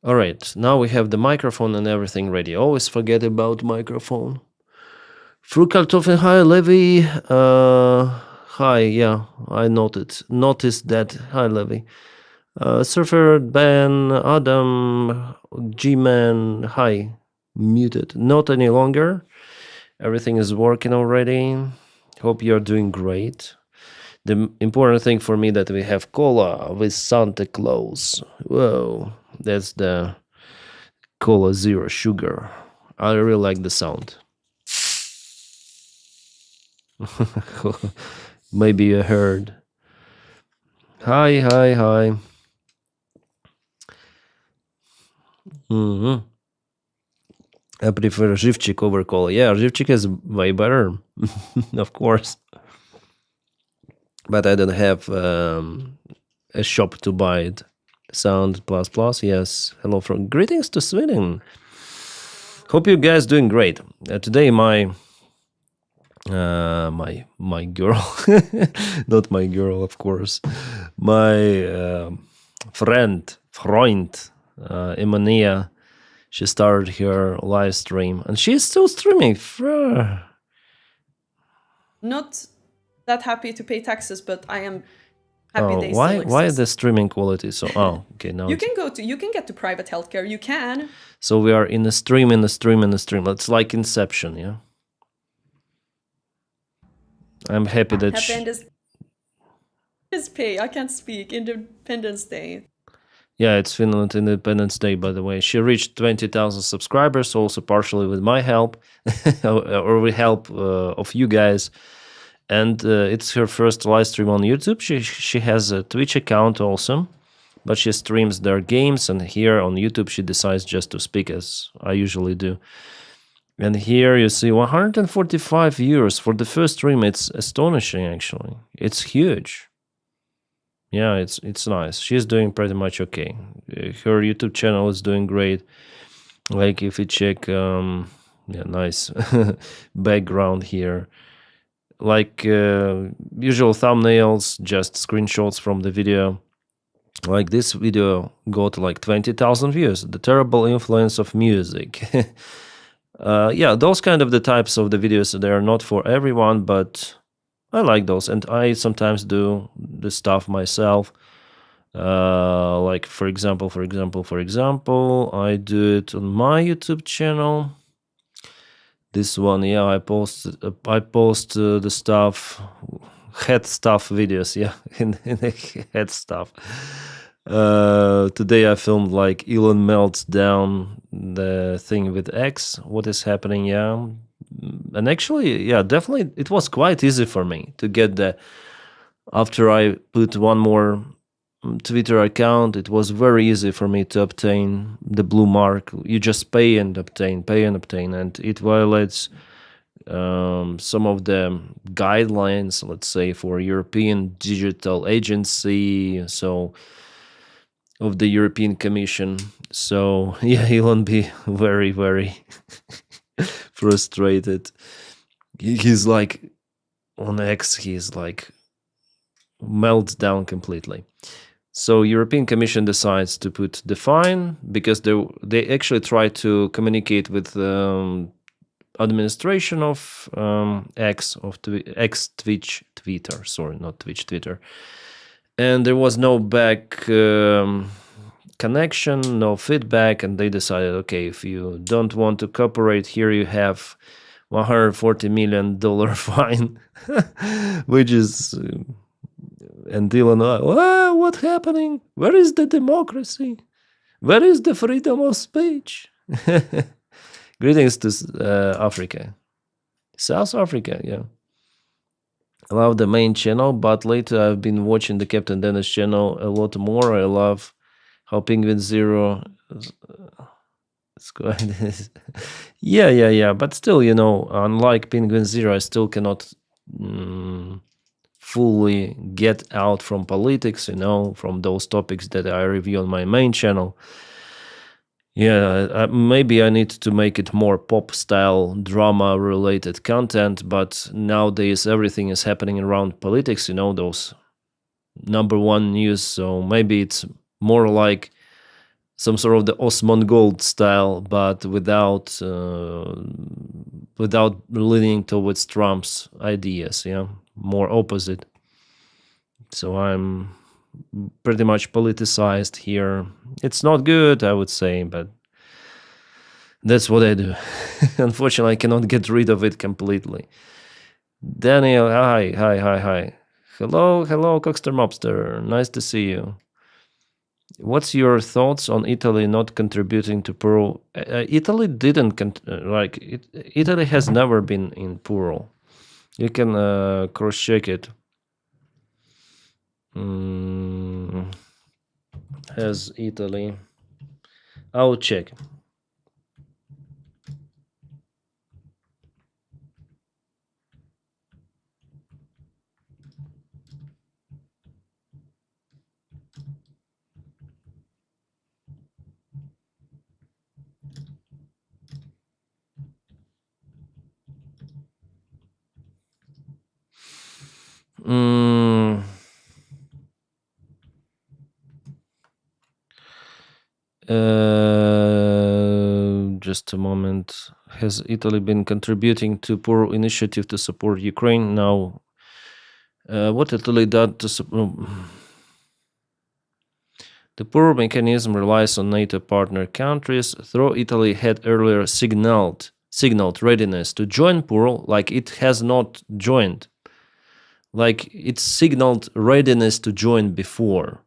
All right, now we have the microphone and everything ready. Always forget about microphone. Frukartofen, hi, Levy. Hi, yeah, I noticed that. Hi, Levy. Surfer, Ben, Adam, G-Man, hi. Muted. Not any longer. Everything is working already. Hope you're doing great. The important thing for me that we have cola with Santa Claus. Whoa, that's the cola zero sugar. I really like the sound. Maybe you heard. Hi, hi, hi. Mm-hmm. I prefer Żywczyk over cola. Yeah, Żywczyk is way better, of course. But I don't have a shop to buy it. Sound plus plus, yes. Hello from greetings to Sweden. Hope you guys doing great. Today my girl, not my girl, of course, my friend Emania, she started her live stream and she's still streaming. Not that happy to pay taxes, but I am happy they why still exist. why the streaming quality so okay now you can get to private healthcare. You can. So we are in the stream. It's like Inception, yeah. I'm happy that Independence Day. I can't speak. Independence Day. Yeah, it's Finland Independence Day, by the way. She reached 20,000 subscribers, also partially with my help, or with help of you guys. And it's her first live stream on YouTube. She has a Twitch account also, but she streams their games. And here on YouTube, she decides just to speak as I usually do. And here you see 145 viewers for the first stream. It's astonishing, actually. It's huge. Yeah, it's nice. She's doing pretty much okay. Her YouTube channel is doing great. Like if you check, yeah, nice background here. Like usual thumbnails, just screenshots from the video. Like this video got like 20,000 views. The terrible influence of music. Yeah, those kind of the types of the videos, they are not for everyone, but I like those, and I sometimes do the stuff myself. Like for example, I do it on my YouTube channel. This one, yeah, I post the stuff, head stuff videos, yeah, in the head stuff. Today I filmed like Elon melts down the thing with X. What is happening? Yeah, and actually, yeah, definitely, it was quite easy for me to get the. After I put one more Twitter account, it was very easy for me to obtain the blue mark. You just pay and obtain, and it violates some of the guidelines, let's say, for European Digital Agency, so of the European Commission. So yeah, Elon be very, very frustrated. He's like on X. He's like melts down completely. So European Commission decides to put the fine because they actually try to communicate with administration of X, of Twitter, sorry, not Twitch, Twitter, and there was no back connection, no feedback, and they decided, okay, if you don't want to cooperate, here you have $140 million fine, which is. And Dylan, what happening? Where is the democracy? Where is the freedom of speech? Greetings to Africa. South Africa, yeah. I love the main channel, but later I've been watching the Captain Dennis channel a lot more. I love how Penguin Zero is going. Yeah. But still, unlike Penguin Zero, I still cannot fully get out from politics, from those topics that I review on my main channel. Yeah, maybe I need to make it more pop style, drama related content, but nowadays everything is happening around politics, those number one news. So maybe it's more like some sort of the Osman Gold style, but without leaning towards Trump's ideas. Yeah, more opposite. So I'm pretty much politicized here. It's not good, I would say, but that's what I do. Unfortunately, I cannot get rid of it completely. Daniel, hi. Hello, Coxter Mobster. Nice to see you. What's your thoughts on Italy not contributing to Pearl? Italy didn't Italy has never been in Pearl. You can cross-check it. Has Italy? I'll check. Just a moment. Has Italy been contributing to poor initiative to support Ukraine? Now, what Italy did to support? The poor mechanism relies on NATO partner countries. Though Italy had earlier signaled readiness to join PURL, like it has not joined. Like it signaled readiness to join before.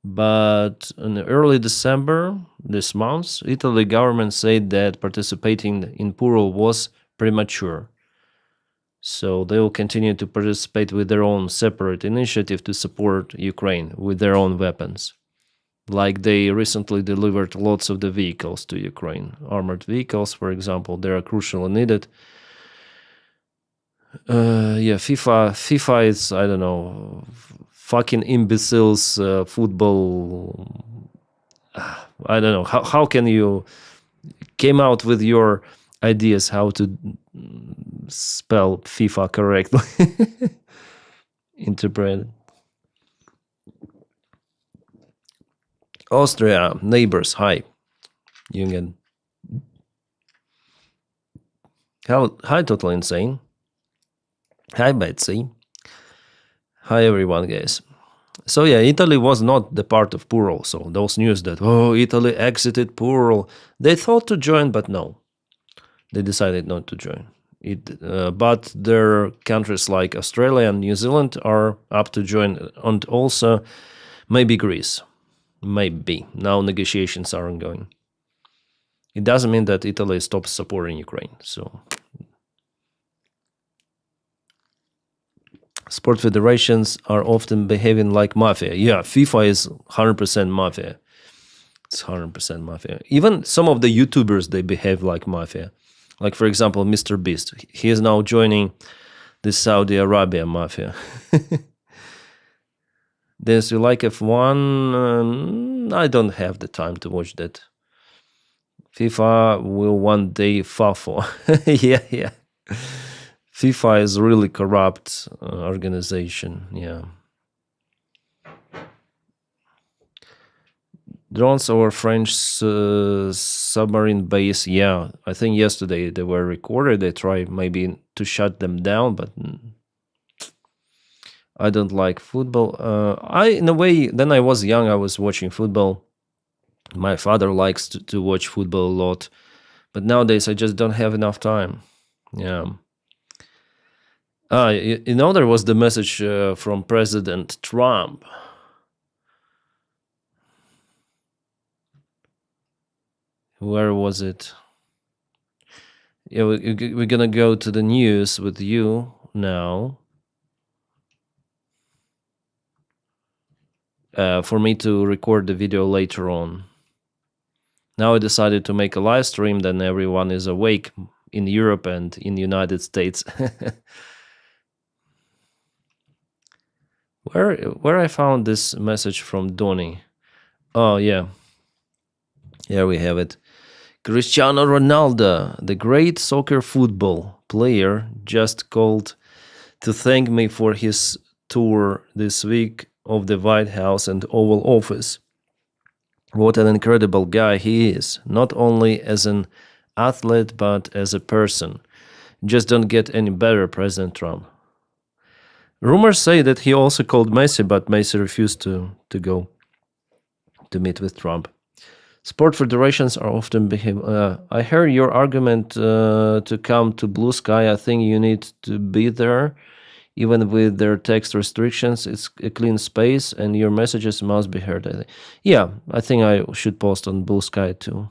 But in early December this month, Italy government said that participating in PURL was premature. So they will continue to participate with their own separate initiative to support Ukraine with their own weapons. Like they recently delivered lots of the vehicles to Ukraine. Armored vehicles, for example, they are crucially needed. FIFA is, I don't know, fucking imbeciles football. I don't know. How can you came out with your ideas how to spell FIFA correctly? Interpret. Austria, neighbors, hi. Jungen. Hi, Total Insane. Hi, Betsy. Hi, everyone, guys. So yeah, Italy was not the part of PURL. So those news that, Italy exited PURL, they thought to join, but no. They decided not to join. But their countries like Australia and New Zealand are up to join, and also maybe Greece. Maybe. Now negotiations are ongoing. It doesn't mean that Italy stops supporting Ukraine. So sport federations are often behaving like mafia. Yeah, FIFA is 100% mafia. It's 100% mafia. Even some of the YouTubers, they behave like mafia. Like, for example, Mr. Beast. He is now joining the Saudi Arabia mafia. Denys, you like F1? I don't have the time to watch that. FIFA will one day FAFO. Yeah. FIFA is really corrupt organization. Yeah. Drones over French submarine base. Yeah, I think yesterday they were recorded. They tried maybe to shut them down, but I don't like football. In a way, when I was young, I was watching football. My father likes to watch football a lot, but nowadays I just don't have enough time. Yeah. There was the message from President Trump. Where was it? Yeah, we're gonna go to the news with you now. For me to record the video later on. Now I decided to make a live stream, then everyone is awake in Europe and in the United States. Where I found this message from Donny. Oh, yeah. Here we have it. Cristiano Ronaldo, the great soccer football player, just called to thank me for his tour this week of the White House and Oval Office. what an incredible guy he is, not only as an athlete, but as a person. Just don't get any better, President Trump. Rumors say that he also called Messi, but Messi refused to go to meet with Trump. Sport federations are often behave. I heard your argument to come to Blue Sky. I think you need to be there. Even with their text restrictions, it's a clean space and your messages must be heard. Yeah, I think I should post on Blue Sky too.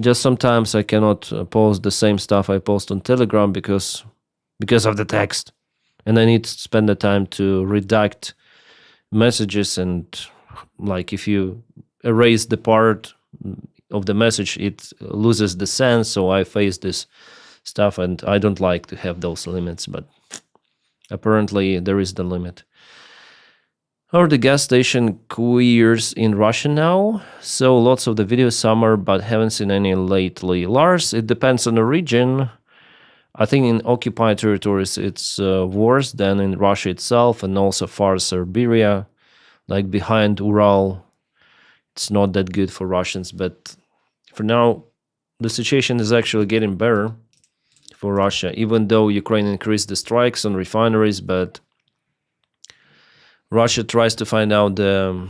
Just sometimes I cannot post the same stuff I post on Telegram because of the text. And I need to spend the time to redact messages, and like if you erase the part of the message, it loses the sense. So I face this stuff, and I don't like to have those limits, but apparently there is the limit. Are the gas station queers in Russia now? So lots of the videos summer, but haven't seen any lately. Lars, it depends on the region. I think in occupied territories it's worse than in Russia itself, and also far Siberia, like behind Ural. It's not that good for Russians, but for now, the situation is actually getting better for Russia, even though Ukraine increased the strikes on refineries, but Russia tries to find out the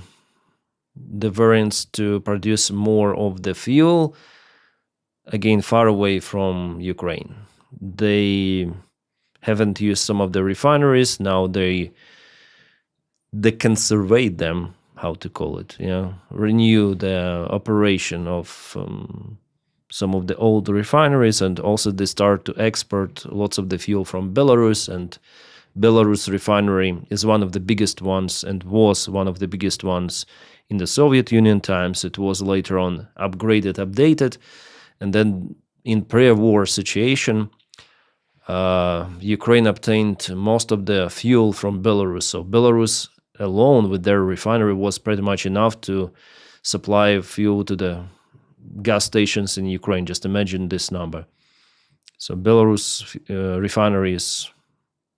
variants to produce more of the fuel, again, far away from Ukraine. They haven't used some of the refineries. Now they conservate them, how to call it, renew the operation of some of the old refineries, and also they start to export lots of the fuel from Belarus, and Belarus refinery is one of the biggest ones and was one of the biggest ones in the Soviet Union times. It was later on upgraded, updated, and then in pre-war situation, Ukraine obtained most of the fuel from Belarus. So Belarus alone with their refinery was pretty much enough to supply fuel to the gas stations in Ukraine. Just imagine this number. So Belarus refinery is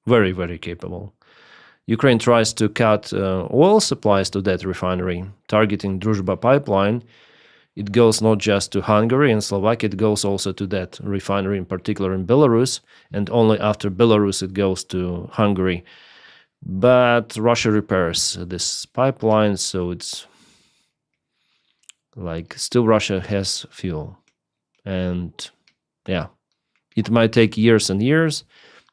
very, very capable. Ukraine tries to cut oil supplies to that refinery, targeting Druzhba pipeline. It goes not just to Hungary and Slovakia, it goes also to that refinery, in particular in Belarus, and only after Belarus it goes to Hungary. But Russia repairs this pipeline, so it's like still Russia has fuel. And yeah, it might take years and years.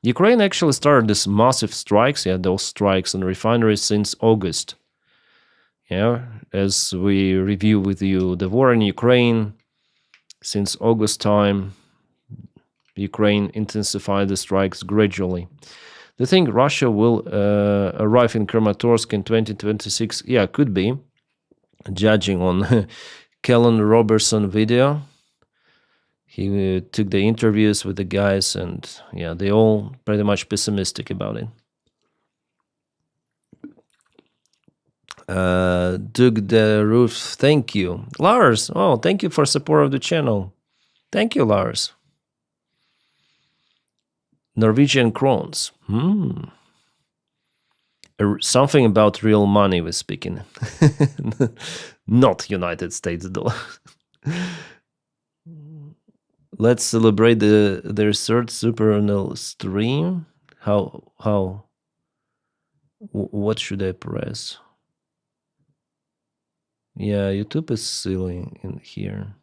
Ukraine actually started this massive strikes, those strikes on refineries since August. As we review with you the war in Ukraine, since August time, Ukraine intensified the strikes gradually. Do you think Russia will arrive in Kramatorsk in 2026? Yeah, could be, judging on Kellen Robertson video. He took the interviews with the guys, and they all pretty much pessimistic about it. Doug the Roof, thank you. Lars, thank you for support of the channel. Thank you, Lars. Norwegian crowns. Something about real money we're speaking. Not United States dollar. Let's celebrate their third supernal stream. How? What should I press? Yeah, YouTube is silly in here.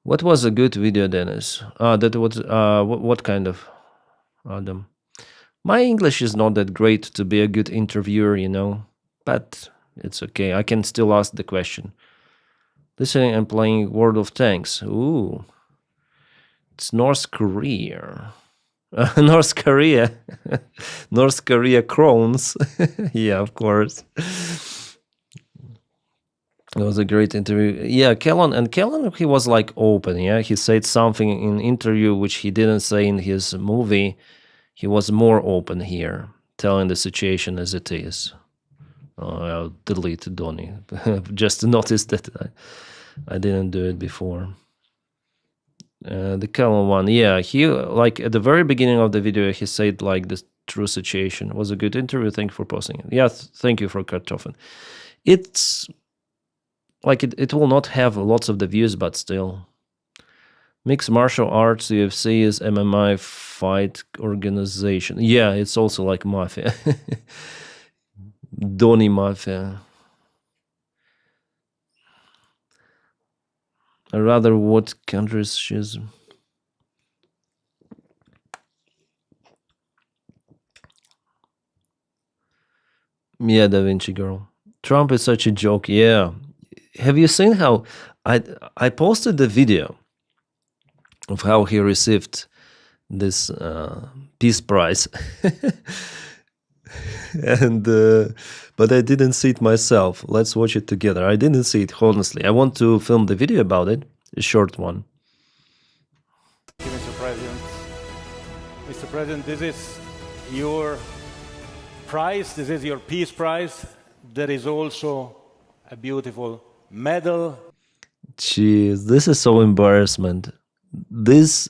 What was a good video, Dennis? That was what kind of Adam? My English is not that great to be a good interviewer, but it's okay. I can still ask the question. Listening and playing World of Tanks. Ooh, it's North Korea. North Korea. North Korea crowns. Yeah, of course. It was a great interview. Yeah, Kellen, he was like open. Yeah, he said something in interview which he didn't say in his movie. He was more open here, telling the situation as it is. I'll delete Donny. Just noticed that I didn't do it before. The Kellen one, he like at the very beginning of the video, he said like this true situation. It was a good interview. Thank you for posting it. Yeah, thank you for Kartoffen. It's like it will not have lots of the views, but still. Mixed martial arts, UFC is MMA fight organization. Yeah, it's also like mafia. Donny mafia. Rather, what countries she's... Yeah, Da Vinci Girl. Trump is such a joke. Yeah. Have you seen how I posted the video of how he received this Peace Prize, and but I didn't see it myself. Let's watch it together. I didn't see it, honestly. I want to film the video about it, a short one. Thank you, Mr. President. Mr. President, this is your prize. This is your Peace Prize. There is also a beautiful medal. Jeez, this is so embarrassment. This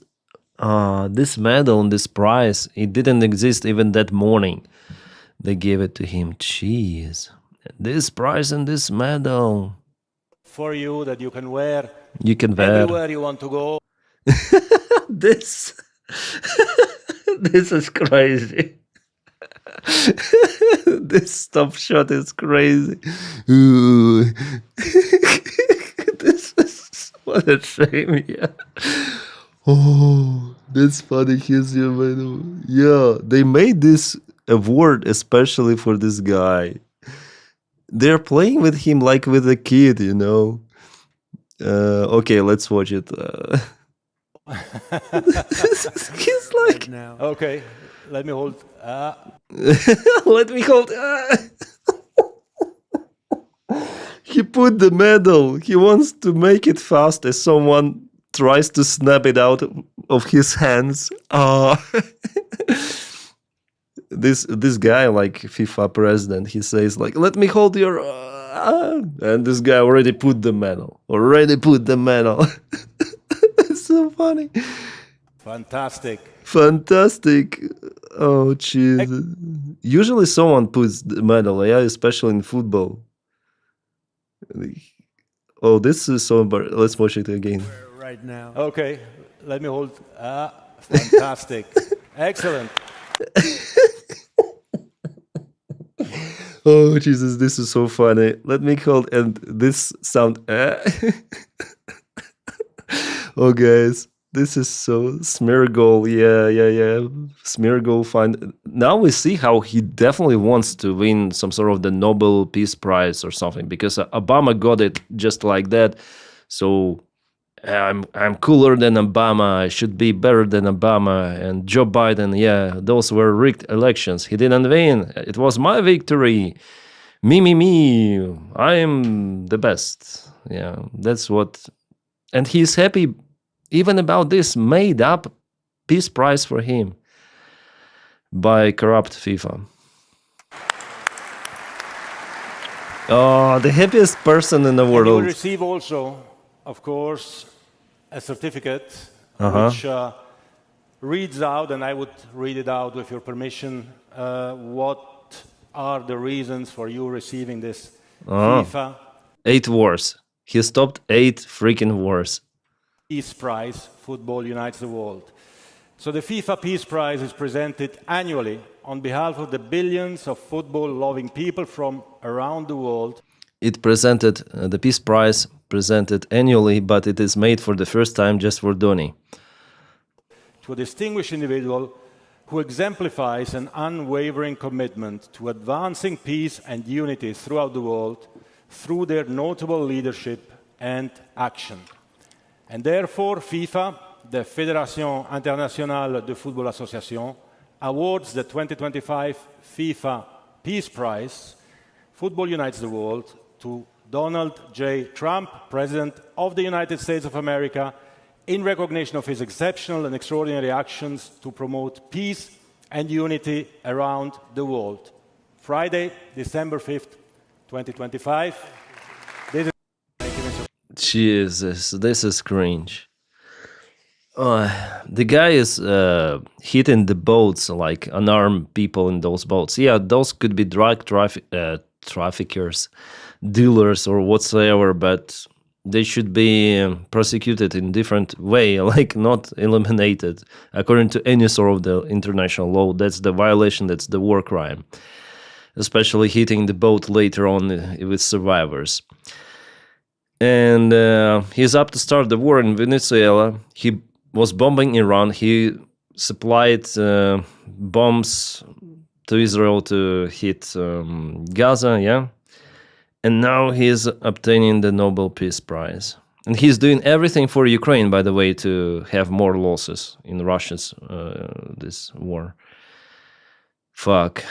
medal and this prize, it didn't exist even that morning. They gave it to him. Jeez, this prize and this medal For you that you can wear. You can wear everywhere you want to go. this. This is crazy. This stop shot is crazy. Ooh. This is what a shame. Yeah. Oh, that's funny. Here's your medal. Yeah, they made this award especially for this guy. They're playing with him like with a kid, you know. Okay, let's watch it. He's like, Now. Okay, let me hold. let me hold. He put the medal. He wants to make it fast as someone tries to snap it out of his hands. This guy, like FIFA president, he says like, "Let me hold your," and this guy already put the medal. It's so funny. Fantastic. Oh, Jesus. Usually someone puts the medal, yeah, especially in football. Oh, this is so embarrassing. Let's watch it again. Right now. Okay, let me hold. Fantastic. Excellent. Oh, Jesus, this is so funny. Let me hold, and this sound. Oh, guys, this is so Smeargle. Yeah. Smeargle, fine. Now we see how he definitely wants to win some sort of the Nobel Peace Prize or something, because Obama got it just like that. So I'm cooler than Obama. I should be better than Obama. And Joe Biden, yeah, those were rigged elections. He didn't win. It was my victory. Me. I am the best. Yeah, that's what. And he's happy even about this made up Peace Prize for him by corrupt FIFA. Oh, the happiest person in the world. You will receive also, of course, a certificate which reads out, and I would read it out with your permission, what are the reasons for you receiving this FIFA 8 wars. He stopped 8 freaking wars. Peace Prize. Football unites the world. So the FIFA Peace Prize is presented annually on behalf of the billions of football-loving people from around the world. It presented, the Peace Prize presented annually, but it is made for the first time just for Donny. To a distinguished individual who exemplifies an unwavering commitment to advancing peace and unity throughout the world through their notable leadership and action. And therefore, FIFA, the Fédération Internationale de Football Association, awards the 2025 FIFA Peace Prize, Football Unites the World, to Donald J. Trump, President of the United States of America, in recognition of his exceptional and extraordinary actions to promote peace and unity around the world. Friday, December 5th, 2025. Jesus, this is cringe. The guy is hitting the boats, like unarmed people in those boats. Yeah, those could be drug traffickers, dealers, or whatsoever, but they should be prosecuted in different way, like not eliminated according to any sort of the international law. That's the violation. That's the war crime, especially hitting the boat later on with survivors. And he's up to start the war in Venezuela. He was bombing Iran. He supplied bombs to Israel to hit Gaza, yeah. And now he's obtaining the Nobel Peace Prize. And he's doing everything for Ukraine, by the way, to have more losses in Russia's this war. Fuck.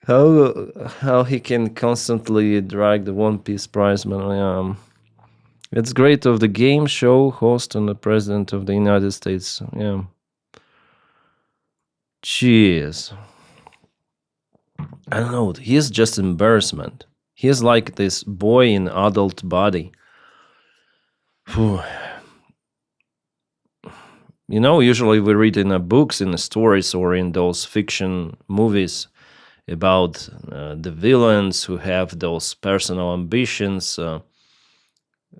How he can constantly drag the One Piece Prize, man. It's great of the game show host and the president of the United States. Yeah. Jeez. I don't know. He's just embarrassment. He's like this boy in adult body. Phew. You know, usually we read in the books, in the stories, or in those fiction movies about the villains who have those personal ambitions,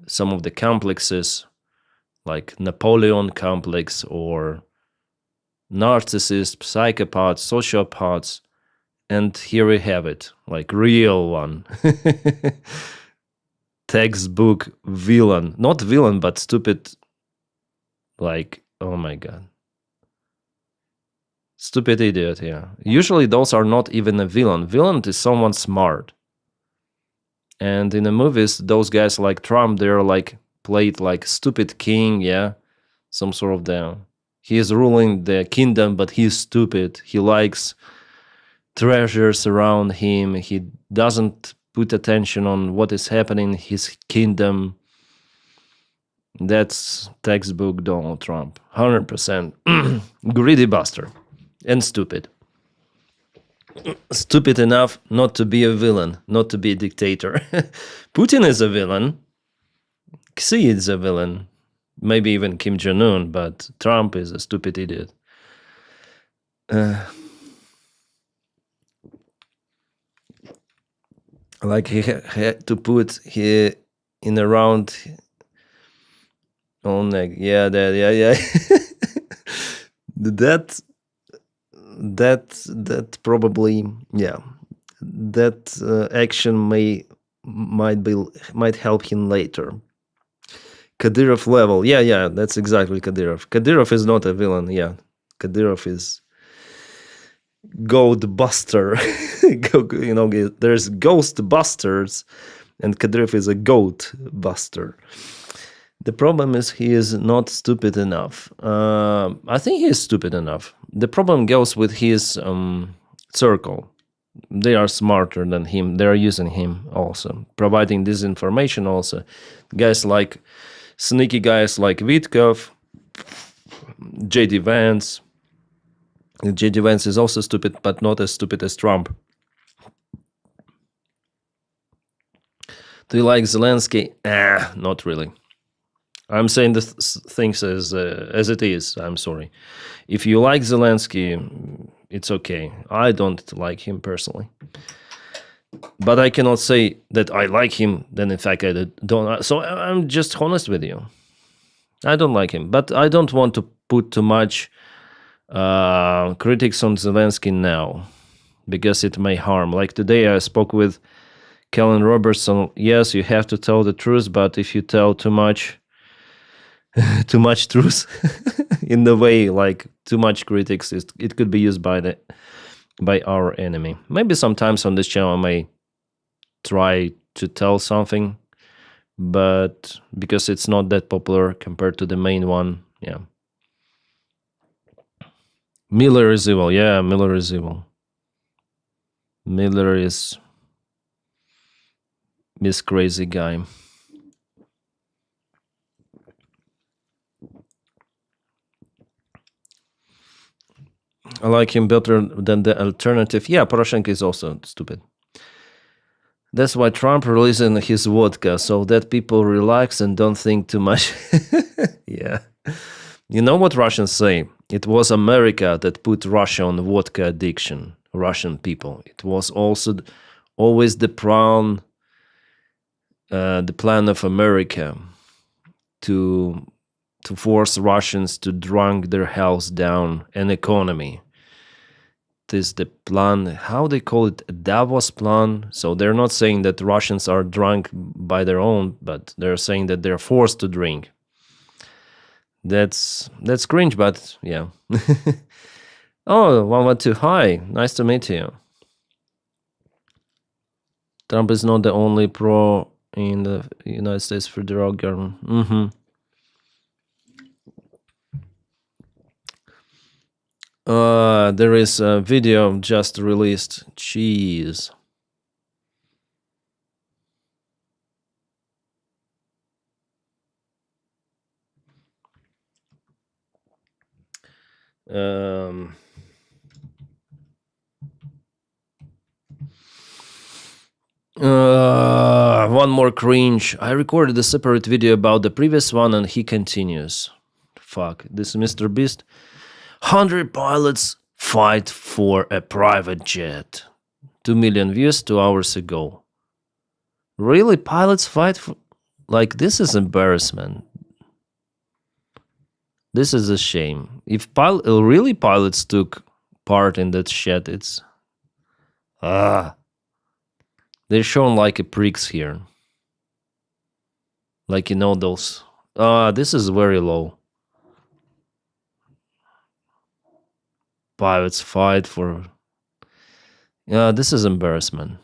some of the complexes, like Napoleon complex or narcissists, psychopaths, sociopaths, and here we have it, like real one. Textbook villain. Not villain, but stupid, like, oh my god. Stupid idiot, yeah. Usually those are not even a villain. Villain is someone smart. And in the movies, those guys like Trump, they're like played like stupid king, yeah. Some sort of the he is ruling the kingdom, but he's stupid. He likes treasures around him. He doesn't put attention on what is happening in his kingdom. That's textbook Donald Trump. 100%. Greedy bastard. And stupid. Stupid enough not to be a villain, not to be a dictator. Putin is a villain. Xi is a villain. Maybe even Kim Jong-un, but Trump is a stupid idiot. Like he had to put he in around on neck. Yeah, yeah. that probably, yeah, that action might help him later. Kadyrov level, yeah, that's exactly Kadyrov. Kadyrov is not a villain, yeah. Kadyrov is goat buster. You know, there's ghost busters, and Kadyrov is a goat buster. The problem is he is not stupid enough. I think he is stupid enough. The problem goes with his circle. They are smarter than him. They are using him also, providing this information also. Guys like, sneaky guys like Vitkov, J.D. Vance. J.D. Vance is also stupid, but not as stupid as Trump. Do you like Zelensky? Not really. I'm saying the things as it is. I'm sorry. If you like Zelensky, it's okay. I don't like him personally. But I cannot say that I like him, then in fact I don't. So I'm just honest with you. I don't like him. But I don't want to put too much critics on Zelensky now, because it may harm. Like today I spoke with Kellen Robertson. Yes, you have to tell the truth, but if you tell too much truth in the way, like too much critics, it could be used by our enemy. Maybe sometimes on this channel I may try to tell something, but because it's not that popular compared to the main one, yeah. Miller is evil. Yeah, Miller is evil. Miller is this crazy guy. I like him better than the alternative. Yeah, Poroshenko is also stupid. That's why Trump releasing his vodka, so that people relax and don't think too much. Yeah. You know what Russians say? It was America that put Russia on vodka addiction, Russian people. It was also always the plan of America to force Russians to drink their health down and economy. This is the plan, how they call it, Davos plan. So they're not saying that Russians are drunk by their own, but they're saying that they're forced to drink. That's cringe, but yeah. Oh, 112, hi, nice to meet you. Trump is not the only pro in the United States for the rock garden. There is a video just released. Cheese. One more cringe. I recorded a separate video about the previous one and he continues. Fuck, this is Mr. Beast. 100 pilots fight for a private jet. 2 million views 2 hours ago. Really, pilots fight for... Like, this is embarrassment. This is a shame. If really pilots took part in that shit, it's... They're shown like a pricks here. Like, you know, those... this is very low. Pilots fight for... this is embarrassment.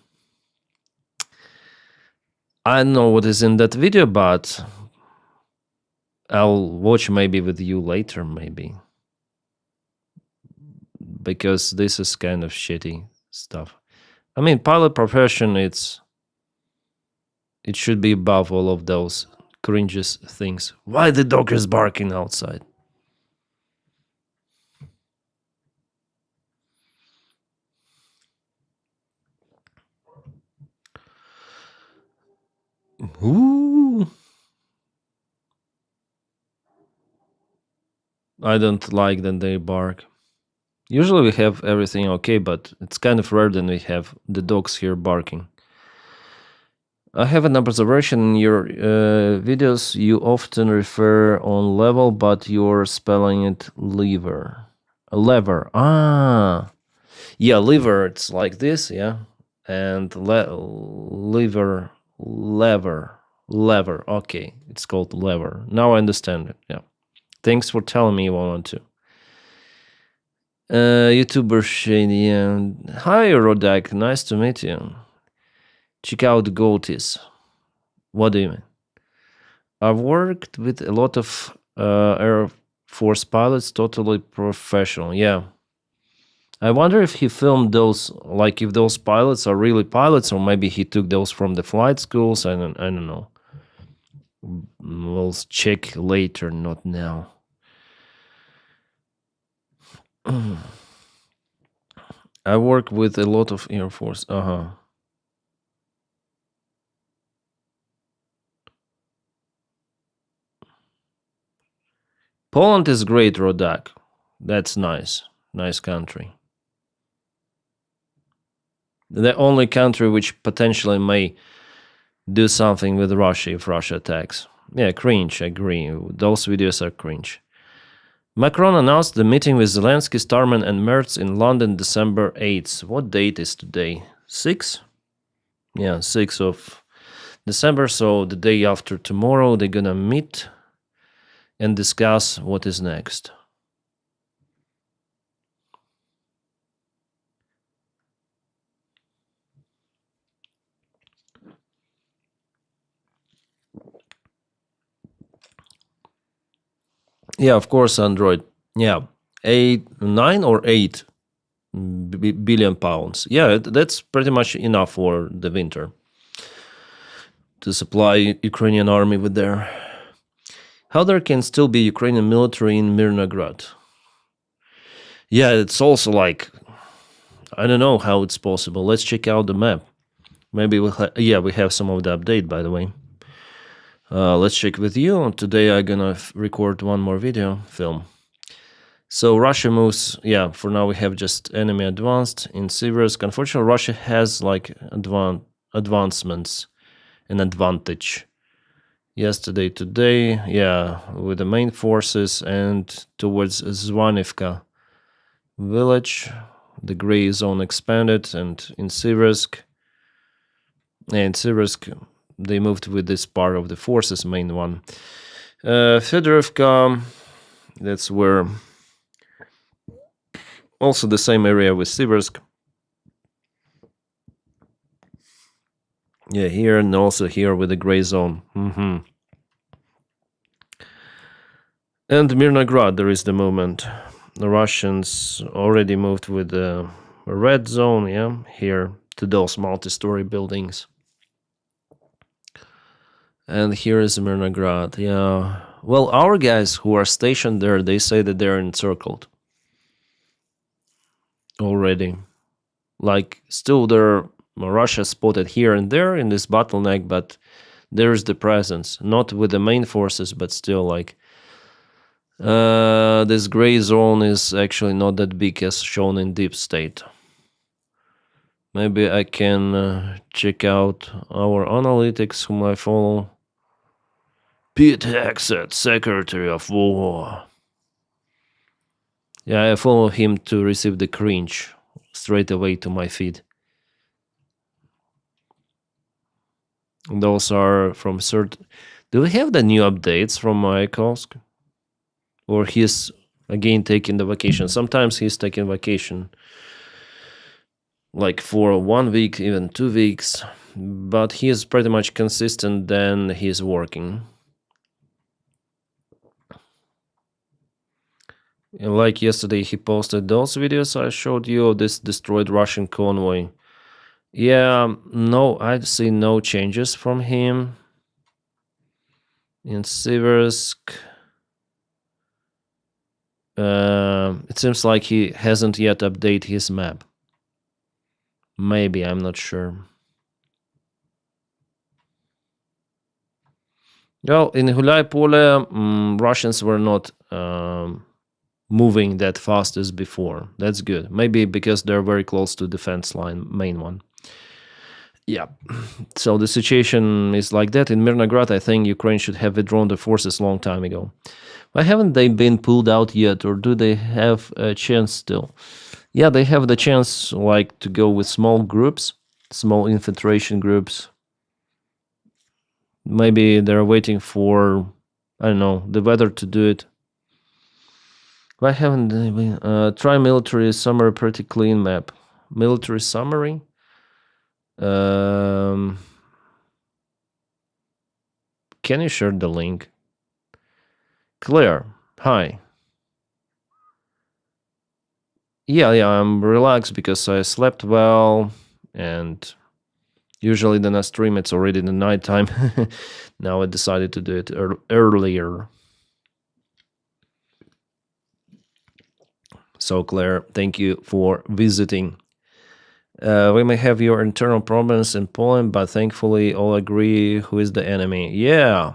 I don't know what is in that video, but I'll watch maybe with you later, maybe. Because this is kind of shitty stuff. I mean, pilot profession, it should be above all of those cringes things. Why the dog is barking outside? Ooh. I don't like that they bark. Usually we have everything okay, but it's kind of rare that we have the dogs here barking. I have an observation in your videos. You often refer on level, but you're spelling it lever. A lever. Yeah, lever, it's like this, yeah. And lever. Okay, it's called lever. Now I understand it, yeah. Thanks for telling me, 112. YouTuber Shady, yeah. Hi, Rodak, nice to meet you. Check out Goaties. What do you mean? I've worked with a lot of Air Force pilots, totally professional, yeah. I wonder if he filmed those, like if those pilots are really pilots, or maybe he took those from the flight schools. I don't know. We'll check later, not now. I work with a lot of Air Force. Poland is great, Rodak. That's nice. Nice country. The only country which potentially may do something with Russia if Russia attacks. Yeah, cringe, I agree. Those videos are cringe. Macron announced the meeting with Zelensky, Starman and Merz in London December 8th. What date is today? 6? Yeah, 6th of December, so the day after tomorrow they're gonna meet and discuss what is next. Yeah, of course, Android. Yeah, 9 or 8 billion pounds. Yeah, that's pretty much enough for the winter to supply Ukrainian army with their... How there can still be Ukrainian military in Mirnograd? Yeah, it's also like... I don't know how it's possible. Let's check out the map. Maybe we have some of the update, by the way. Let's check with you. Today I'm gonna record one more video film. So Russia moves, for now we have just enemy advanced in Siversk. Unfortunately, Russia has like advancements, an advantage. Yesterday, today, with the main forces and towards Zvanivka village, the gray zone expanded, and in Siversk, they moved with this part of the forces, main one. Fedorovka, that's where also the same area with Siversk. Yeah, here and also here with the gray zone. And Mirnograd, there is the movement. The Russians already moved with the red zone, here to those multi-story buildings. And here is Mirnograd, Well, our guys who are stationed there, they say that they're encircled already. Like, still there, Russia spotted here and there in this bottleneck, but there's the presence. Not with the main forces, but still, like, this gray zone is actually not that big as shown in Deep State. Maybe I can check out our analytics, whom I follow. Pete Hexet, Secretary of War. Yeah, I follow him to receive the cringe straight away to my feed. Those are from certain... Do we have the new updates from Mayakovsk? Or he's again taking the vacation? Sometimes he's taking vacation. Like for 1 week, even 2 weeks. But he is pretty much consistent, then he's working. And like yesterday, he posted those videos I showed you of this destroyed Russian convoy. Yeah, no, I see no changes from him. In Siversk, it seems like he hasn't yet updated his map. Maybe, I'm not sure. Well, in Gulaipole, Russians were not moving that fast as before. That's good. Maybe because they're very close to defense line, main one. Yeah, so the situation is like that. In Mirnograd, I think Ukraine should have withdrawn the forces long time ago. Why haven't they been pulled out yet, or do they have a chance still? Yeah, they have the chance, like, to go with small groups, small infiltration groups. Maybe they're waiting for, I don't know, the weather to do it. Why haven't they been? Try military summary, pretty clean map. Military summary? Can you share the link? Claire, hi. Yeah, I'm relaxed because I slept well, and usually then I stream it's already in the nighttime. Now I decided to do it earlier. So Claire, thank you for visiting. We may have your internal problems in Poland, but thankfully all agree who is the enemy. Yeah.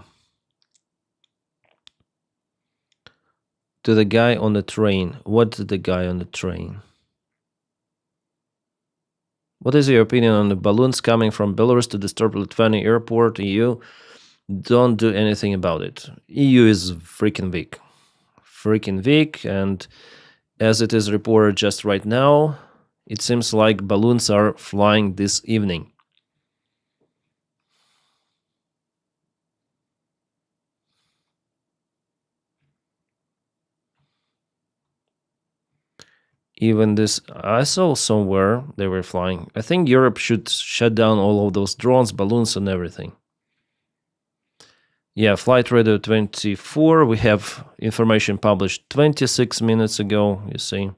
To the guy on the train. What did the guy on the train? What is your opinion on the balloons coming from Belarus to disturb Lithuania airport? EU, don't do anything about it. EU is freaking weak. Freaking weak, and as it is reported just right now, it seems like balloons are flying this evening. Even this, I saw somewhere they were flying. I think Europe should shut down all of those drones, balloons, and everything. Yeah, Flight Radar 24, we have information published 26 minutes ago, you see.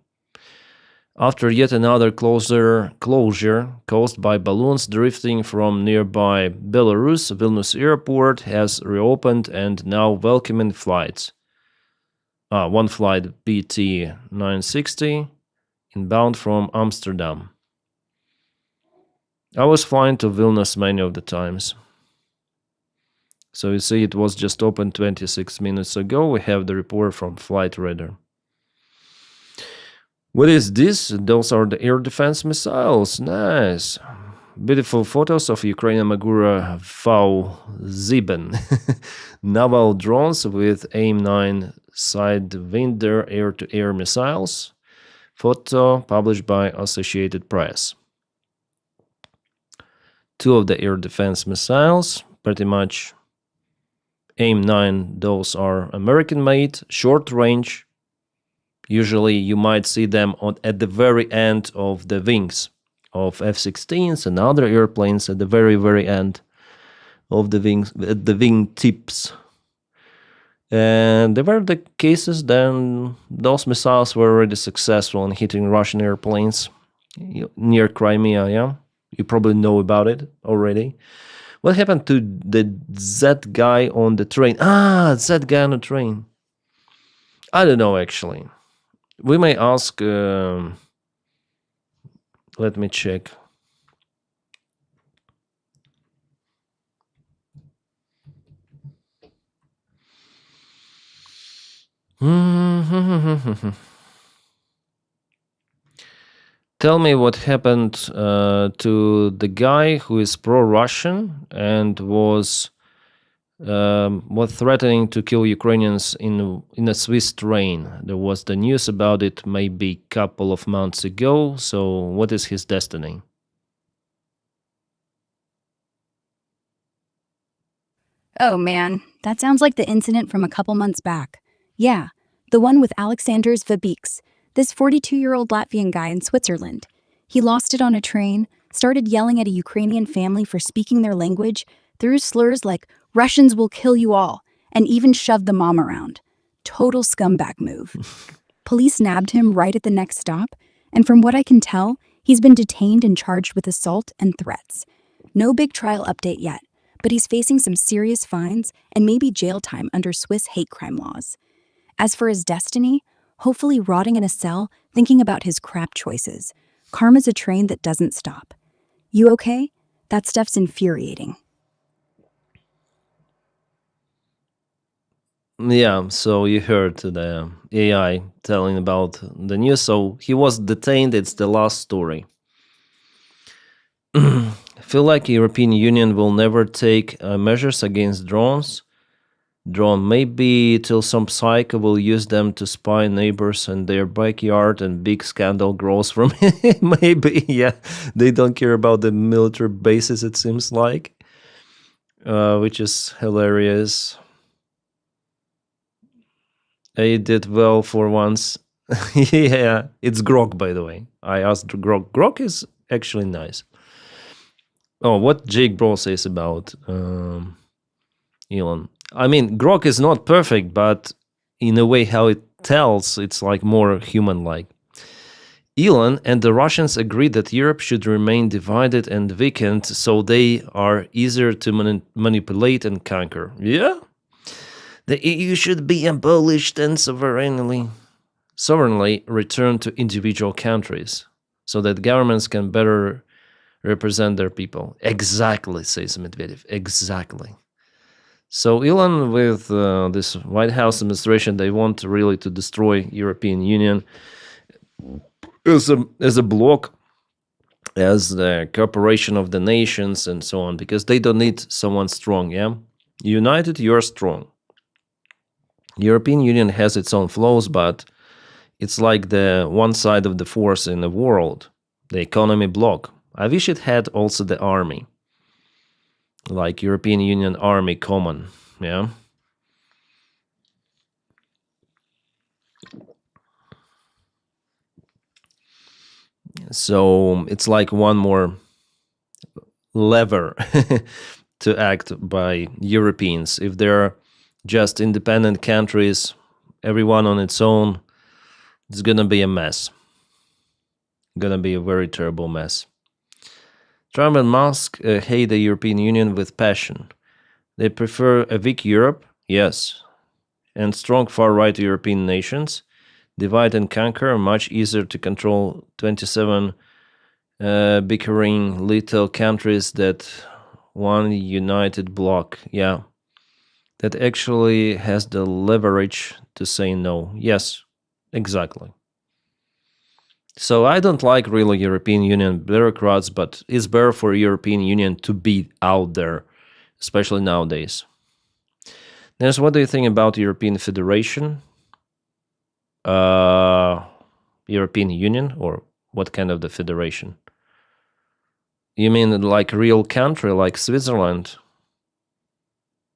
After yet another closure caused by balloons drifting from nearby Belarus, Vilnius airport has reopened and now welcoming flights. One flight BT 960 inbound from Amsterdam. I was flying to Vilnius many of the times. So you see, it was just opened 26 minutes ago. We have the report from Flight Radar. What is this? Those are the air defense missiles. Nice. Beautiful photos of Ukrainian Magura V-Ziben. Naval drones with AIM-9 Sidewinder air-to-air missiles. Photo published by Associated Press. Two of the air defense missiles, pretty much AIM-9, those are American-made, short range. Usually you might see them at the very end of the wings of F-16s and other airplanes, at the very, very end of the wings, at the wing tips. And there were the cases then those missiles were already successful in hitting Russian airplanes near Crimea, yeah? You probably know about it already. What happened to the Z guy on the train? Z guy on the train. I don't know, actually. We may ask... let me check. Tell me what happened to the guy who is pro-Russian and was threatening to kill Ukrainians in a Swiss train. There was the news about it maybe a couple of months ago. So what is his destiny? Oh man, that sounds like the incident from a couple months back. Yeah, the one with Alexanders Vabiks, this 42-year-old Latvian guy in Switzerland. He lost it on a train, started yelling at a Ukrainian family for speaking their language, threw slurs like, "Russians will kill you all," and even shoved the mom around. Total scumbag move. Police nabbed him right at the next stop, and from what I can tell, he's been detained and charged with assault and threats. No big trial update yet, but he's facing some serious fines and maybe jail time under Swiss hate crime laws. As for his destiny, hopefully rotting in a cell, thinking about his crap choices. Karma's a train that doesn't stop. You okay? That stuff's infuriating. Yeah, so you heard the AI telling about the news. So he was detained. It's the last story. I feel like European Union will never take measures against drones. Maybe till some psycho will use them to spy neighbors in their backyard and big scandal grows from it. Maybe, yeah. They don't care about the military bases, it seems like, which is hilarious. I did well for once. Yeah, it's Grok, by the way. I asked Grok. Grok is actually nice. Oh, what Jake Bro says about Elon. I mean, Grok is not perfect, but in a way how it tells, it's like more human-like. Elon and the Russians agreed that Europe should remain divided and weakened so they are easier to manipulate and conquer. Yeah? The EU should be abolished and sovereignly return to individual countries so that governments can better represent their people. Exactly, says Medvedev. Exactly. So Elon, with this White House administration, they want really to destroy European Union as a bloc, as the cooperation of the nations and so on, because they don't need someone strong, yeah? United, you're strong. European Union has its own flaws, but it's like the one side of the force in the world, the economy bloc. I wish it had also the army, like European Union army common, yeah? So it's like one more lever to act by Europeans. If they're just independent countries, everyone on its own, it's gonna be a mess. Gonna be a very terrible mess. Trump and Musk hate the European Union with passion. They prefer a weak Europe, yes, and strong far-right European nations. Divide and conquer, much easier to control 27 bickering little countries that one united bloc, yeah, that actually has the leverage to say no. Yes, exactly. So I don't like really European Union bureaucrats, but it's better for European Union to be out there, especially nowadays. Dennis, what do you think about European Federation? European Union, or what kind of the federation? You mean like real country, like Switzerland?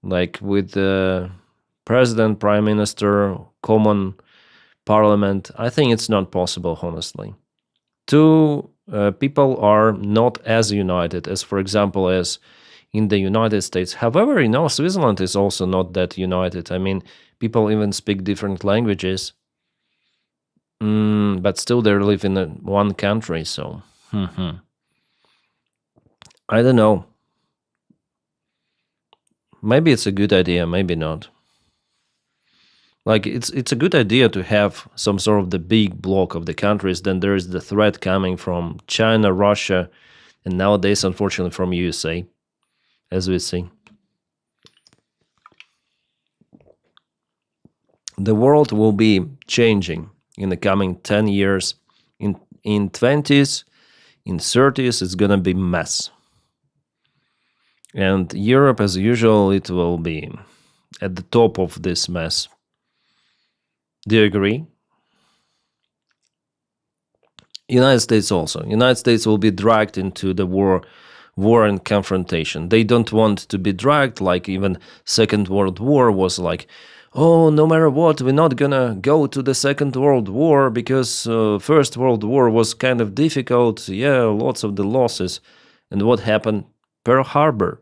Like with the president, prime minister, common parliament? I think it's not possible, honestly. Two people are not as united as, for example, as in the United States. However, Switzerland is also not that united. I mean, people even speak different languages. But still they live in one country, so I don't know. Maybe it's a good idea, maybe not. Like it's a good idea to have some sort of the big block of the countries. Then there is the threat coming from China, Russia, and nowadays, unfortunately, from USA, as we see. The world will be changing in the coming 10 years. In 20s, in 30s, it's gonna be mess. And Europe, as usual, it will be at the top of this mess. Do you agree? United States also. United States will be dragged into the war and confrontation. They don't want to be dragged, like even Second World War was like, oh, no matter what, we're not gonna go to the Second World War because First World War was kind of difficult. Yeah, lots of the losses. And what happened? Pearl Harbor.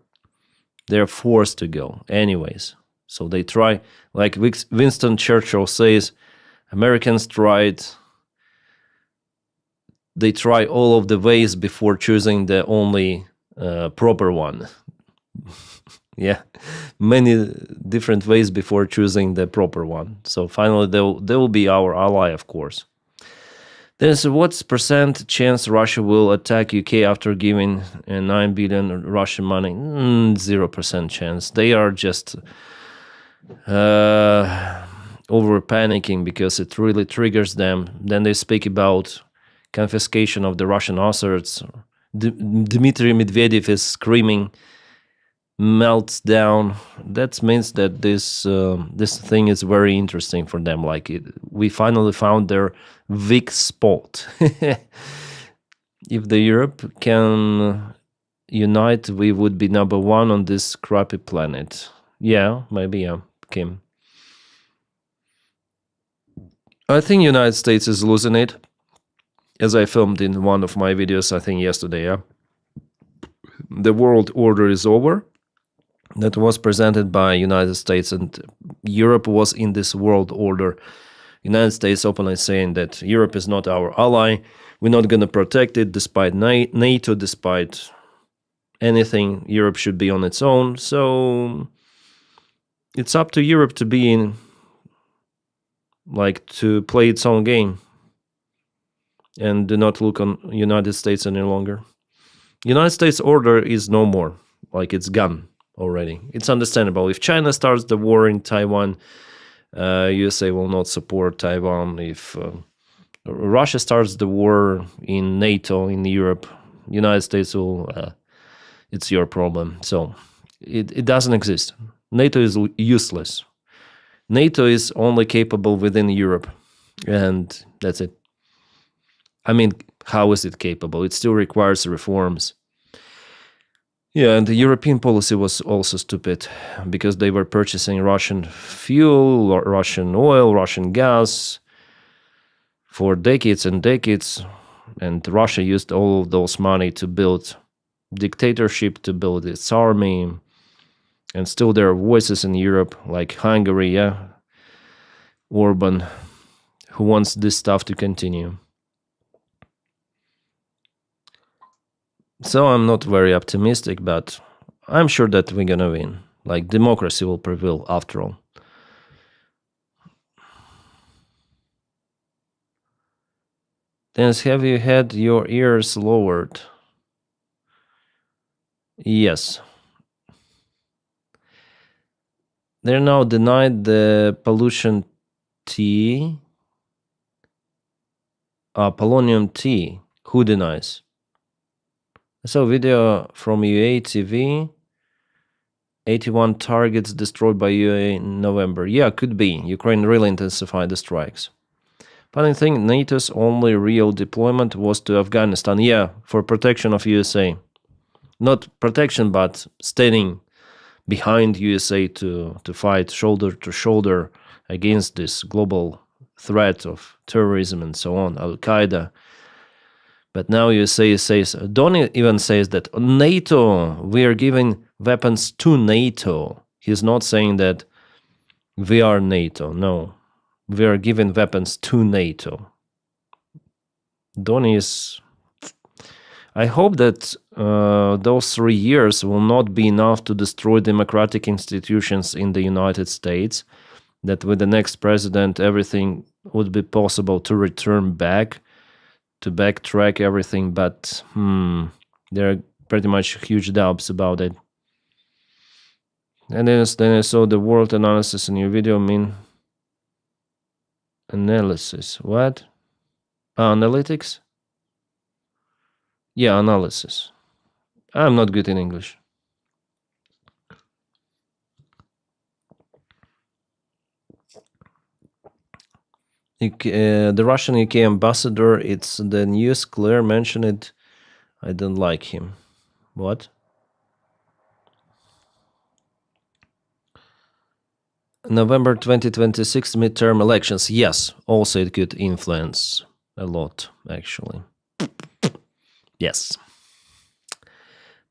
They're forced to go anyways. So they try, like Winston Churchill says, Americans they try all of the ways before choosing the only proper one. Yeah, many different ways before choosing the proper one. So finally, they will be our ally, of course. There's what's percent chance Russia will attack UK after giving 9 billion Russian money? 0% chance. They are just over panicking because it really triggers them. Then they speak about confiscation of the Russian assets. Dmitry Medvedev is screaming, melts down. That means that this thing is very interesting for them. Like we finally found their weak spot. If the Europe can unite, we would be number one on this crappy planet. Yeah, maybe, yeah, Kim. I think United States is losing it, as I filmed in one of my videos, I think yesterday, yeah. The world order is over. That was presented by United States, and Europe was in this world order. United States openly saying that Europe is not our ally. We're not going to protect it despite NATO, despite anything. Europe should be on its own. So it's up to Europe to be in, like, to play its own game and do not look on United States any longer. United States order is no more. Like, it's gone already. It's understandable. If China starts the war in Taiwan, USA will not support Taiwan. If Russia starts the war in NATO, in Europe, United States will, it's your problem. So it doesn't exist. NATO is useless. NATO is only capable within Europe, and that's it. I mean, how is it capable? It still requires reforms. Yeah, and the European policy was also stupid because they were purchasing Russian fuel, Russian oil, Russian gas for decades and decades. And Russia used all of those money to build dictatorship, to build its army. And still there are voices in Europe, like Hungary, yeah, Orban, who wants this stuff to continue. So I'm not very optimistic, but I'm sure that we're gonna win. Like, democracy will prevail after all. Dennis, have you had your ears lowered? Yes. They're now denied the pollution T. Polonium T. Who denies? I saw a video from UA TV. 81 targets destroyed by UA in November. Yeah, could be. Ukraine really intensified the strikes. Funny thing, NATO's only real deployment was to Afghanistan. Yeah, for protection of USA. Not protection, but standing behind USA to fight shoulder to shoulder against this global threat of terrorism and so on, Al-Qaeda. But now USA says, Donny even says that NATO, we are giving weapons to NATO. He's not saying that we are NATO. No, we are giving weapons to NATO. Donny is... I hope that those 3 years will not be enough to destroy democratic institutions in the United States, that with the next president everything would be possible to return back, to backtrack everything, but there are pretty much huge doubts about it. And then I saw the word analysis in your video. Mean analysis. What? Analytics? Yeah, analysis. I'm not good in English. The Russian UK ambassador, it's the news. Claire mentioned it. I don't like him. What? November 2026 midterm elections. Yes, also it could influence a lot, actually. Yes.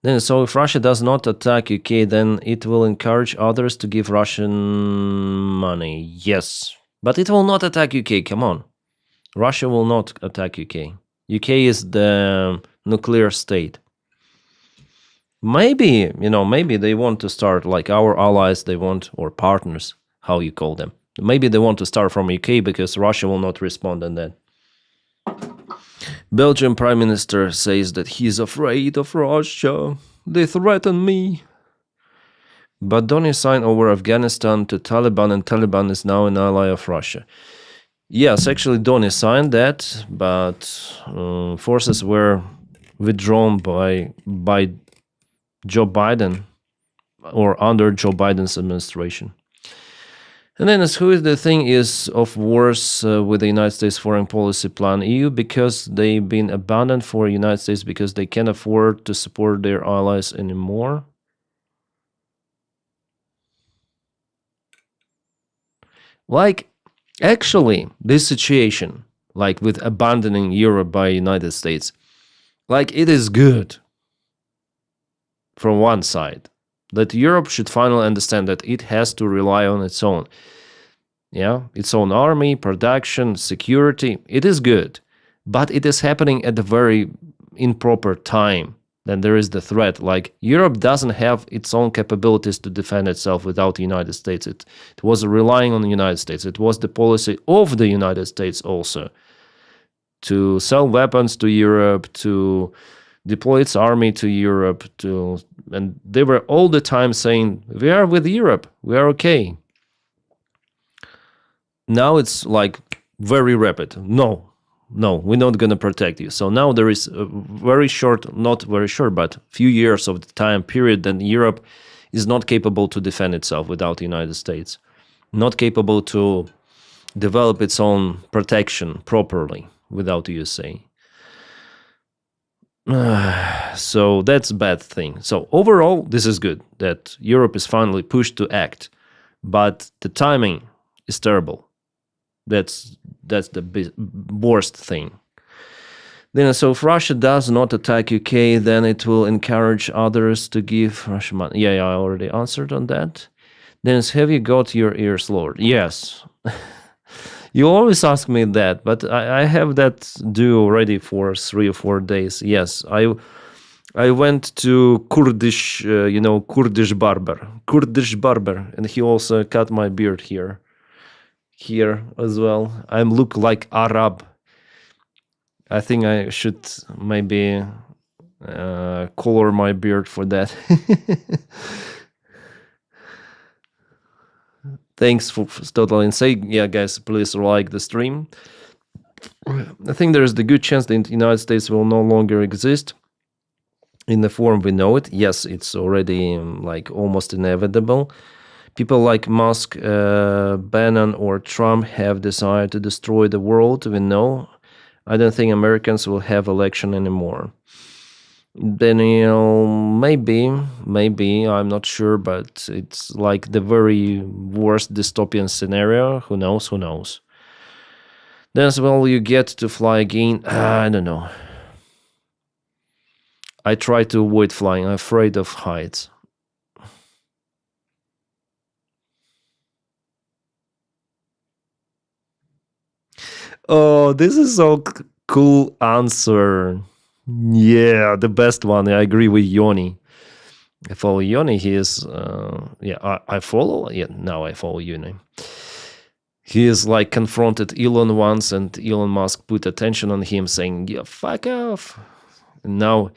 Then, so if Russia does not attack UK, then it will encourage others to give Russian money. Yes. But it will not attack UK, come on. Russia will not attack UK. UK is the nuclear state. Maybe, maybe they want to start, like our allies, they want, or partners, how you call them. Maybe they want to start from UK because Russia will not respond on that. Belgian Prime Minister says that he's afraid of Russia. They threaten me. But Donny signed over Afghanistan to Taliban, and Taliban is now an ally of Russia. Yes, actually Donny signed that, but forces were withdrawn by Joe Biden, or under Joe Biden's administration. And then who is the thing is of worse with the United States foreign policy plan? EU, because they've been abandoned for the United States because they can't afford to support their allies anymore. Like, actually, this situation, like with abandoning Europe by United States, like it is good from one side, that Europe should finally understand that it has to rely on its own. Yeah, its own army, production, security. It is good, but it is happening at a very improper time. Then there is the threat. Like Europe doesn't have its own capabilities to defend itself without the United States. It was relying on the United States. It was the policy of the United States also to sell weapons to Europe, to deploy its army to Europe, and they were all the time saying, we are with Europe, we are okay. Now it's like very rapid. No, we're not going to protect you. So now there is a very short, not very short, but few years of the time period that Europe is not capable to defend itself without the United States, not capable to develop its own protection properly without the USA. So that's a bad thing. So overall, this is good that Europe is finally pushed to act, but the timing is terrible. That's the worst thing. Then, so if Russia does not attack UK, then it will encourage others to give Russia money. Yeah, I already answered on that. Then, have you got your ears lowered? Yes. You always ask me that, but I have that due already for 3 or 4 days. Yes, I went to Kurdish, Kurdish barber, and he also cut my beard here as well. I look like Arab. I think I should maybe color my beard for that. Thanks for totally insane. Yeah, guys, please like the stream. I think there is the good chance that the United States will no longer exist in the form we know it. Yes, it's already like almost inevitable. People like Musk, Bannon, or Trump have decided to destroy the world. We know. I don't think Americans will have election anymore. Daniel, maybe, I'm not sure, but it's like the very worst dystopian scenario. Who knows? Then as well, you get to fly again. I don't know. I try to avoid flying. I'm afraid of heights. Oh, this is so cool answer. Yeah, the best one. I agree with Yoni. I follow Yoni. He is, I follow. Yeah, now I follow Yoni. He is like confronted Elon once, and Elon Musk put attention on him, saying, "Yeah, fuck off." And now,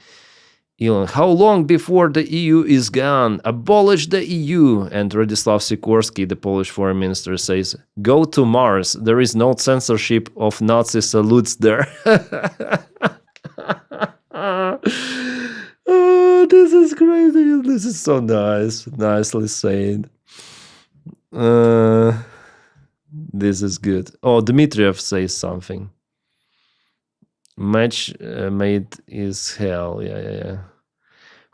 Elon, how long before the EU is gone? Abolish the EU. And Radoslav Sikorski, the Polish foreign minister, says, "Go to Mars. There is no censorship of Nazi salutes there." Oh, this is crazy. This is so nice. Nicely said. This is good. Oh, Dmitriev says something. Match made is hell. Yeah.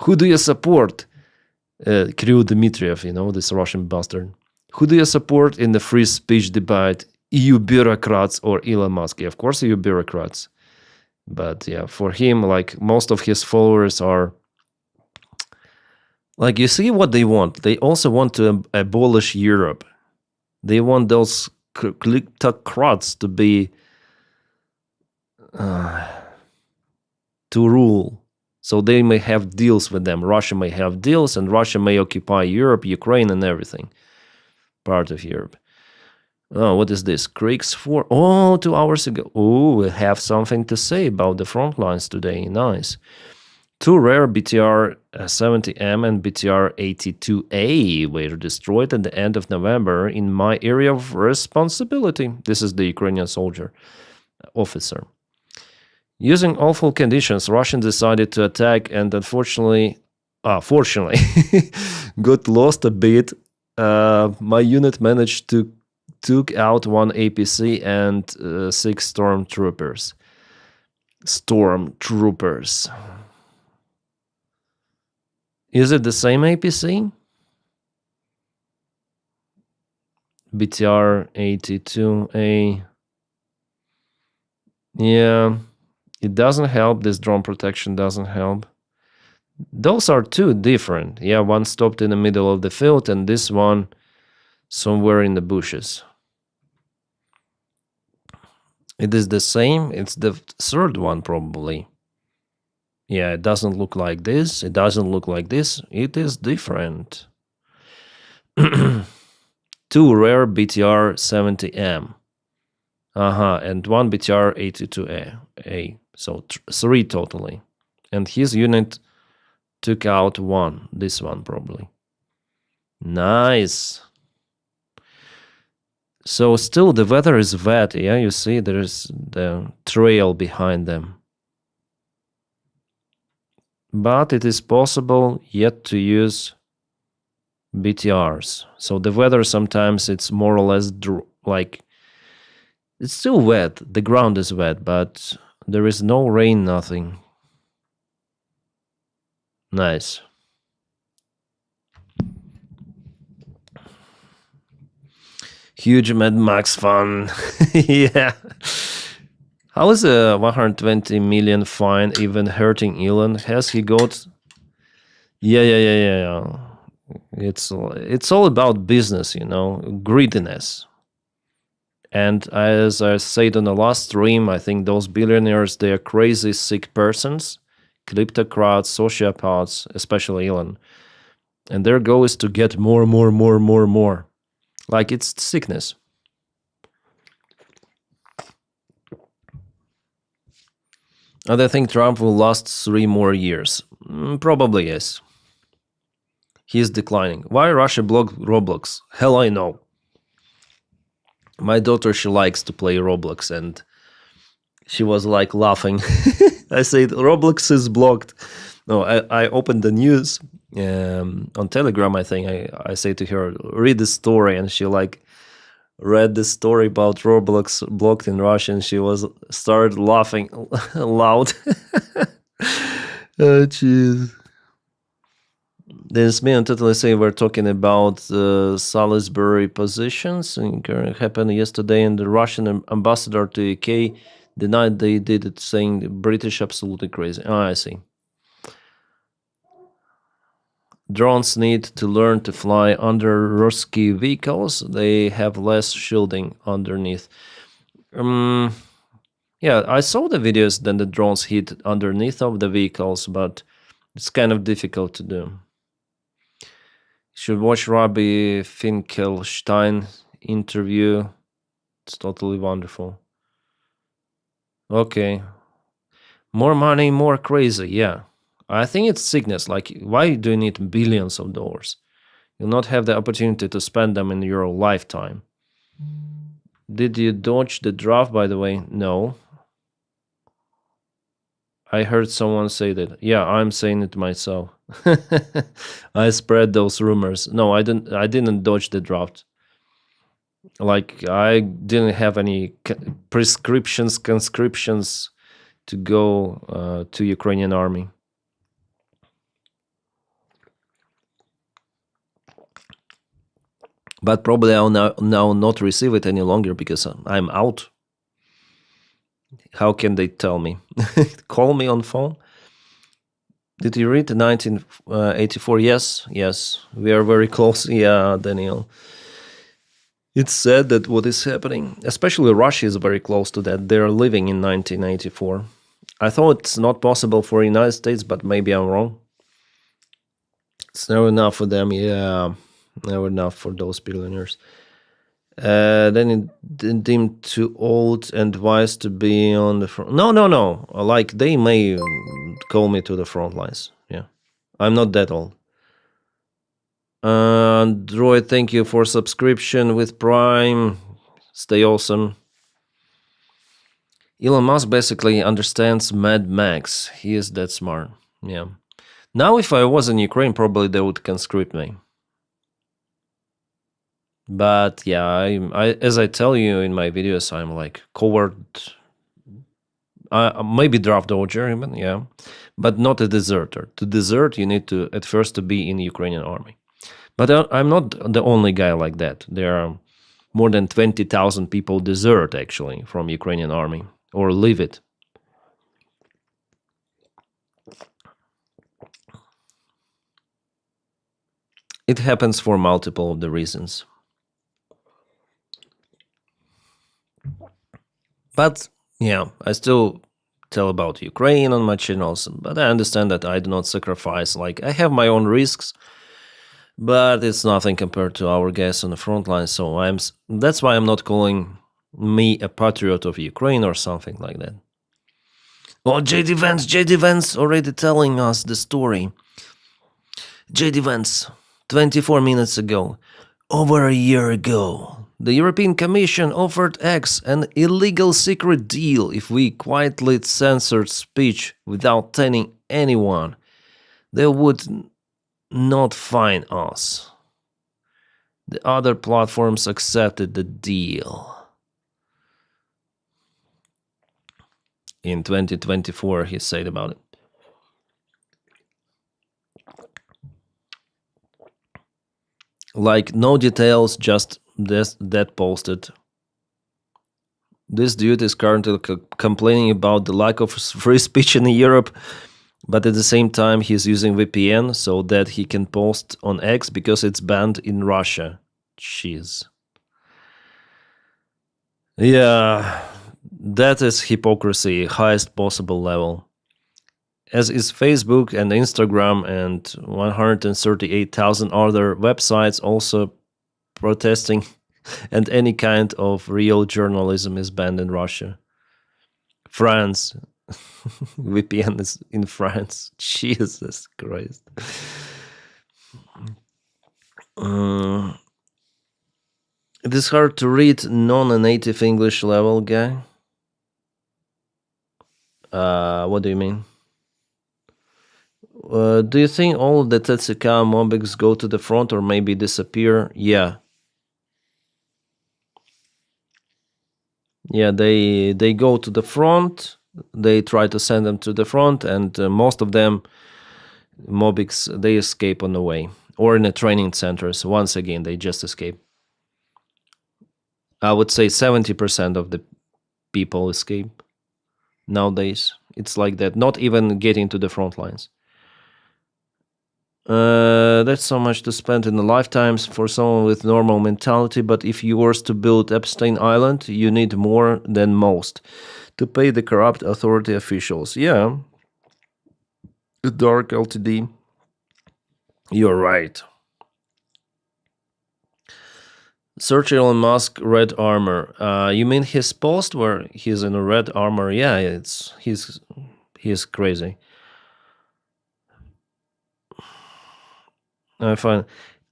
Who do you support? Kirill Dmitriev, this Russian bastard. Who do you support in the free speech debate? EU bureaucrats or Elon Musk? Yeah, of course, EU bureaucrats. But yeah, for him, like most of his followers are like, you see what they want. They also want to abolish Europe. They want those kleptocrats to be to rule. So they may have deals with them. Russia may have deals, and Russia may occupy Europe, Ukraine, and everything. Part of Europe. Oh, what is this? Krieg's 4. Oh, 2 hours ago. Oh, we have something to say about the front lines today. Nice. 2 rare BTR 70M and BTR 82A were destroyed at the end of November in my area of responsibility. This is the Ukrainian soldier, officer. Using awful conditions, Russians decided to attack and unfortunately, fortunately, got lost a bit. My unit managed to took out 1 APC and 6 stormtroopers. Is it the same APC? BTR 82A. Yeah, it doesn't help. This drone protection doesn't help. Those are 2 different. Yeah, one stopped in the middle of the field and this one somewhere in the bushes. It is the same. It's the 3rd one probably. Yeah, it doesn't look like this. It doesn't look like this. It is different. 2 rare BTR 70M. And 1 BTR 82A. So 3 totally. And his unit took out 1. This one probably. Nice. So still the weather is wet. Yeah, you see there is the trail behind them. But it is possible yet to use BTRs. So the weather sometimes it's more or less like it's still wet. The ground is wet, but there is no rain, nothing. Nice. Huge Mad Max fun. Yeah. How is a 120 million fine even hurting Elon? Has he got... Yeah. It's all about business, greediness. And as I said on the last stream, I think those billionaires, they are crazy, sick persons, kleptocrats, sociopaths, especially Elon. And their goal is to get more. Like it's sickness. And I think Trump will last 3 more years. Probably yes. He's declining. Why Russia blocked Roblox? Hell I know. My daughter, she likes to play Roblox, and she was like laughing. I said, Roblox is blocked. No, I opened the news on Telegram, I think. I say to her, read the story, and she like read the story about Roblox blocked in Russia, and she started laughing loud. Oh, jeez. There's me and totally say we're talking about Salisbury positions, and it happened yesterday, and the Russian ambassador to UK denied they did it, saying the British absolutely crazy. Oh, I see. Drones need to learn to fly under Ruski vehicles. They have less shielding underneath. Yeah, I saw the videos then the drones hit underneath of the vehicles, but it's kind of difficult to do. Should watch Rabbi Finkelstein interview. It's totally wonderful. Okay. More money, more crazy. Yeah. I think it's sickness. Like, why do you need billions of dollars? You'll not have the opportunity to spend them in your lifetime. Did you dodge the draft, by the way? No. I heard someone say that. Yeah, I'm saying it myself. I spread those rumors. No, I didn't dodge the draft. Like, I didn't have any conscriptions to go to Ukrainian army. But probably I'll now not receive it any longer because I'm out. How can they tell me? Call me on phone? Did you read the 1984? Yes. We are very close. Yeah, Daniel. It's sad that what is happening, especially Russia is very close to that. They're living in 1984. I thought it's not possible for the United States, but maybe I'm wrong. It's never enough for them. Yeah, never enough for those billionaires. Then it deemed too old and wise to be on the front. No. Like, they may call me to the front lines. Yeah, I'm not that old. Droid, thank you for subscription with Prime. Stay awesome. Elon Musk basically understands Mad Max. He is that smart. Yeah. Now, if I was in Ukraine, probably they would conscript me. But yeah, I as I tell you in my videos, I'm like coward. Maybe draft dodger even, yeah, but not a deserter. To desert, you need to at first to be in the Ukrainian army. But I'm not the only guy like that. There are more than 20,000 people desert actually from Ukrainian army or leave it. It happens for multiple of the reasons. But yeah, I still tell about Ukraine on my channels, but I understand that I do not sacrifice. Like, I have my own risks, but it's nothing compared to our guys on the front line. So that's why I'm not calling me a patriot of Ukraine or something like that. Oh, JD Vance already telling us the story. JD Vance, 24 minutes ago, over a year ago, the European Commission offered X an illegal secret deal if we quietly censored speech without telling anyone. They would not fine us. The other platforms accepted the deal. In 2024, he said about it. Like, no details, just that posted. This dude is currently complaining about the lack of free speech in Europe, but at the same time he's using VPN so that he can post on X because it's banned in Russia. Jeez. Yeah, that is hypocrisy, highest possible level. As is Facebook and Instagram and 138,000 other websites also protesting, and any kind of real journalism is banned in Russia. France, VPN is in France. Jesus Christ. It is hard to read non-native English level, guy. What do you mean? Do you think all of the TCK mobics go to the front or maybe disappear? Yeah. Yeah, they go to the front. They try to send them to the front, and most of them, mobics, they escape on the way. Or in the training centers. Once again, they just escape. I would say 70% of the people escape nowadays. It's like that. Not even getting to the front lines. That's so much to spend in a lifetimes for someone with normal mentality, but if you were to build Epstein Island, you need more than most to pay the corrupt authority officials. Yeah. The Dark LTD. You're right. Search Elon Musk red armor. You mean his post where he's in a red armor? Yeah, he's crazy. I find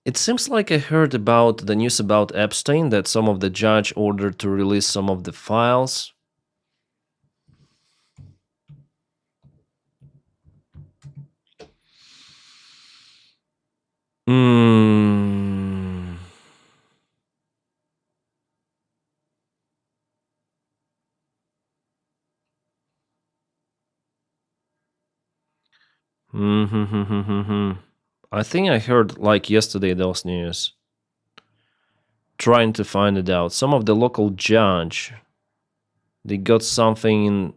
it seems like I heard about the news about Epstein that some of the judge ordered to release some of the files. Hmm. I think I heard like yesterday those news. Trying to find it out. Some of the local judge, they got something in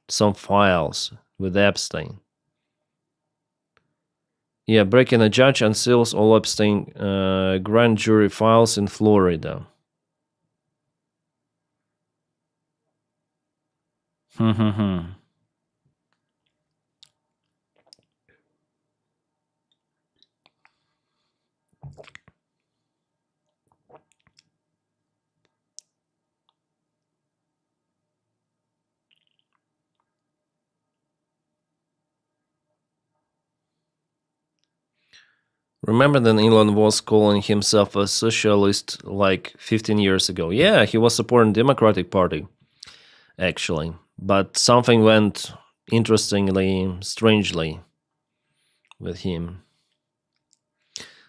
some files with Epstein. Yeah, breaking a judge unseals all Epstein grand jury files in Florida. Remember that Elon was calling himself a socialist like 15 years ago? Yeah, he was supporting Democratic Party, actually. But something went interestingly, strangely with him.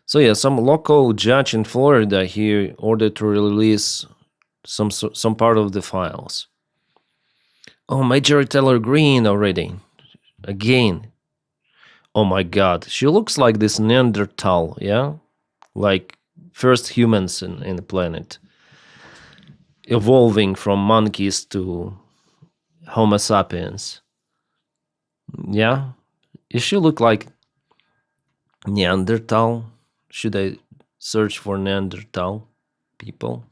So yeah, some local judge in Florida, he ordered to release some part of the files. Oh, Major Taylor Greene already. Again. Oh my god, she looks like this Neanderthal, yeah? Like first humans in the planet. Evolving from monkeys to Homo sapiens. Yeah? Does she look like Neanderthal? Should I search for Neanderthal people?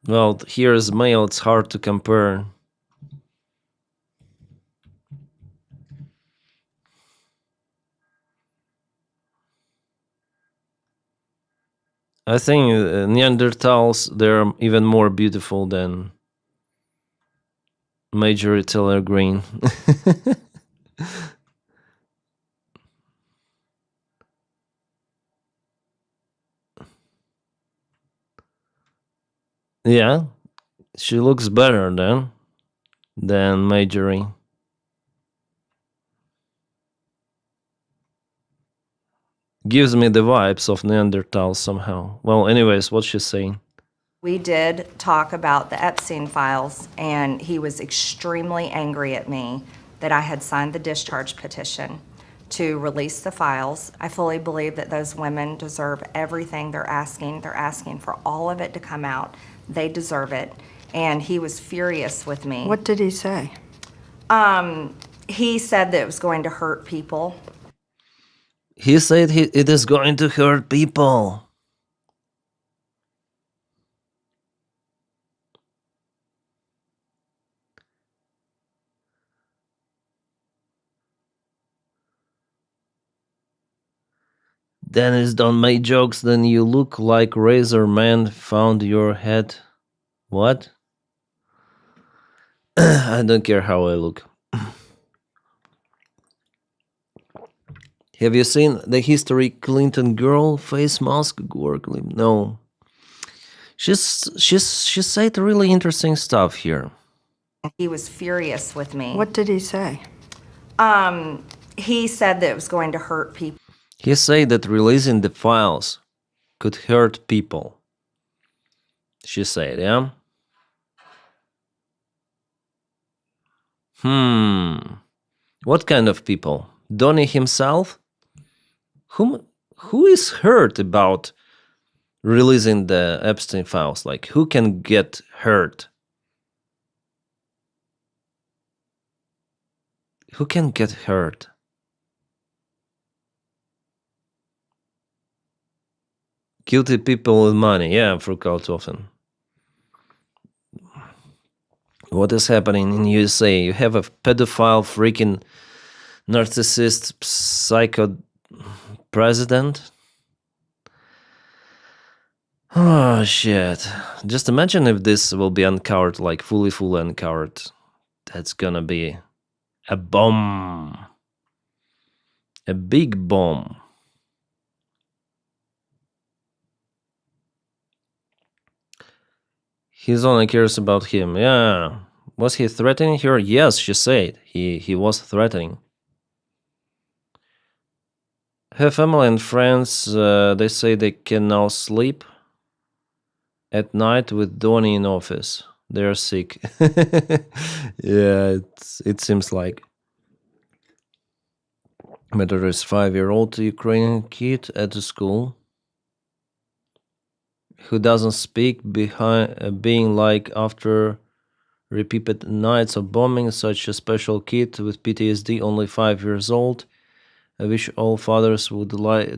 Well, here is male, it's hard to compare. I think Neanderthals, they're even more beautiful than Major Taylor Greene. Yeah, she looks better than Majorie. Gives me the vibes of Neanderthals somehow. Well, anyways, what's she saying? We did talk about the Epstein files, and he was extremely angry at me that I had signed the discharge petition to release the files. I fully believe that those women deserve everything they're asking. They're asking for all of it to come out. They deserve it. And he was furious with me. What did he say? He said that it was going to hurt people. He said it is going to hurt people. Dennis, don't make jokes, then you look like Razor Man found your head. What? I don't care how I look. Have you seen the History Clinton girl face mask work? No. She said really interesting stuff here. He was furious with me. What did he say? He said that it was going to hurt people. He said that releasing the files could hurt people. She said, yeah? What kind of people? Donny himself? Who is hurt about releasing the Epstein files? Like, who can get hurt? Who can get hurt? Guilty people with money. Yeah, for often. What is happening in USA? You have a pedophile, freaking narcissist, psycho president. Oh, shit. Just imagine if this will be uncovered, like fully uncovered. That's gonna be a bomb. A big bomb. He's only cares about him. Yeah. Was he threatening her? Yes, she said. He was threatening. Her family and friends, they say they can now sleep at night with Donny in office. They're sick. Yeah, it seems like. But there is 5-year-old Ukrainian kid at the school who doesn't speak being like after repeated nights of bombing, such a special kid with PTSD, only 5 years old. I wish all fathers would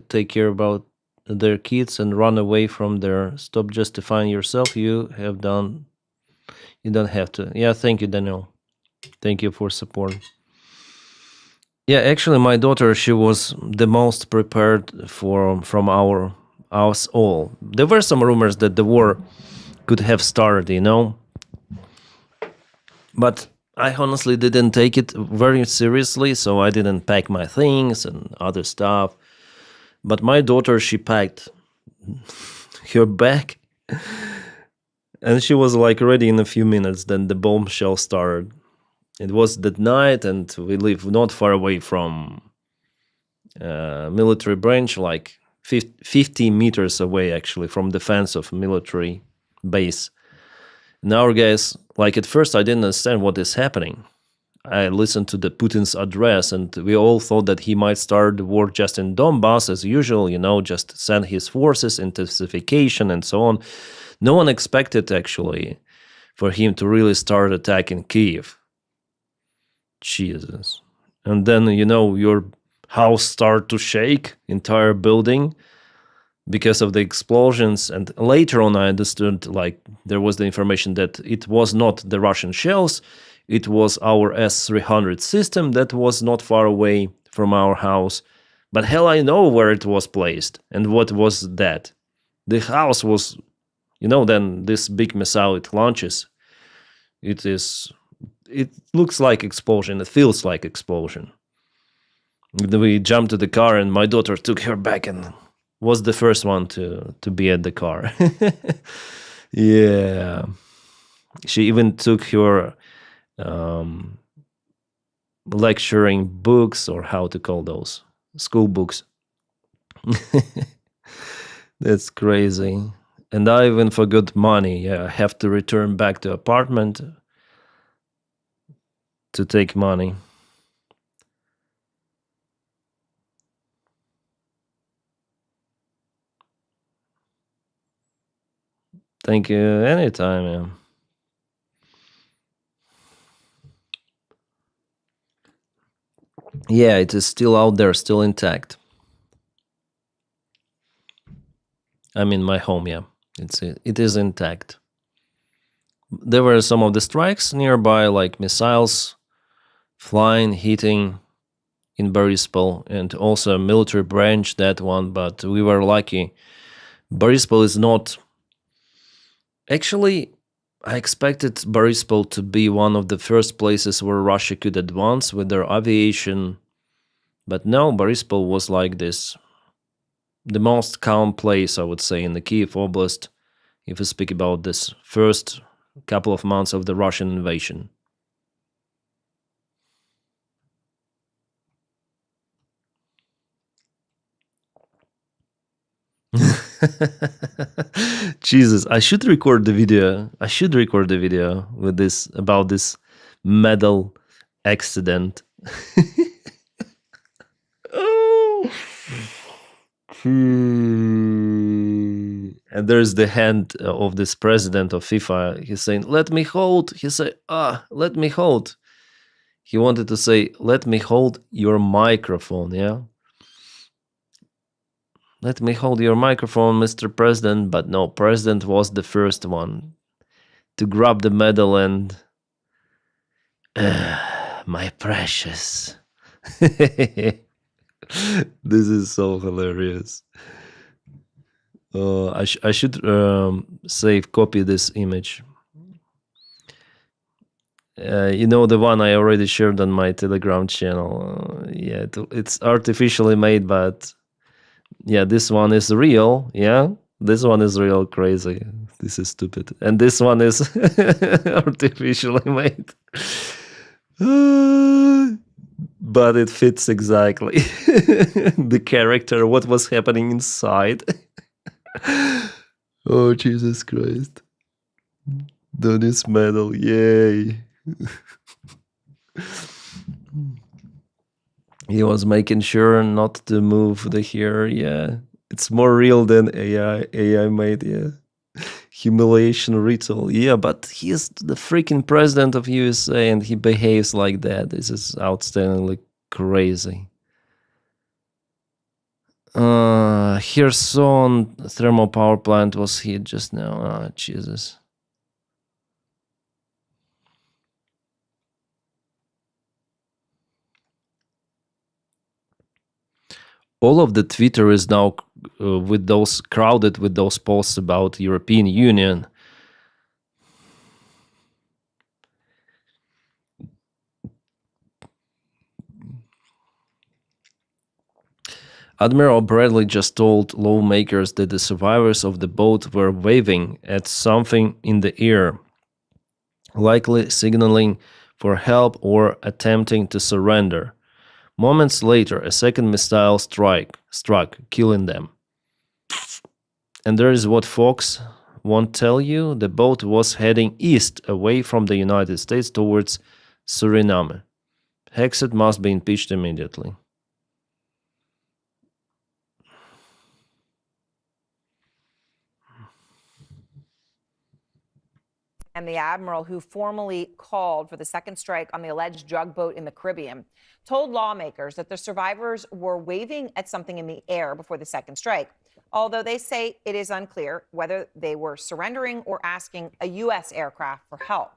take care about their kids and run away from there. Stop justifying yourself. You don't have to. Yeah, thank you, Daniel. Thank you for support. Yeah, actually, my daughter, she was the most prepared from us all. There were some rumors that the war could have started, but I honestly didn't take it very seriously, so I didn't pack my things and other stuff. But my daughter, she packed her bag, and she was like ready in a few minutes. Then the bombshell started. It was that night, and we live not far away from military branch, like 50 meters away, actually, from the fence of military base. And our guys, like at first, I didn't understand what is happening. I listened to the Putin's address, and we all thought that he might start the war just in Donbass, as usual, just send his forces, intensification, and so on. No one expected, actually, for him to really start attacking Kyiv. Jesus. And then, your house start to shake, entire building, because of the explosions. And later on, I understood, like, there was the information that it was not the Russian shells, it was our S-300 system that was not far away from our house. But hell, I know where it was placed. And what was that? The house was, then this big missile it launches. It looks like explosion. It feels like explosion. We jumped to the car, and my daughter took her back and was the first one to be at the car. Yeah. She even took her lecturing books, or how to call those, school books. That's crazy. And I even forgot money. Yeah, I have to return back to apartment to take money. Thank you. Anytime, yeah. Yeah, it is still out there, still intact. I mean, my home, yeah. It is intact. There were some of the strikes nearby, like missiles flying, hitting in Borispol, and also a military branch, that one, but we were lucky. Borispol is not... Actually, I expected Borispol to be one of the first places where Russia could advance with their aviation, but no, Borispol was like this. The most calm place, I would say, in the Kiev Oblast, if we speak about this first couple of months of the Russian invasion. Jesus, I should record the video. I should record the video with this, about this medal accident. Oh. And there's the hand of this president of FIFA. He's saying, "Let me hold." He said, "Let me hold." He wanted to say, "Let me hold your microphone," yeah? "Let me hold your microphone, Mr. President." But no, President was the first one to grab the medal and... my precious. This is so hilarious. I should copy this image. You know, the one I already shared on my Telegram channel. Yeah, it's artificially made, but yeah, this one is real. Yeah, this one is real crazy. This is stupid. And this one is artificially made. But it fits exactly the character, what was happening inside. Oh, Jesus Christ. Denys medal, yay. He was making sure not to move the hair, yeah. It's more real than AI made, yeah. Humiliation ritual, yeah, but he's the freaking president of USA and he behaves like that. This is outstandingly crazy. Kherson thermal power plant was hit just now. Oh, Jesus. All of the Twitter is now with those crowded with those posts about European Union. Admiral Bradley just told lawmakers that the survivors of the boat were waving at something in the air, likely signaling for help or attempting to surrender. Moments later, a second missile struck, killing them. And there is what Fox won't tell you. The boat was heading east, away from the United States, towards Suriname. Hexet must be impeached immediately. And the admiral who formally called for the second strike on the alleged drug boat in the Caribbean told lawmakers that the survivors were waving at something in the air before the second strike, although they say it is unclear whether they were surrendering or asking a U.S. aircraft for help.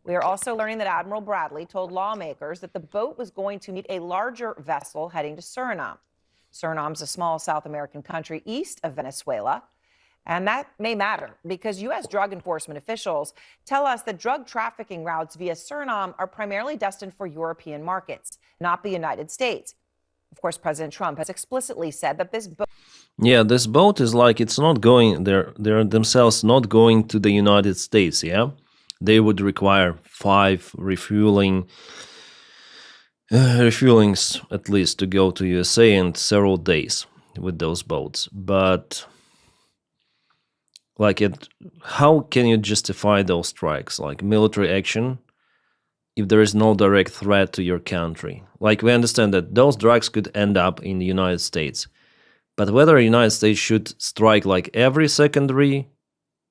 We are also learning that Admiral Bradley told lawmakers that the boat was going to meet a larger vessel heading to Suriname. Suriname's a small South American country east of Venezuela. And that may matter because U.S. drug enforcement officials tell us that drug trafficking routes via Suriname are primarily destined for European markets, not the United States. Of course, President Trump has explicitly said that this boat... Yeah, this boat is like, it's not going, they're themselves not going to the United States, yeah? They would require 5 refuelings at least to go to USA and several days with those boats. But... like, how can you justify those strikes? Like, military action, if there is no direct threat to your country. Like, we understand that those drugs could end up in the United States. But whether the United States should strike, like, every secondary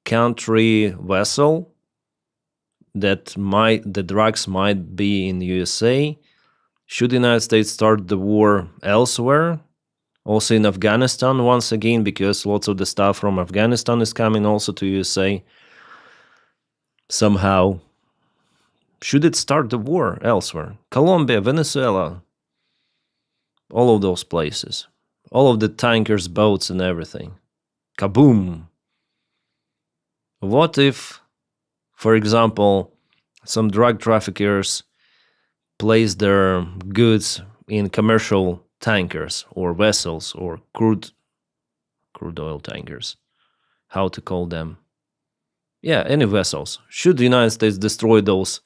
country vessel that the drugs might be in the USA, should the United States start the war elsewhere? Also in Afghanistan, once again, because lots of the stuff from Afghanistan is coming also to USA. Somehow, should it start the war elsewhere? Colombia, Venezuela. all of those places, all of the tankers, boats, and everything. Kaboom! What if, for example, some drug traffickers place their goods in commercial tankers or vessels or crude oil tankers? How to call them? Yeah, any vessels. Should the United States destroy those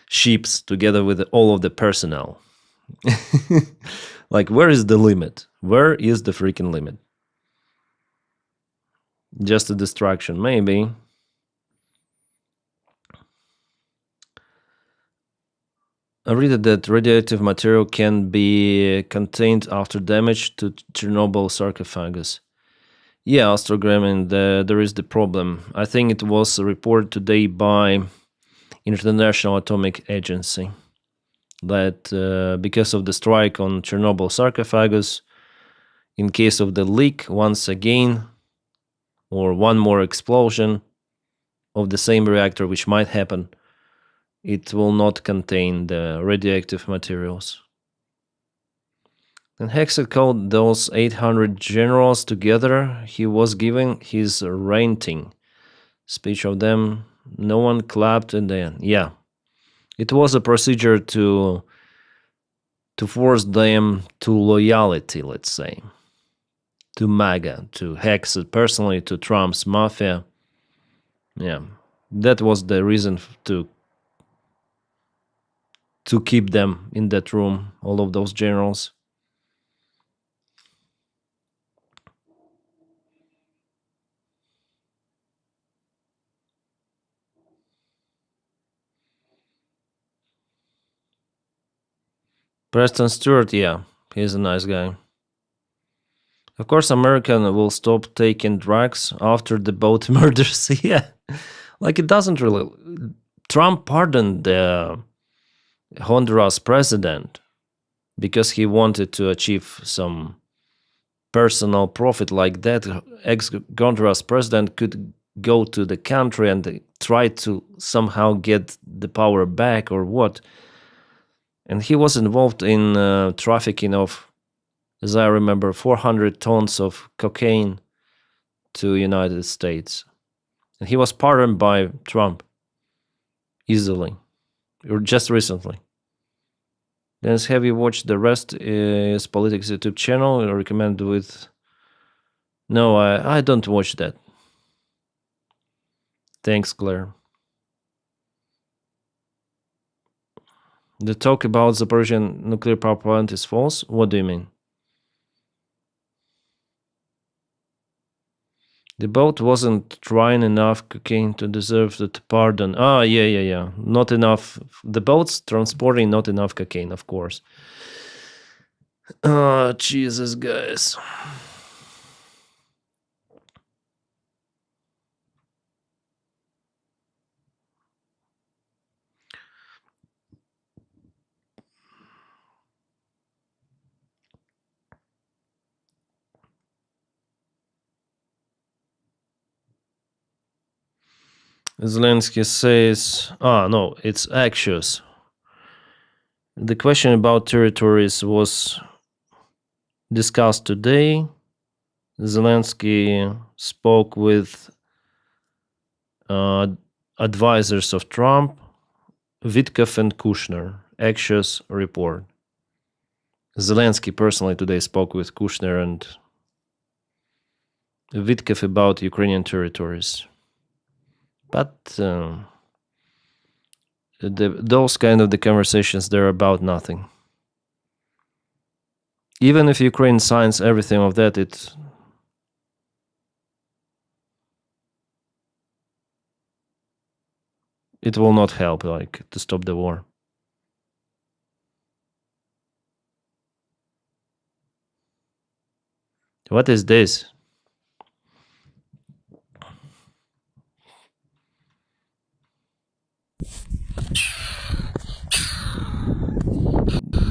ships together with all of the personnel? Like, where is the limit? Where is the freaking limit? Just a distraction, maybe. I read that radioactive material can be contained after damage to Chernobyl sarcophagus. Yeah, Astrogram, and there is the problem. I think it was reported today by International Atomic Agency that because of the strike on Chernobyl sarcophagus, in case of the leak once again, or one more explosion of the same reactor which might happen, it will not contain the radioactive materials. And Hexet called those 800 generals together. He was giving his ranting speech of them. No one clapped, and then, yeah, it was a procedure to force them to loyalty, let's say, to MAGA, to Hexet personally, to Trump's mafia. Yeah, that was the reason to keep them in that room, all of those generals. Preston Stewart, yeah, he's a nice guy. Of course, American will stop taking drugs after the boat murders. Yeah, like it doesn't really. Trump pardoned the Honduras president because he wanted to achieve some personal profit like that. Ex-Honduras president could go to the country and try to somehow get the power back or what. And he was involved in trafficking of, as I remember, 400 tons of cocaine to United States. And he was pardoned by Trump easily, or just recently. Dennis, have you watched the rest is Politics YouTube channel? I recommend with... No, I don't watch that. Thanks, Claire. The talk about Zaporizhian nuclear power plant is false? What do you mean? The boat wasn't trying enough cocaine to deserve that pardon. Ah, yeah. Not enough. The boat's transporting not enough cocaine, of course. Oh, Jesus, guys. Zelensky says, no, it's Axios. The question about territories was discussed today. Zelensky spoke with advisors of Trump, Witkoff and Kushner. Axios report. Zelensky personally today spoke with Kushner and Witkoff about Ukrainian territories. But those kind of the conversations, they're about nothing. Even if Ukraine signs everything of that, it will not help, like, to stop the war. What is this?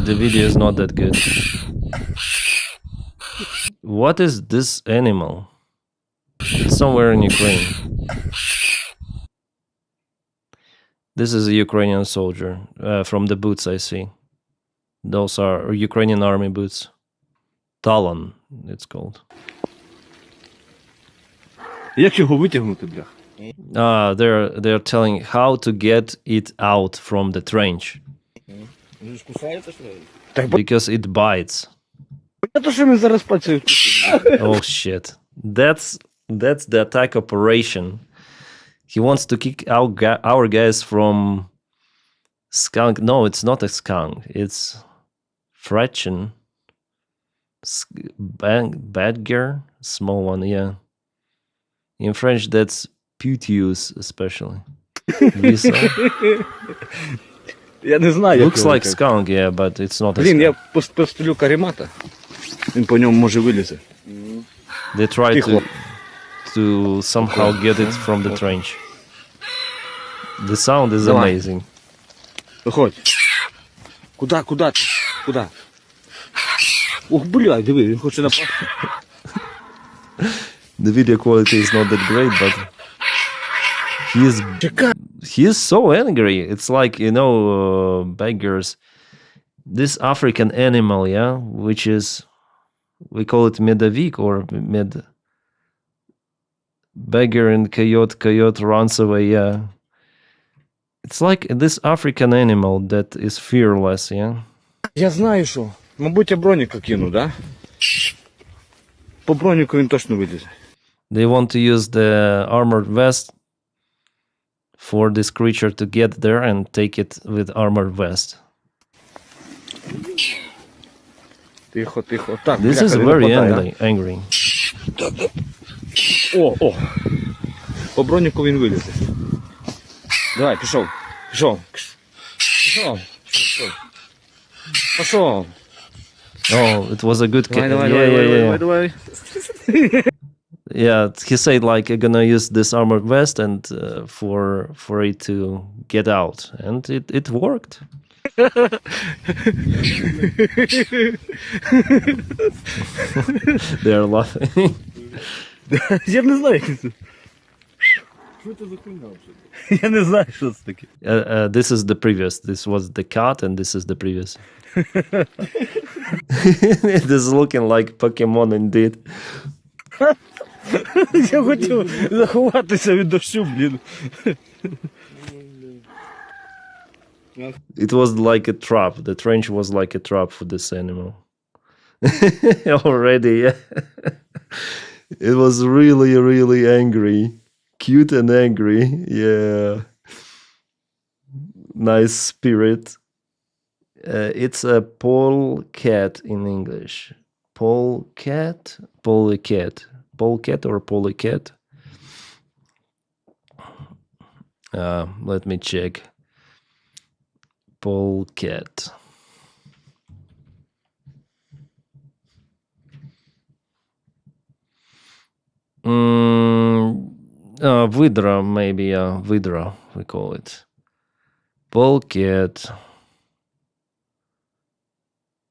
The video is not that good. What is this animal? It's somewhere in Ukraine. This is a Ukrainian soldier from the boots I see. Those are Ukrainian army boots. Talon, it's called. Як його витягнути, блях? They're telling how to get it out from the trench Він ж кусається, що ли? Так, because it bites. понятно, що він зараз працює. Oh shit. That's the attack operation. He wants to kick our guys from skunk. No, it's not a skunk. It's Fretchen. Badger. Small one, yeah. In French, that's puteus, especially. Visa. Я не знаю, як Looks його like витягнути. skunk, yeah, but it's not a Блін, я skunk. постелю каремата. Він по ньому може вилізе. They try Тихо. to somehow get it from the trench. The sound is Давай. amazing. Виходь. Куда ти? Куда? Ух, блядь, диви, він хоче напасти. The video quality is not that great, but Чекай. he is so angry. It's like, you know, beggars. This African animal, yeah, which is, we call it medavik or beggar and coyote runs away, yeah. It's like this African animal that is fearless, yeah. Я знаю, що. Мабуть, я броніка кину, да? По броніку він точно вилізе. They want to use the armored vest for this creature to get there and take it with armored vest. Тихо, тихо. Так, This бляха, is не very нападай, angry. О. По броніку він вилізе. Давай, пішов. Пішов. Oh, it was a good Давай, yeah. давай. Yeah, he said like I'm gonna use this armored vest and for it to get out, and it worked. They are laughing. Я не знаю, як це. Що це за хуйня взагалі? Я не знаю, що це таке. This is the previous. This was the cut, and this is the previous. It is looking like Pokemon indeed. Я хотів заховатися від дощу, блін. It was like a trap. The trench was like a trap for this animal. Already, yeah. It was really, really angry. Cute and angry. Yeah. Nice spirit. It's a polecat in English. Polecat? Polecat. Polecat or polecat? Let me check. Polecat. Vidra, maybe, Vidra, we call it. Polecat.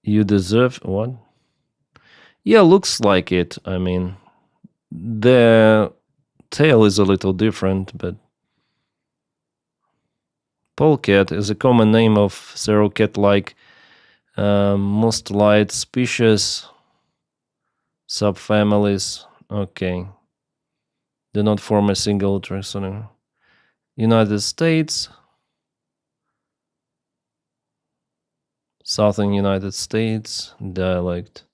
You deserve what? Yeah, looks like it. I mean, the tail is a little different, but polecat is a common name of several cat-like mustelid species, subfamilies. Okay. Do not form a single taxonomy. United States, Southern United States, dialect.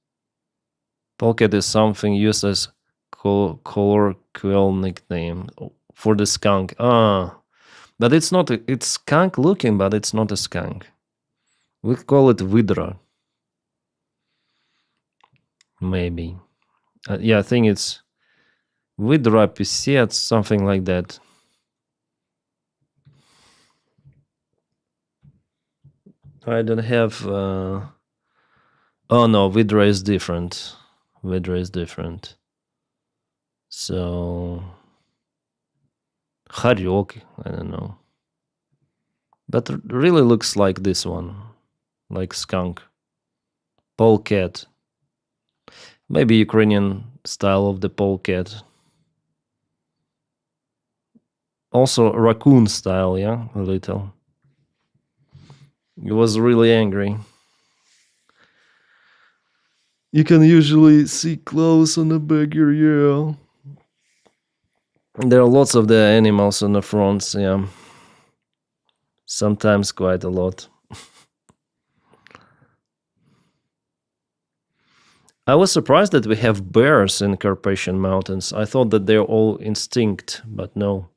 Polecat is something used as colloquial nickname for the skunk. But it's not. It's skunk looking, but it's not a skunk. We call it vidra. Maybe. Yeah, I think it's vidra piscet, something like that. I don't have. Oh no, vidra is different. Vidra is different. So. Харек, I don't know. But really looks like this one. Like skunk. Polecat. Maybe Ukrainian style of the polecat. Also raccoon style, yeah, a little. He was really angry. You can usually see clothes on the burger, yeah. There are lots of the animals on the fronts, yeah. Sometimes quite a lot. I was surprised that we have bears in Carpathian Mountains. I thought that they're all extinct, but no.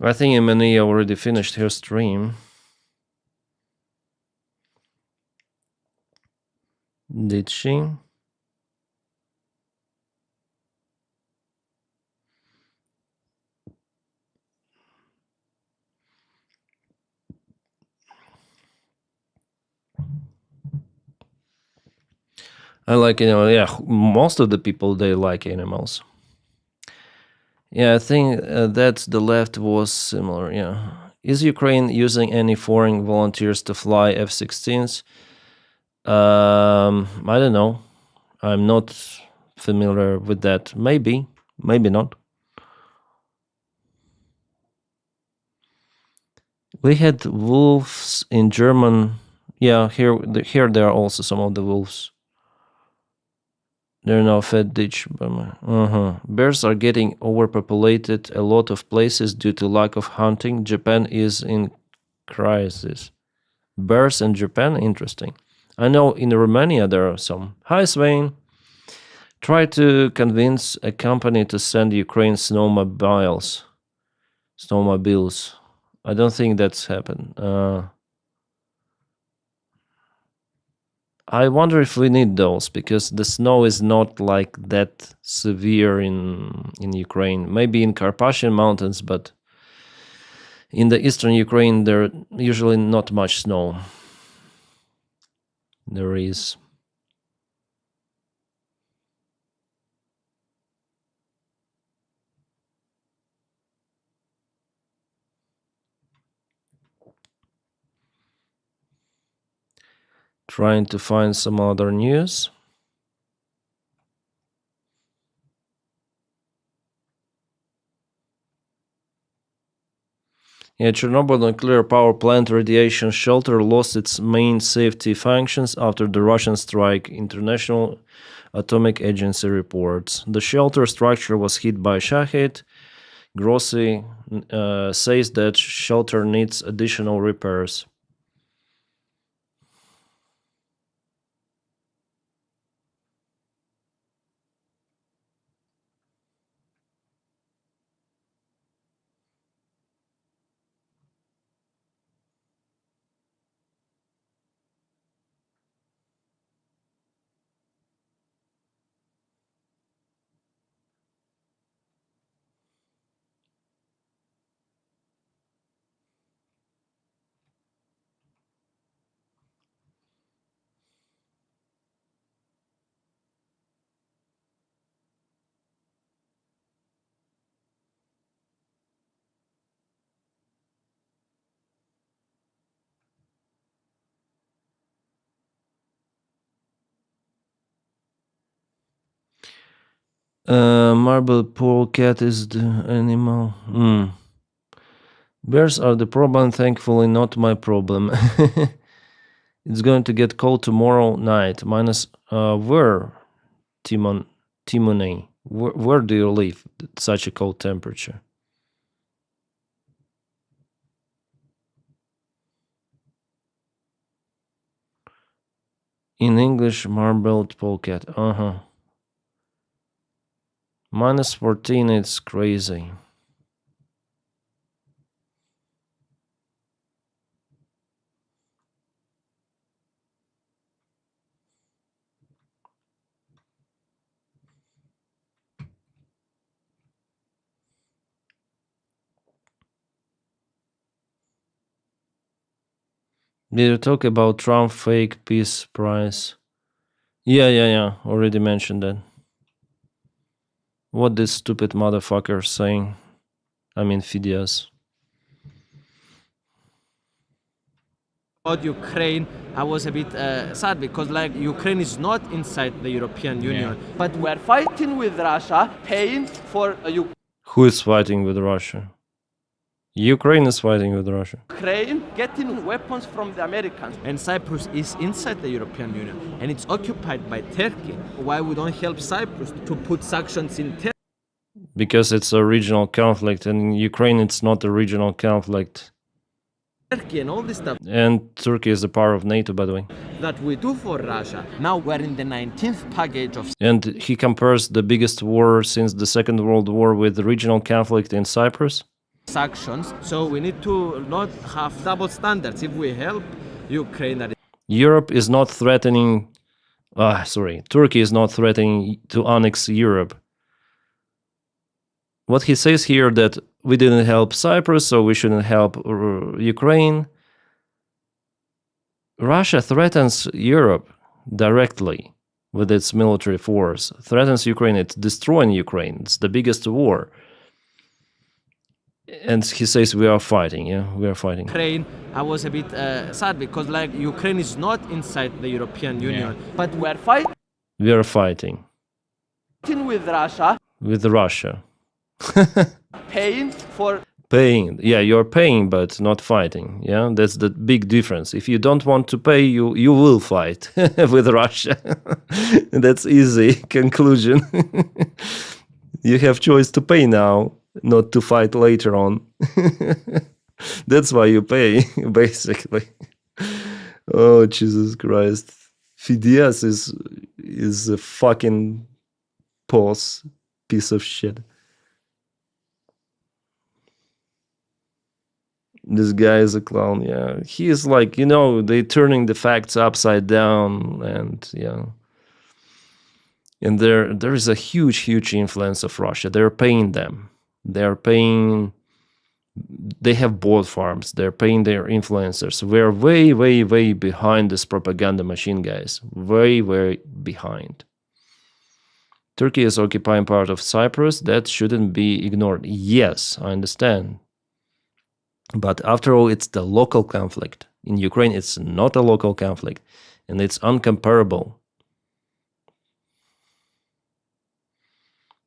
I think Emania already finished her stream. Did she? I like, yeah, most of the people, they like animals. Yeah, I think that the left was similar, yeah. Is Ukraine using any foreign volunteers to fly F-16s? I don't know. I'm not familiar with that. Maybe not. We had wolves in German. Yeah, here there are also some of the wolves. They're now fed ditch. Bears are getting overpopulated a lot of places due to lack of hunting. Japan is in crisis. Bears in Japan, interesting. I know in Romania there are some. Hi, Swain. Try to convince a company to send Ukraine snowmobiles. I don't think that's happened. I wonder if we need those, because the snow is not like that severe in Ukraine. Maybe in Carpathian Mountains, but in the eastern Ukraine there usually not much snow. There is. Trying to find some other news. Yeah, Chernobyl nuclear power plant radiation shelter lost its main safety functions after the Russian strike, International Atomic Agency reports. The shelter structure was hit by Shahid. Grossi says that shelter needs additional repairs. Marble polecat is the animal. Bears are the problem, thankfully not my problem. It's going to get cold tomorrow night. Minus where, Timone? Where do you live at such a cold temperature? In English, marbled polecat. Minus 14, it's crazy. Did you talk about Trump fake peace prize? Yeah. Already mentioned that. What this stupid motherfucker saying? I mean, Phidias. About Ukraine, I was a bit sad because like Ukraine is not inside the European Union, but we're fighting with Russia, paying for Who is fighting with Russia? Ukraine is fighting with Russia. Ukraine, getting weapons from the Americans. And Cyprus is inside the European Union and it's occupied by Turkey. Why we don't help Cyprus to put sanctions in Because it's a regional conflict, and in Ukraine it's not a regional conflict. Turkey and all this stuff And Turkey is a part of NATO, by the way. that we do for Russia. Now we're in the 19th package of And he compares the biggest war since the Second World War with the regional conflict in Cyprus. sanctions. So we need to not have double standards. If we help Ukraine, that Europe is not threatening... Turkey is not threatening to annex Europe. What he says here that we didn't help Cyprus, so we shouldn't help Ukraine. Russia threatens Europe directly with its military force. Threatens Ukraine. It's destroying Ukraine. It's the biggest war. And he says we are fighting. Yeah, we are fighting. Ukraine, I was a bit sad because like Ukraine is not inside the European Union, but we're fighting We are fighting with Russia, with Russia. paying for Paying. Yeah, you're paying, but not fighting. Yeah, that's the big difference. If you don't want to pay, you will fight with Russia. That's easy conclusion. You have choice to pay now, not to fight later on. That's why you pay, basically. Oh, Jesus Christ. Phidias is a fucking piece of shit. This guy is a clown, yeah. He is like, they turning the facts upside down, and yeah. And there is a huge influence of Russia. They're paying them. They have both farms. They're paying their influencers. We're way behind this propaganda machine, guys. Way behind. Turkey is occupying part of Cyprus. That shouldn't be ignored. Yes, I understand. But after all, it's the local conflict. In Ukraine, it's not a local conflict, and it's uncomparable.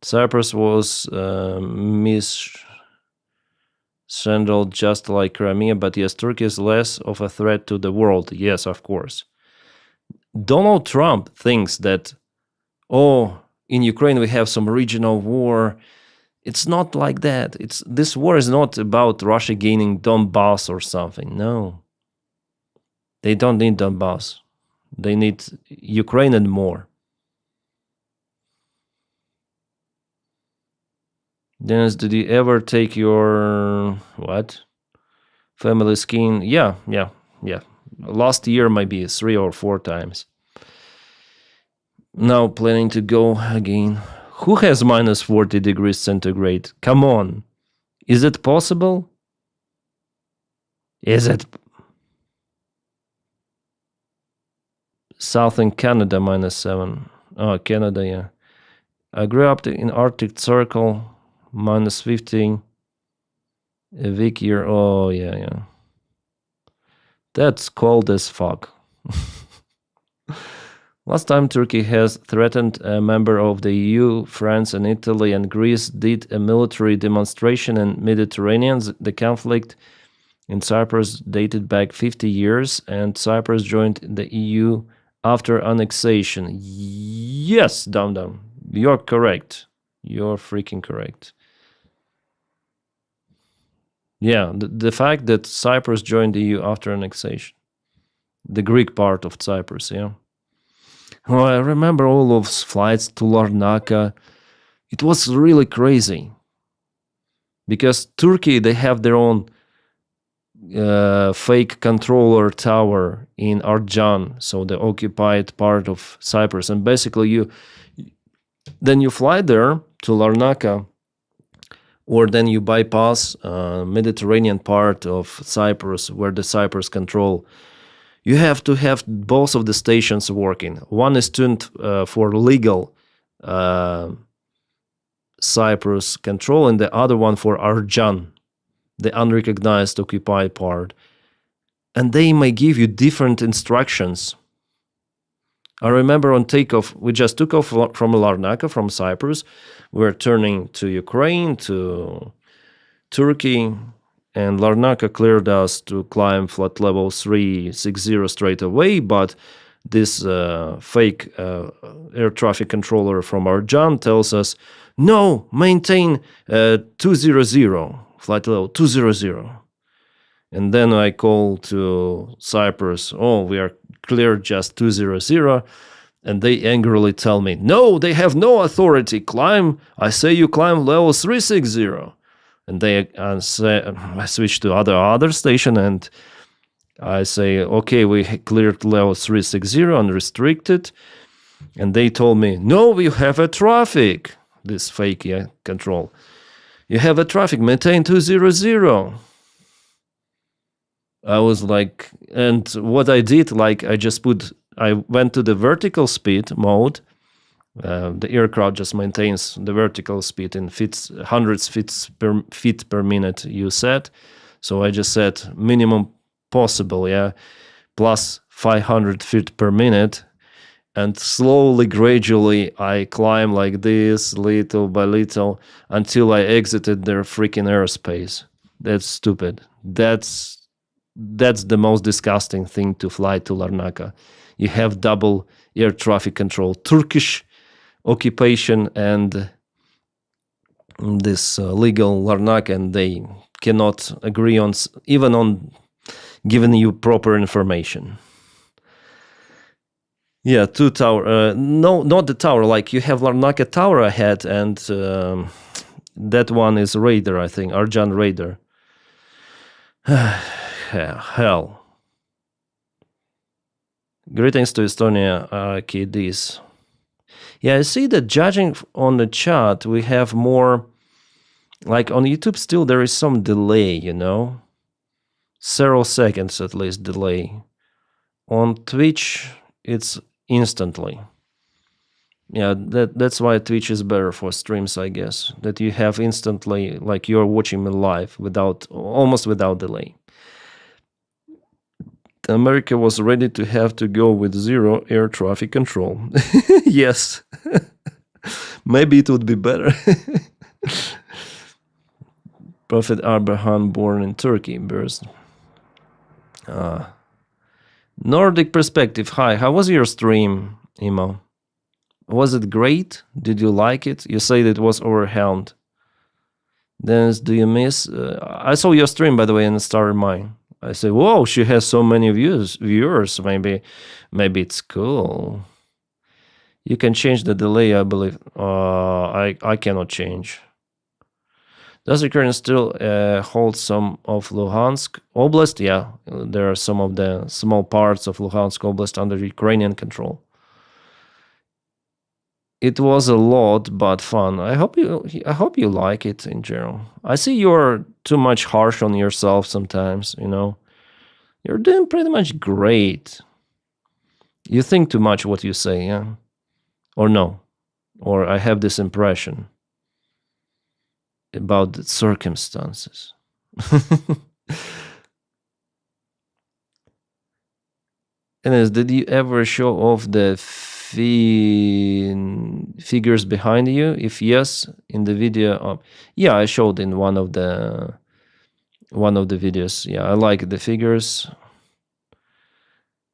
Cyprus was mishandled just like Crimea, but yes, Turkey is less of a threat to the world. Yes, of course. Donald Trump thinks that, in Ukraine we have some regional war. It's not like that. This war is not about Russia gaining Donbass or something. No. They don't need Donbass. They need Ukraine and more. Denys, did you ever take your family skiing? Yeah. Last year maybe 3 or 4 times. Now planning to go again. Who has minus 40 degrees centigrade? Come on. Is it possible? Is it? Southern Canada minus 7. Oh, Canada, yeah. I grew up in Arctic Circle, minus 15. A week year. Oh, yeah. That's cold as fuck. Last time Turkey has threatened a member of the EU, France and Italy and Greece did a military demonstration in Mediterranean. The conflict in Cyprus dated back 50 years, and Cyprus joined the EU after annexation. Yes, Dum. You're correct. You're freaking correct. Yeah, the fact that Cyprus joined the EU after annexation. The Greek part of Cyprus, yeah. Oh, I remember all those flights to Larnaca. It was really crazy. Because Turkey, they have their own fake controller tower in Arjan, so the occupied part of Cyprus. And basically you fly there to Larnaca, or then you bypass Mediterranean part of Cyprus, where the Cyprus control. You have to have both of the stations working. One is tuned for legal Cyprus control, and the other one for Arjan, the unrecognized occupied part. and they may give you different instructions. I remember on takeoff, we just took off from Larnaca, from Cyprus. We were turning to Ukraine, to Turkey, and Larnaca cleared us to climb flight level 360 straight away, but this fake air traffic controller from Arjan tells us, no, maintain 200, flight level 200. And then I call to Cyprus, oh, we are clear just 200. And they angrily tell me, no, they have no authority. Climb, I say you climb level 360. And they say, I switch to other station and I say, okay, we cleared level 360 unrestricted. And they told me, no, you have a traffic. This fake control. You have a traffic, maintain 200. I was like, and what I did, like I went to the vertical speed mode. The aircraft just maintains the vertical speed in hundreds feet per minute you set. So I just set minimum possible, plus 500 feet per minute. And slowly, gradually, I climb like this, little by little, until I exited their freaking airspace. That's stupid. That's the most disgusting thing to fly to Larnaca. You have double air traffic control, Turkish occupation and this legal Larnaca, and they cannot agree on even on giving you proper information. Yeah, two tower. No, not the tower. Like you have Larnaca Tower ahead, and that one is Raider, I think, Arjan Raider. Hell. Greetings to Estonia, KDs. Yeah, I see that judging on the chat, we have more, like on YouTube still there is some delay, several seconds at least delay. On Twitch, it's instantly. Yeah, that's why Twitch is better for streams, I guess, that you have instantly, like you're watching me live almost without delay. America was ready to have to go with zero air traffic control. Yes. Maybe it would be better. Prophet Abraham born in Turkey, burst. Nordic Perspective, hi, how was your stream, Imo? Was it great? Did you like it? You said it was overwhelmed. Dennis, do you miss? I saw your stream, by the way, and started mine. I say, whoa, she has so many viewers. Maybe it's cool. You can change the delay, I believe. I cannot change. Does Ukraine still hold some of Luhansk Oblast? Yeah, there are some of the small parts of Luhansk Oblast under Ukrainian control. It was a lot, but fun. I hope you like it in general. I see you're too much harsh on yourself sometimes, You're doing pretty much great. You think too much what you say, yeah? Or no? Or I have this impression about the circumstances. Anyways, did you ever show off the figures behind you? If yes, in the video, yeah, I showed in one of the videos. Yeah, I like the figures.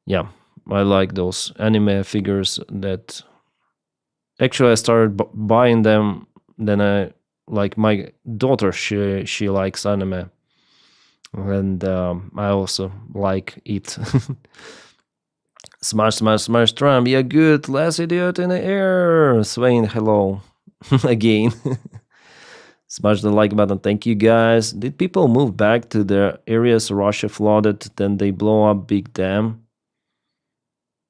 Yeah, I like those anime figures that actually I started buying them. Then like my daughter, she likes anime, and I also like it. Smash Trump, yeah, good, last idiot in the air. Swain, hello again. Smash the like button, thank you guys. Did people move back to the areas Russia flooded, then they blow up big dam?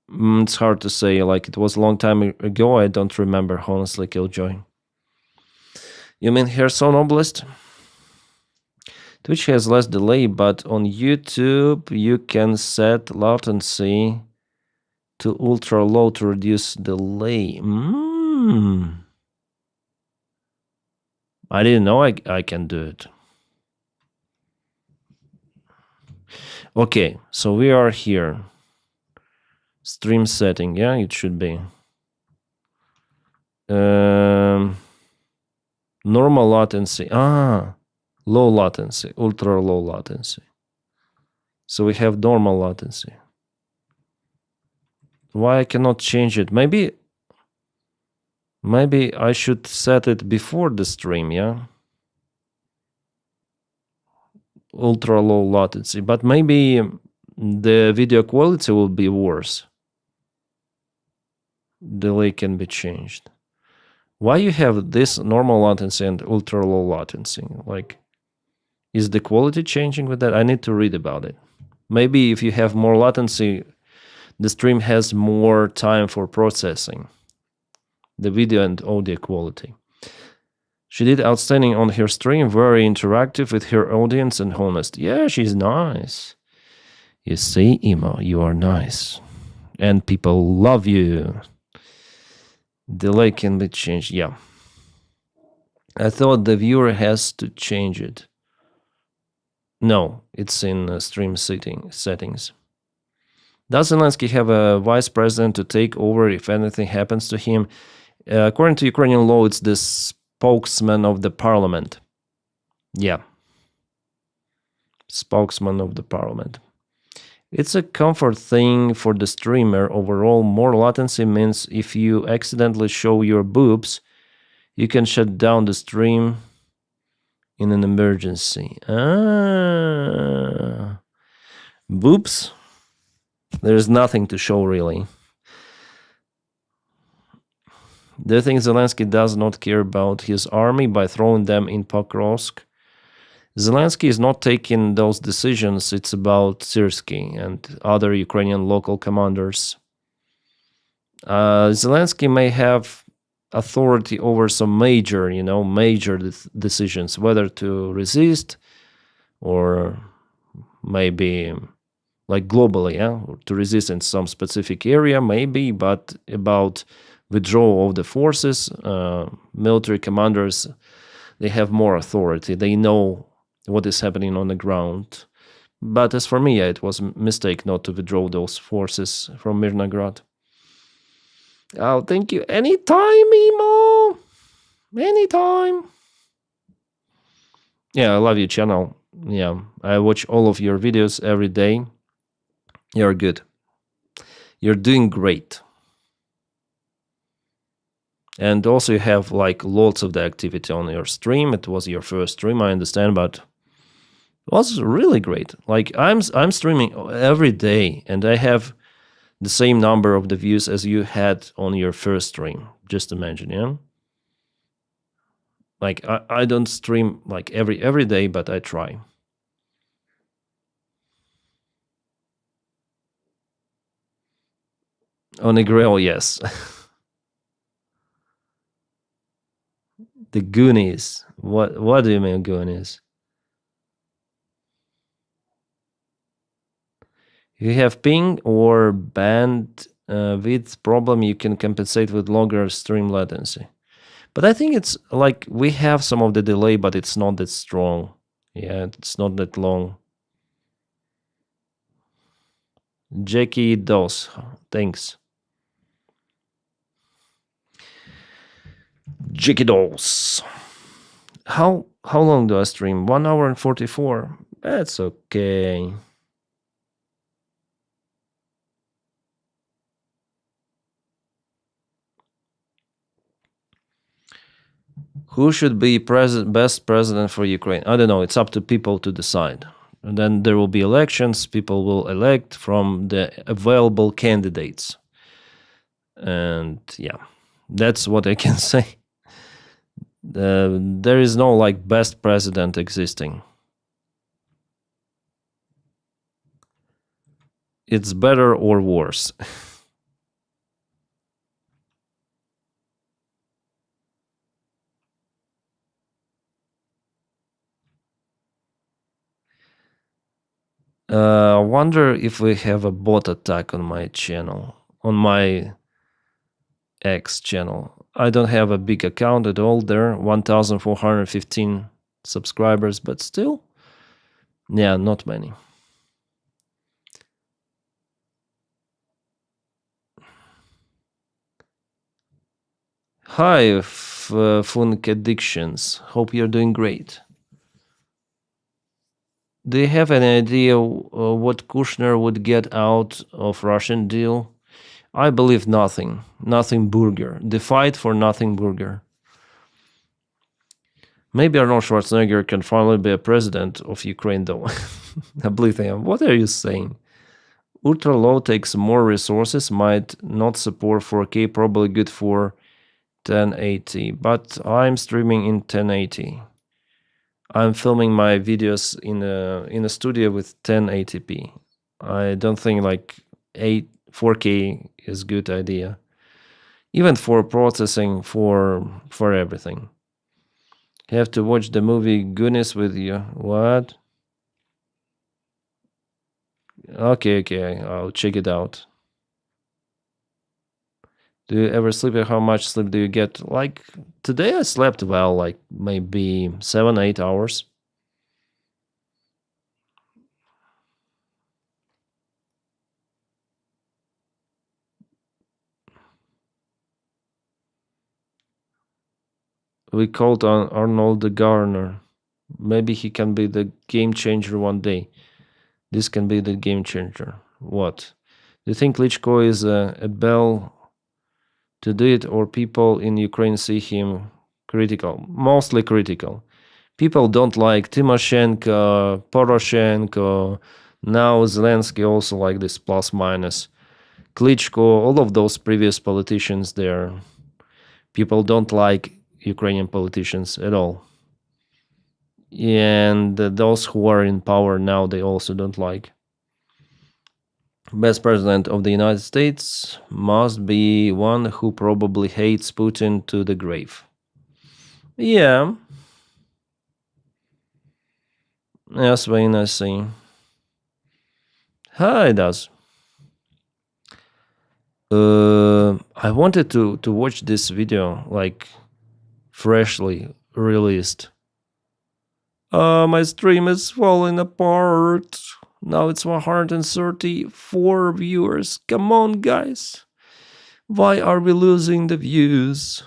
It's hard to say, like it was a long time ago, I don't remember, honestly, Killjoy. You mean Kherson Oblast? Twitch has less delay, but on YouTube you can set latency to ultra low to reduce delay. I didn't know I can do it. Okay, so we are here. Stream setting, yeah, it should be. Normal latency. Low latency, ultra low latency. So we have normal latency. Why I cannot change it? Maybe I should set it before the stream, yeah? Ultra low latency, but maybe the video quality will be worse. Delay can be changed. Why you have this normal latency and ultra low latency? Like, is the quality changing with that? I need to read about it. Maybe if you have more latency, the stream has more time for processing the video and audio quality. She did outstanding on her stream, very interactive with her audience and honest. Yeah, she's nice. You see, Emo, you are nice. And people love you. Delay can be changed, yeah. I thought the viewer has to change it. No, it's in stream settings. Does Zelensky have a vice president to take over if anything happens to him? According to Ukrainian law, it's the spokesman of the parliament. Yeah. Spokesman of the parliament. It's a comfort thing for the streamer. Overall, more latency means if you accidentally show your boobs, you can shut down the stream in an emergency. Boobs? There's nothing to show, really. Do you think Zelensky does not care about his army by throwing them in Pokrovsk? Zelensky is not taking those decisions. It's about Syrsky and other Ukrainian local commanders. Zelensky may have authority over some major decisions, whether to resist or maybe like globally, to resist in some specific area, maybe, but about withdrawal of the forces, military commanders, they have more authority. They know what is happening on the ground. But as for me, it was a mistake not to withdraw those forces from Mirnograd. Oh, thank you. Anytime, Emo. Anytime. Yeah, I love your channel. Yeah, I watch all of your videos every day. You're good. You're doing great. And also you have like lots of the activity on your stream. It was your first stream, I understand, but it was really great. Like I'm streaming every day and I have the same number of the views as you had on your first stream. Just imagine, yeah? Like I don't stream like every day, but I try. On a grill, yes. The Goonies. What do you mean Goonies? If you have ping or bandwidth problem, you can compensate with longer stream latency. But I think it's like we have some of the delay, but it's not that strong. Yeah, it's not that long. Jackie Dos, thanks. Jackie Dos. How long do I stream? 1 hour and 44. That's okay. Who should be best president for Ukraine? I don't know. It's up to people to decide. And then there will be elections. People will elect from the available candidates. And yeah, that's what I can say. There is no like best president existing. It's better or worse. I wonder if we have a bot attack on my channel, on my X channel. I don't have a big account at all there, 1,415 subscribers, but still, yeah, not many. Hi, Funk Addictions. Hope you're doing great. Do you have any idea what Kushner would get out of Russian deal? I believe nothing. Nothing burger. The fight for nothing burger. Maybe Arnold Schwarzenegger can finally be a president of Ukraine, though. I believe him. What are you saying? Ultra low takes more resources, might not support 4K, probably good for 1080, but I'm streaming in 1080. I'm filming my videos in a studio with 1080p. I don't think like 4K is good idea, even for processing, for everything. You have to watch the movie Goonies with you. What? Okay, I'll check it out. Do you ever sleep? How much sleep do you get? Like today I slept well, like maybe 7-8 hours. We called on Arnold the Garner. Maybe he can be the game changer one day. This can be the game changer. What? Do you think Klitschko is a bell to do it, or people in Ukraine see him critical? Mostly critical. People don't like Tymoshenko, Poroshenko, now Zelensky also like this plus minus. Klitschko, all of those previous politicians there. People don't like Ukrainian politicians at all. And those who are in power now, they also don't like. Best president of the United States must be one who probably hates Putin to the grave. Yeah. Yes, Wayne, I see. Hi, it does. I wanted to watch this video, like, freshly released. My stream is falling apart. Now it's 134 viewers. Come on, guys. Why are we losing the views?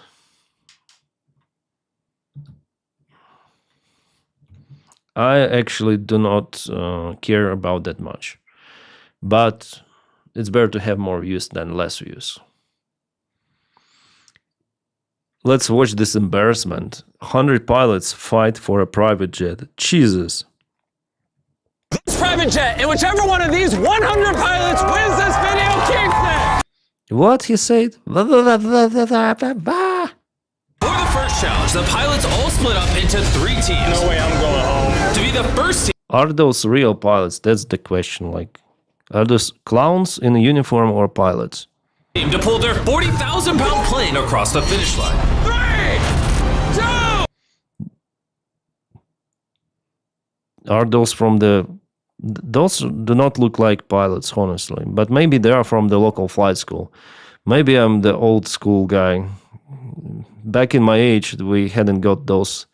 I actually do not care about that much. But it's better to have more views than less views. Let's watch this embarrassment. 100 pilots fight for a private jet. Jesus. This private jet, and whichever one of these 100 pilots wins this video keeps it! What he said? For the first challenge, the pilots all split up into 3 teams. No way I'm going home. To be the first team. Are those real pilots? That's the question. Like, are those clowns in a uniform or pilots? To pull their 40,000-pound plane across the finish line. 3, 2. Are those from the... Those do not look like pilots, honestly. But maybe they are from the local flight school. Maybe I'm the old school guy. Back in my age, we hadn't got those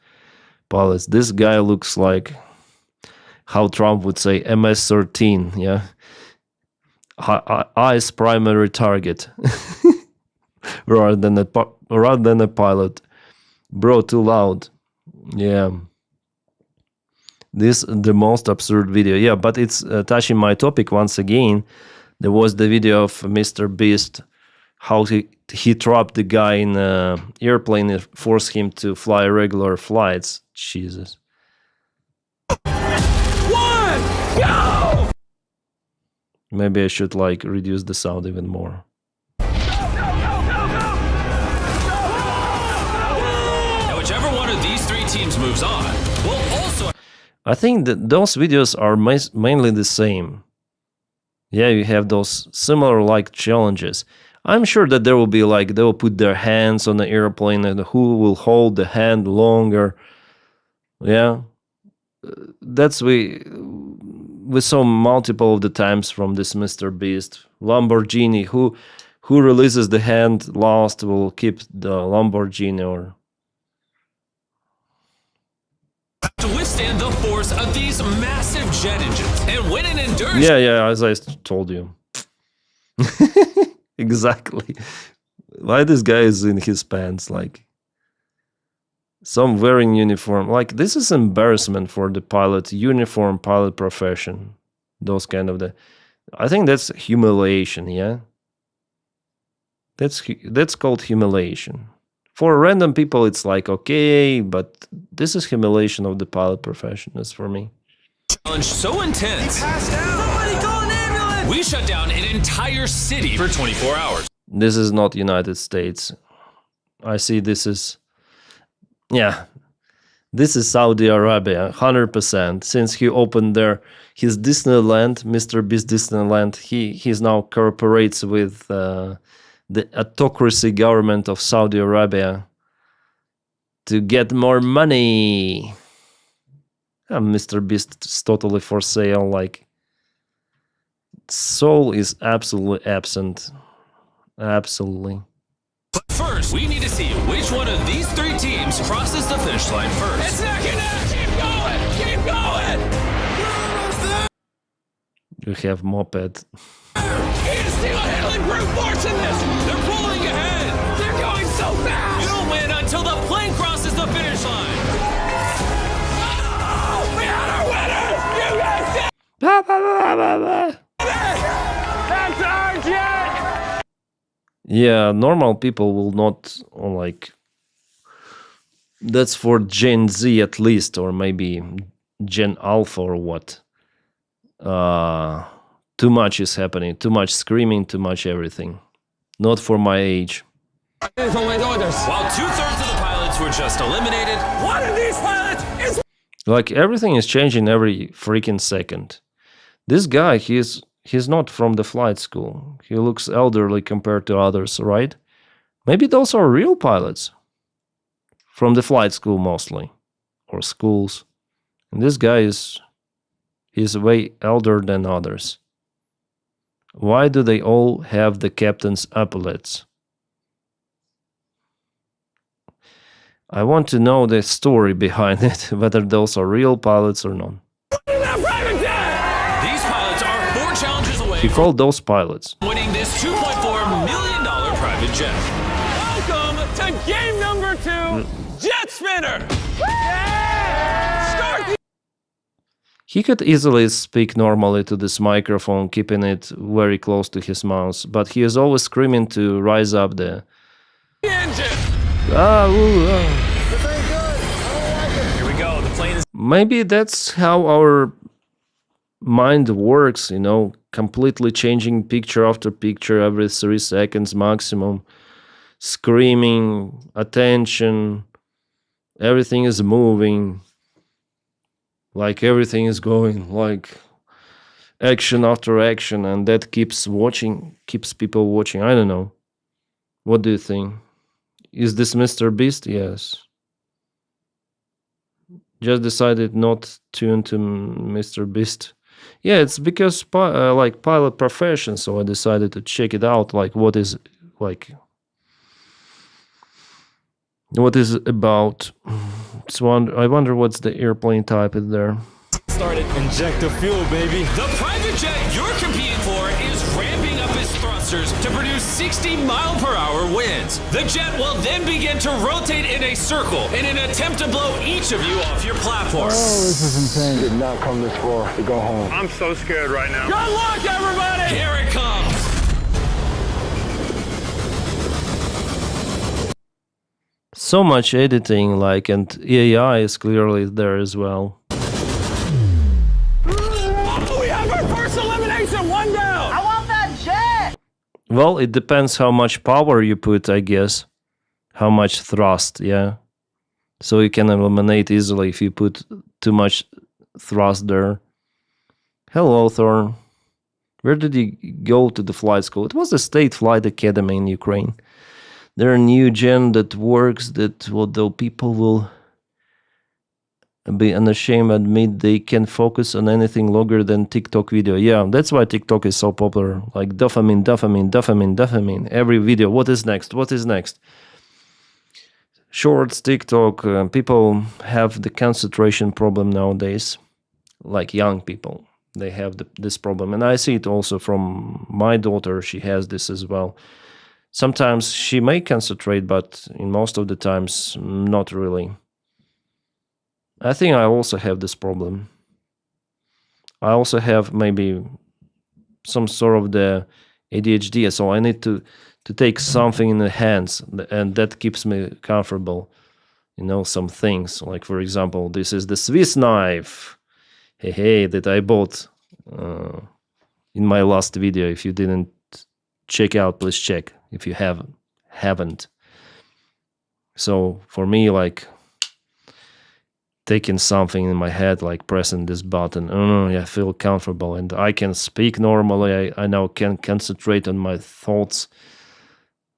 pilots. This guy looks like how Trump would say MS-13, yeah? Eyes primary target rather than a pilot. Bro, too loud. Yeah. This the most absurd video. Yeah, but it's touching my topic once again. There was the video of Mr. Beast, how he trapped the guy in an airplane and forced him to fly regular flights. Jesus. 1, go! Maybe I should like reduce the sound even more. And whichever one of these 3 teams moves on, will also... I think that those videos are mainly the same. Yeah, you have those similar like challenges. I'm sure that there will be like, they will put their hands on the airplane and who will hold the hand longer. Yeah. That's we saw multiple of the times from this Mr. Beast. Lamborghini, who releases the hand last will keep the Lamborghini or... To withstand the force of these massive jet engines and win an endurance... Yeah, as I told you. Exactly. Why this guy is in his pants? Like, some wearing uniform. Like, this is embarrassment for the pilot, uniform pilot profession. Those kind of I think that's humiliation, yeah? That's called humiliation. For random people, it's like, okay, but this is humiliation of the pilot profession. That's for me. Challenge so intense. He passed out. Somebody call an ambulance. We shut down an entire city for 24 hours. This is not United States. I see this is, yeah, this is Saudi Arabia, 100%. Since he opened his Disneyland, Mr. Beast Disneyland, he's now cooperates with the autocracy government of Saudi Arabia to get more money. Mr. Beast is totally for sale. Like, soul is absolutely absent. Absolutely. But first, we need to see which one of these three teams crosses the finish line first. It's not gonna keep going! Keep going! You have moped. He is still handling brute force in this! They're pulling ahead! They're going so fast! You don't win until the plane crosses the finish line! Oh! We had our winner! You guys did! That's our jet! Yeah, normal people will not, like, that's for Gen Z at least, or maybe Gen Alpha or what. Too much is happening, too much screaming, too much everything. Not for my age. While 2/3 of the pilots were just eliminated, one of these pilots is... Like, everything is changing every freaking second. This guy, he's not from the flight school. He looks elderly compared to others, right? Maybe those are real pilots. From the flight school mostly. Or schools. And this guy he's way elder than others. Why do they all have the captain's epaulets? I want to know the story behind it, whether those are real pilots or not. These pilots are 4 challenges away He called those pilots. from winning this $2.4 million private jet. Welcome to game number 2, Jet Spinner! Start the... He could easily speak normally to this microphone, keeping it very close to his mouth, but he is always screaming to rise up the engine! Here we go, the plane is... Maybe that's how our mind works, you know, completely changing picture after picture every 3 seconds maximum. Screaming, attention, everything is moving. Like, everything is going, like, action after action, and that keeps people watching. I don't know. What do you think? Is this Mr. Beast? Yes. Just decided not to into Mr. Beast. Yeah, it's because like pilot profession, so I decided to check it out. Like, what is it about? I wonder what's the airplane type in there. Started. Inject the fuel, baby. The private jet you're competing for is ramping up its thrusters to produce 60-mile-per-hour winds. The jet will then begin to rotate in a circle in an attempt to blow each of you off your platform. Oh, this is insane. Did not come this far to go home. I'm so scared right now. Good luck, everybody! Here it comes. So much editing, like, and AI is clearly there as well. We have our first elimination, 1 down. I want that jet. Well, it depends how much power you put, I guess. How much thrust, yeah. So you can eliminate easily if you put too much thrust there. Hello, Thorn. Where did you go to the flight school? It was the State Flight Academy in Ukraine. There are new gen that works that although people will be unashamed admit they can focus on anything longer than TikTok video. Yeah, that's why TikTok is so popular. Like dopamine, dopamine, dopamine, dopamine. Every video. What is next? What is next? Shorts, TikTok. People have the concentration problem nowadays. Like young people. They have this problem. And I see it also from my daughter. She has this as well. Sometimes she may concentrate, but in most of the times, not really. I think I also have this problem. I also have maybe some sort of the ADHD, so I need to take something in the hands, and that keeps me comfortable. You know, some things, like for example, this is the Swiss knife, hey, that I bought in my last video. If you didn't check out, please check if you haven't. So for me, like taking something in my head, like pressing this button, I feel comfortable and I can speak normally. I now can concentrate on my thoughts.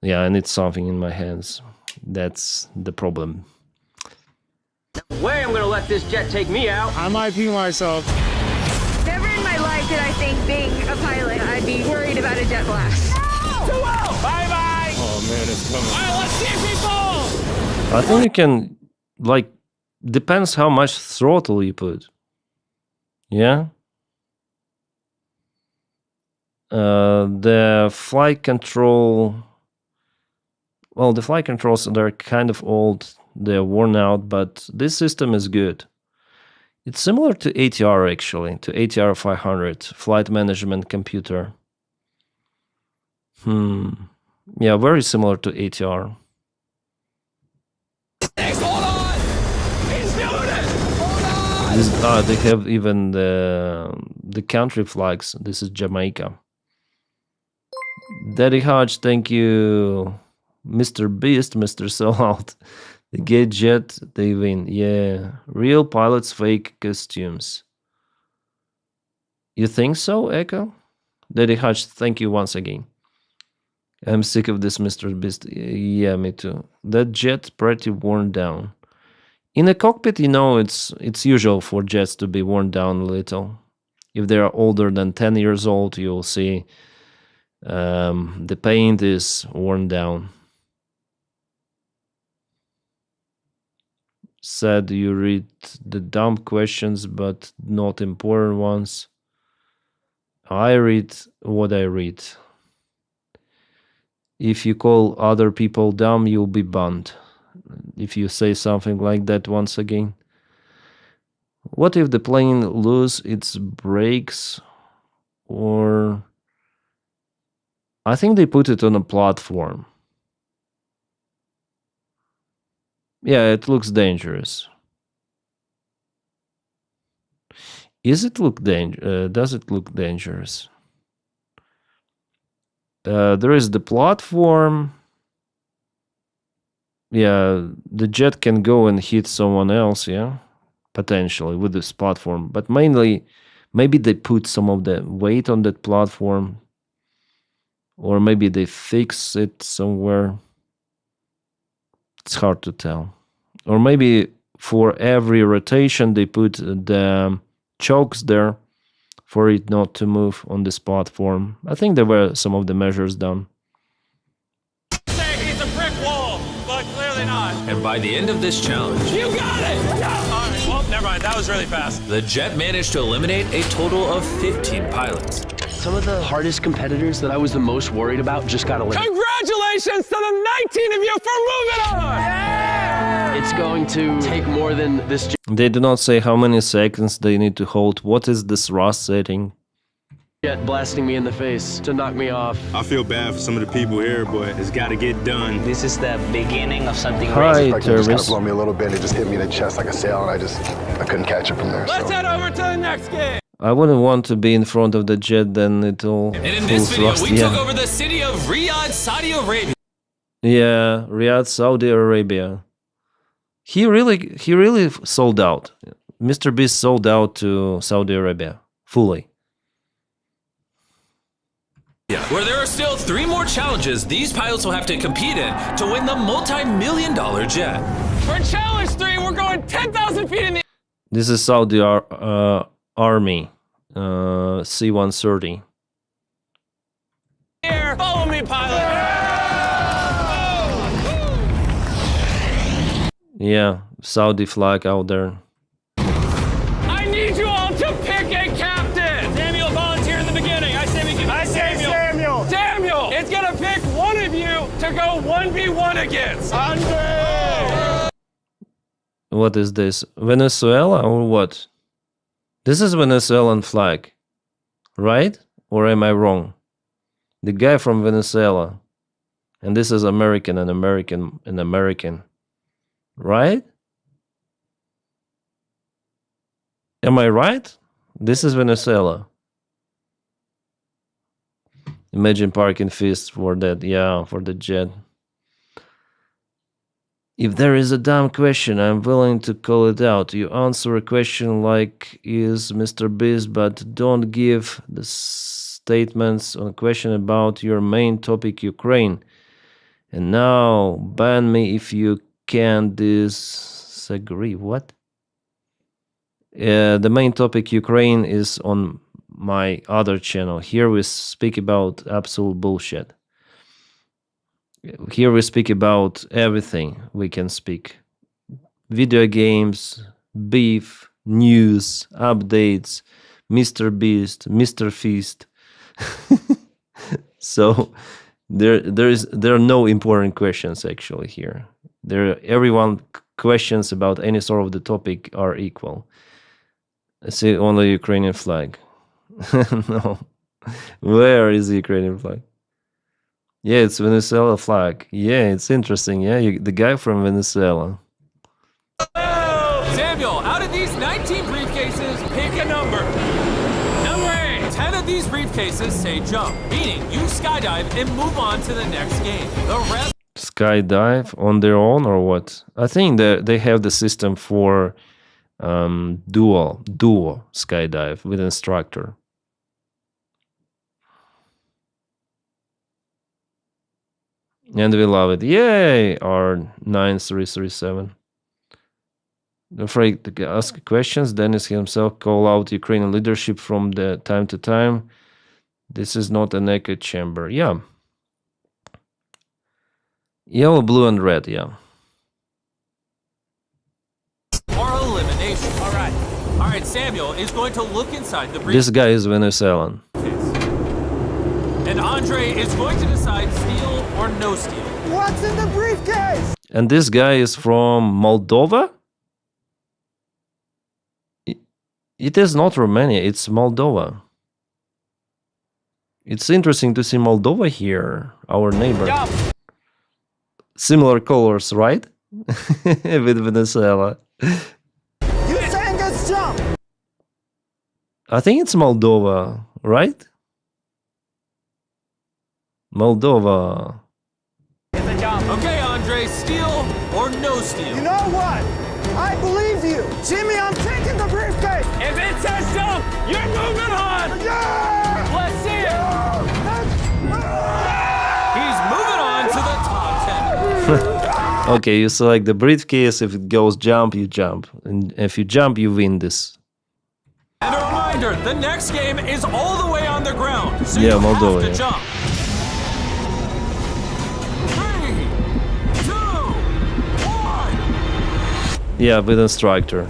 Yeah, I need something in my hands. That's the problem. Way I'm gonna let this jet take me out. I might pee myself. Never in my life did I think being a pilot, I'd be worried about a jet blast. Too well! Bye-bye! Oh man, it's coming. All right, let's see people! I think you can, like, depends how much throttle you put. Yeah? The flight control... Well, the flight controls, they're kind of old. They're worn out, but this system is good. It's similar to ATR, actually, to ATR 500, Flight Management Computer. Yeah, very similar to ATR. Hold on! He's doing it! Hold on! They have even the country flags. This is Jamaica. Daddy Hodge, thank you. Mr. Beast, Mr. Sellout. They get jet, they win. Yeah. Real pilots, fake costumes. You think so, Echo? Daddy Hodge, thank you once again. I'm sick of this, Mr. Beast. Yeah, me too. That jet pretty worn down. In a cockpit, you know, it's usual for jets to be worn down a little. If they are older than 10 years old, you'll see the paint is worn down. Said you read the dumb questions, but not important ones. I read what I read. If you call other people dumb, you'll be banned. If you say something like that once again. What if the plane loses its brakes? Or... I think they put it on a platform. Yeah, it looks dangerous. Does it look dangerous? There is the platform. Yeah, the jet can go and hit someone else, yeah? Potentially with this platform. But mainly, maybe they put some of the weight on that platform. Or maybe they fix it somewhere. It's hard to tell. Or maybe for every rotation they put the chokes there for it not to move on this platform. I think there were some of the measures done. Say he's a brick wall, but clearly not. And by the end of this challenge, You got it! All right, well, never mind. That was really fast. the jet managed to eliminate a total of 15 pilots. Some of the hardest competitors that I was the most worried about just got eliminated. Congratulations to the 19 of you for moving on! Yeah! It's going to take more than this. They do not say how many seconds they need to hold. What is this thrust setting? Jet blasting me in the face to knock me off. I feel bad for some of the people here, but it's got to get done. This is the beginning of something Hi, Just kind of Tervis. blow me a little bit. It just hit me in the chest like a sail, and I couldn't catch it from there. Let's So. head over to the next game. I wouldn't want to be in front of the jet, then it'll And in full this video, thrust. we took Yeah. over the city of Riyadh, Saudi Arabia. Yeah, Riyadh, Saudi Arabia. He really sold out. Mr. Beast sold out to Saudi Arabia fully. Where there are still 3 more challenges these pilots will have to compete in to win the multi-million-dollar jet. For challenge 3, we're going 10,000 feet in the This is Saudi Army C-130. air. Follow me, pilot. Yeah, Saudi flag out there. I need you all to pick a captain. Samuel volunteered in the beginning. I say we give it to Samuel. Samuel, it's gonna pick one of you gonna go 1v1 against Andre! What is this? Venezuela or what? This is Venezuelan flag, right? Or am I wrong? The guy from Venezuela. And this is American and American and American. Right? Am I right? This is Venezuela. Imagine parking fees for that. Yeah, for the jet. If there is a dumb question, I'm willing to call it out. You answer a question like is Mr. Beast, but don't give the statements on a question about your main topic, Ukraine. And now ban me if you can disagree. What? The main topic, Ukraine, is on my other channel. Here we speak about absolute bullshit. Here we speak about everything we can speak. Video games, beef, news, updates, Mr. Beast, Mr. Feast. So there are no important questions actually here. Everyone questions about any sort of the topic are equal. I see only Ukrainian flag. No. Where is the Ukrainian flag? Yeah, it's Venezuela flag. Yeah, it's interesting. Yeah, the guy from Venezuela. Samuel, out of these 19 briefcases, pick a number. Number 8. 10 of these briefcases say jump, meaning you skydive and move on to the next game. The rest... Skydive on their own or what? I think that they have the system for duo skydive with instructor. And we love it. Yay! R9337. Don't afraid to ask questions. Denys himself call out Ukrainian leadership from the time to time. This is not an echo chamber. Yeah. Yellow, blue, and red. Yeah. Or elimination. All right. Samuel is going to look inside the briefcase. This guy is Venezuelan. And Andre is going to decide steal or no steal. What's in the briefcase? And this guy is from Moldova? It is not Romania, it's Moldova. It's interesting to see Moldova here, our neighbor. Jump. Similar colors, right? With Venezuela. You saying us jump? I think it's Moldova, right? Moldova. It's a jump. Okay, Andre, steal or no steal? You know what? I believe you. Jimmy, I'm taking the briefcase. If it says jump, you're moving on. Yeah! Let's see it. He's moving on to the top 10. Okay, you select the briefcase. If it goes jump, you jump. And if you jump, you win this. And a reminder, the next game is all the way on the ground. So Yeah, you Moldova, have to yeah. jump. 3, 2, 1. Yeah, with instructor.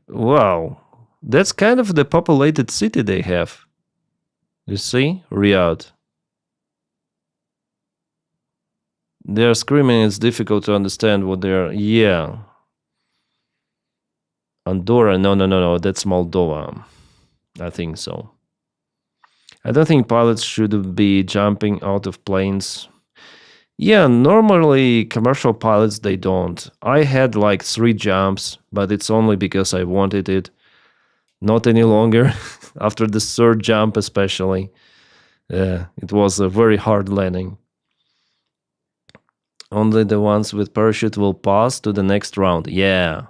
Wow. That's kind of the populated city they have. You see? Riyadh. They're screaming, it's difficult to understand what they're... Yeah. Andorra, no, that's Moldova. I think so. I don't think pilots should be jumping out of planes. Yeah, normally commercial pilots, they don't. I had like 3 jumps, but it's only because I wanted it. Not any longer. After the 3rd jump especially. It was a very hard landing. Only the ones with parachute will pass to the next round. Yeah.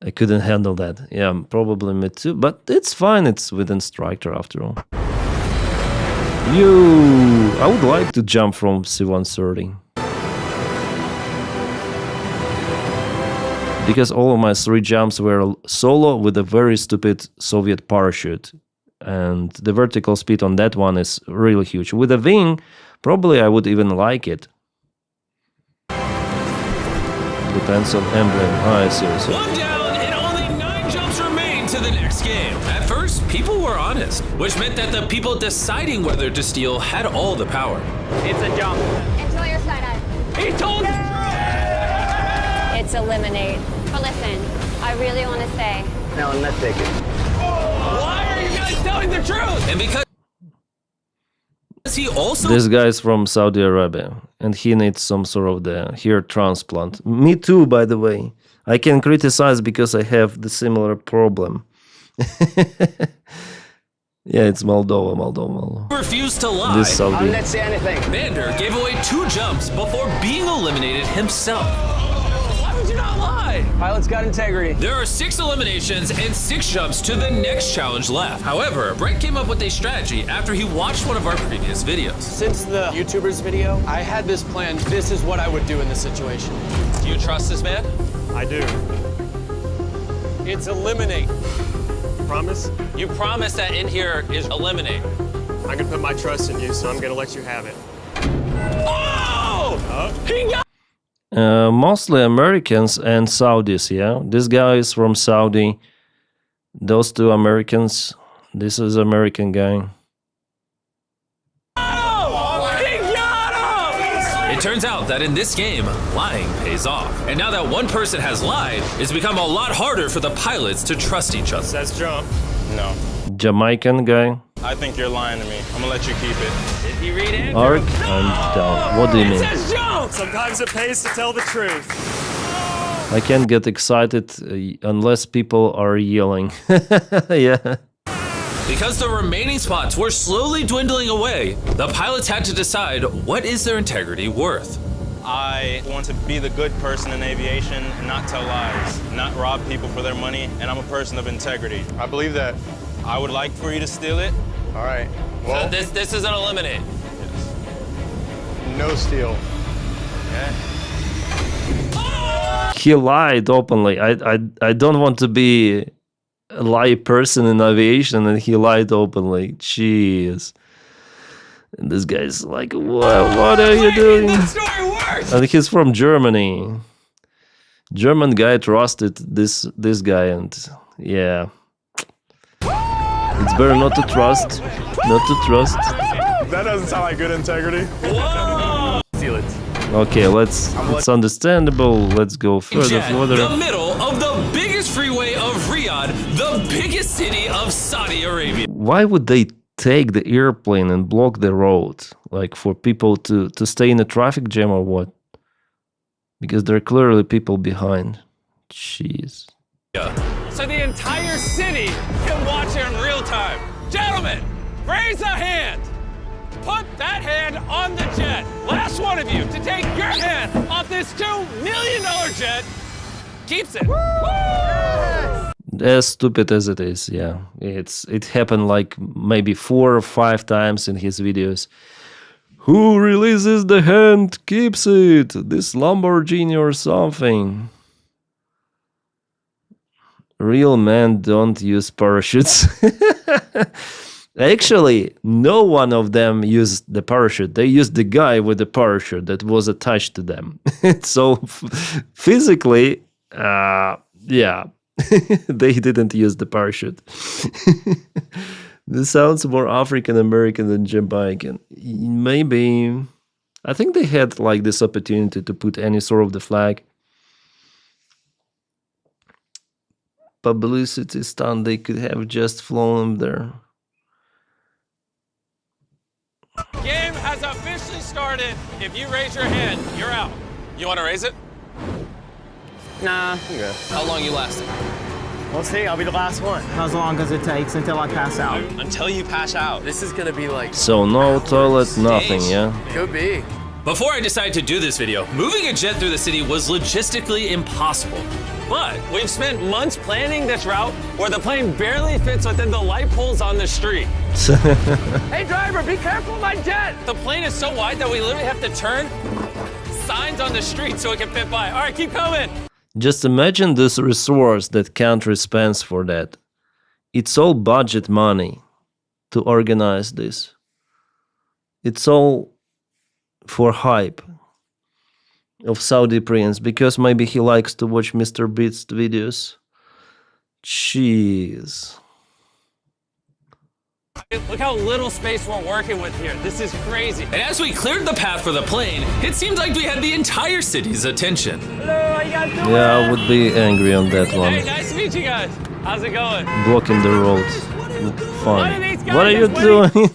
I couldn't handle that. Yeah, probably me too. But it's fine. It's with instructor after all. I would like to jump from C-130. Because all of my 3 jumps were solo with a very stupid Soviet parachute. And the vertical speed on that one is really huge. With a wing, probably I would even like it. Depends on emblem. I see. One down and only 9 jumps remain to the next game. At first, people were honest, which meant that the people deciding whether to steal had all the power. It's a jump. Enjoy your side-eye. He told you. It's eliminate. But listen, I really want to say. Now, let's take it. Why are you guys telling the truth? And because he also... This guy is from Saudi Arabia, and he needs some sort of the hair transplant. Me too, by the way. I can criticize because I have the similar problem. Yeah, it's Moldova. refused to lie. This Saudi. Let's say anything. Vander gave away 2 jumps before being eliminated himself. Why would you not lie? Pilot's got integrity. There are 6 eliminations and 6 jumps to the next challenge left. However, Brett came up with a strategy after he watched one of our previous videos. Since the YouTuber's video, I had this plan. This is what I would do in this situation. Do you trust this man? I do. It's eliminate. Promise? You promised that in here is eliminate. I'm gonna put my trust in you, so I'm gonna let you have it. Oh! He got Mostly Americans and Saudis, yeah? This guy is from Saudi. Those 2 Americans. This is American guy. It turns out that in this game, lying pays off. And now that one person has lied, it's become a lot harder for the pilots to trust each other. Says jump. No. Jamaican guy. I think you're lying to me. I'm gonna let you keep it. Did he read it? Arc and down. What do you mean? Sometimes it pays to tell the truth. I can't get excited unless people are yelling. Yeah. Because the remaining spots were slowly dwindling away, the pilots had to decide what is their integrity worth. I want to be the good person in aviation and not tell lies, not rob people for their money, and I'm a person of integrity. I believe that. I would like for you to steal it. All right. So this is an eliminate. No steal. He lied openly. I don't want to be a lie person in aviation, and he lied openly. Jeez. And this guy's like, what are you doing? And he's from Germany. German guy trusted this guy, and yeah. It's better not to trust. Not to trust. That doesn't sound like good integrity. Steal it. Okay, it's understandable. Let's go further. The middle of the biggest freeway of Riyadh, the biggest city of Saudi Arabia. Why would they take the airplane and block the road? Like for people to stay in a traffic jam or what? Because there are clearly people behind. Jeez. So the entire city can watch it in real time. Gentlemen, raise a hand. Put that hand on the jet. Last one of you to take your hand off this $2 million jet keeps it. As stupid as it is, yeah. It happened like maybe 4 or 5 times in his videos. Who releases the hand keeps it. This Lamborghini or something. Real men don't use parachutes. Actually, no one of them used the parachute. They used the guy with the parachute that was attached to them. So physically, yeah, they didn't use the parachute. This sounds more African American than Jamaican. Maybe, I think they had like this opportunity to put any sort of the flag. Publicity stunt, they could have just flown them there. Game has officially started. If you raise your hand, you're out. You want to raise it? Nah. Yeah. How long you lasting? We'll see. I'll be the last one. As long as it takes until I pass out. Until you pass out. This is gonna be like. So no toilet, nothing, yeah? Could be. Before I decided to do this video, moving a jet through the city was logistically impossible. But we've spent months planning this route where the plane barely fits within the light poles on the street. Hey driver, be careful of my jet! The plane is so wide that we literally have to turn signs on the street so it can fit by. All right, keep coming. Just imagine this resource that country spends for that. It's all budget money to organize this. It's all for hype of Saudi prince, because maybe he likes to watch Mr. Beast's videos. Jeez. Look how little space we're working with here. This is crazy. And as we cleared the path for the plane, it seemed like we had the entire city's attention. Hello, how you guys doing? Yeah, I would be angry on that one. Hey, nice to meet you guys. How's it going? Blocking the road. Fine. What are you winning? doing?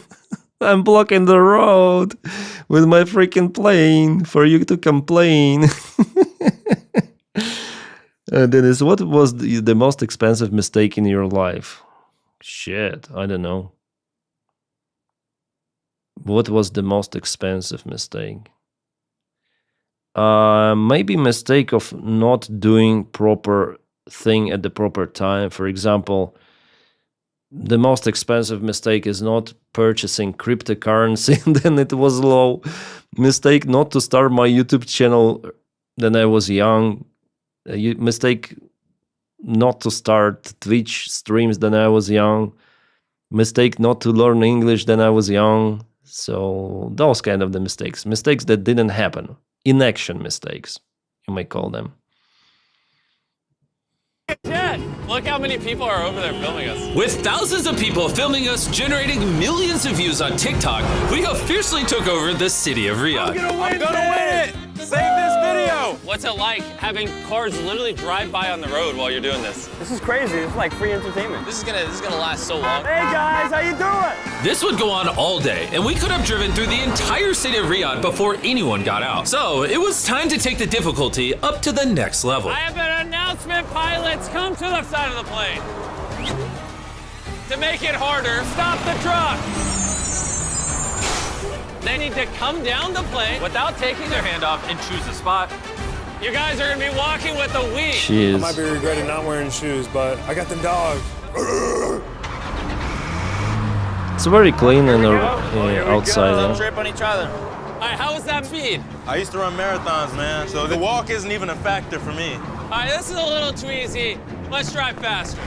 I'm blocking the road with my freaking plane for you to complain. Denys, what was the most expensive mistake in your life? Shit, I don't know. What was the most expensive mistake? Maybe mistake of not doing proper thing at the proper time. For example, the most expensive mistake is not purchasing cryptocurrency and then it was low. Mistake not to start my YouTube channel when I was young. Mistake not to start Twitch streams when I was young. Mistake not to learn English when I was young. So those kind of the mistakes. Mistakes that didn't happen. Inaction mistakes, you might call them. Dad, look how many people are over there filming us. With thousands of people filming us, generating millions of views on TikTok, we officially took over the city of Riyadh. I'm gonna win it! Save this video! What's it like having cars literally drive by on the road while you're doing this? This is crazy. This is like free entertainment. This is gonna last so long. Hey guys, how you doing? This would go on all day, and we could have driven through the entire city of Riyadh before anyone got out. So it was time to take the difficulty up to the next level. I have an announcement, pilots. Come to the side of the plane. To make it harder, stop the truck. They need to come down the plane without taking their hand off and choose a spot. You guys are gonna be walking with a wing. Jeez. I might be regretting not wearing shoes, but I got them dogs. It's very clean and outside. Trip on each other. All right, how was that speed? I used to run marathons, man, so the walk isn't even a factor for me. All right, this is a little too easy. Let's drive faster.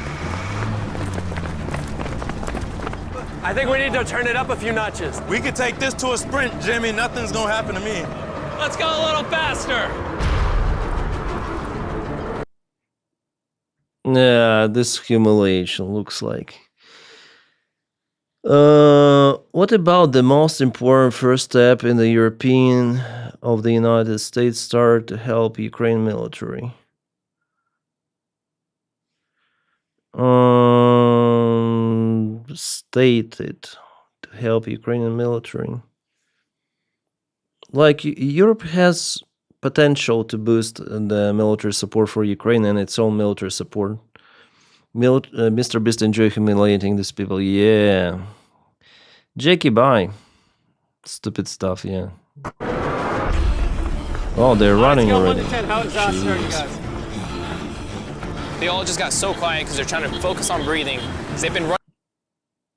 I think we need to turn it up a few notches. We could take this to a sprint, Jimmy. Nothing's gonna happen to me. Let's go a little faster. Yeah, this humiliation looks like. What about the most important first step in the European of the United States start to help Ukraine military? Stated to help Ukrainian military. Like Europe has potential to boost the military support for Ukraine and its own military support. Mr. Beast enjoy humiliating these people. Yeah. Jakey, bye. Stupid stuff, yeah. Oh, they're running already. How exhausted are you guys? They all just got so quiet because they're trying to focus on breathing. They've been running.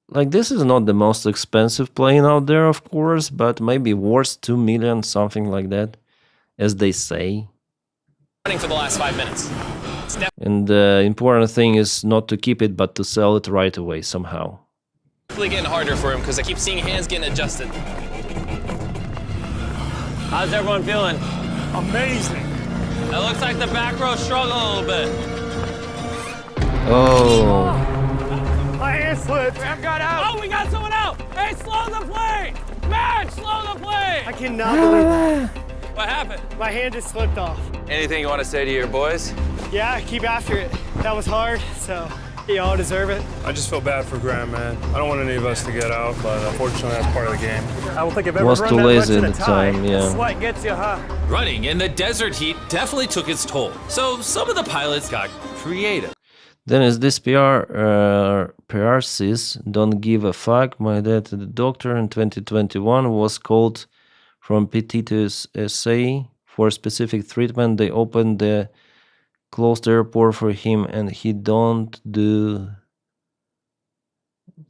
Like, this is not the most expensive plane out there, of course, but maybe worth 2 million, something like that, as they say. Running for the last 5 minutes. And the important thing is not to keep it, but to sell it right away somehow. Definitely getting harder for him because I keep seeing hands getting adjusted. How's everyone feeling? Amazing. It looks like the back row struggled a little bit. Oh. My hand slipped. We got out. Oh, we got someone out. Hey, slow the plane. Man, slow the plane. I cannot believe that. What happened? My hand just slipped off. Anything you want to say to your boys? Yeah, keep after it. That was hard, so you all deserve it. I just feel bad for Graham, man. I don't want any of us to get out, but unfortunately that's part of the game. I don't think I've ever Was run too that lazy much in at a the tie. time, yeah. Sweat gets you, huh? Running in the desert heat definitely took its toll, so some of the pilots got creative. Denys, this PRCs don't give a fuck. My dad, the doctor in 2021, was called from PT to SA for specific treatment. They opened the closed airport for him, and he don't do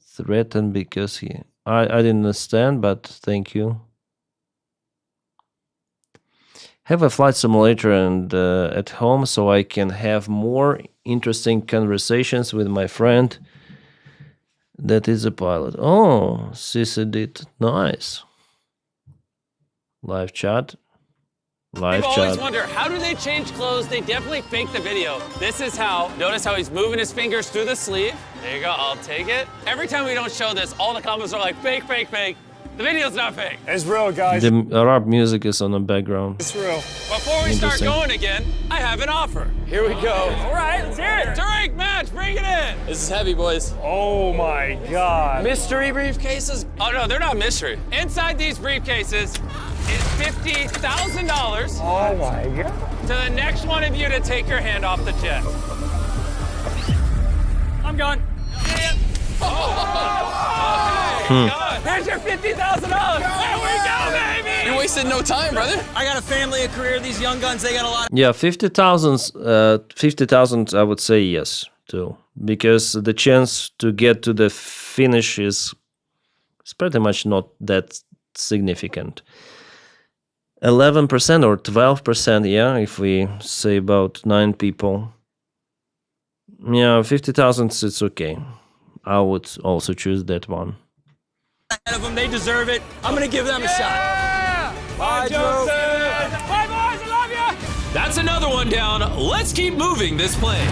threaten because he... I didn't understand, but thank you. Have a flight simulator and at home so I can have more interesting conversations with my friend that is a pilot. Oh, Sissy did nice. Live chat. Live People always chat. wonder, how do they change clothes? They definitely fake the video. This is how. Notice how he's moving his fingers through the sleeve. There you go, I'll take it. Every time we don't show this, all the comments are like, fake, fake, fake. The video's not fake. It's real, guys. The Arab music is on the background. It's real. Before we start going again, I have an offer. Here we go. All right, let's hear it. Drink match, bring it in. This is heavy, boys. Oh my God. Mystery briefcases? Oh no, they're not mystery. Inside these briefcases is $50,000. Oh my God. To the next one of you to take your hand off the jet. I'm gone. There's your $50,000. There we go, baby. You wasted no time, brother. I got a family, a career. These young guns, they got a lot of... Yeah, 50,000 I would say yes to, because the chance to get to the finish is pretty much not that significant. 11% or 12%, yeah, if we say about 9 people. Yeah, 50,000, it's okay. I would also choose that one. Ahead of them, they deserve it. I'm gonna give them a shot. Bye, Joseph. Bye, boys. I love you. That's another one down. Let's keep moving this plane.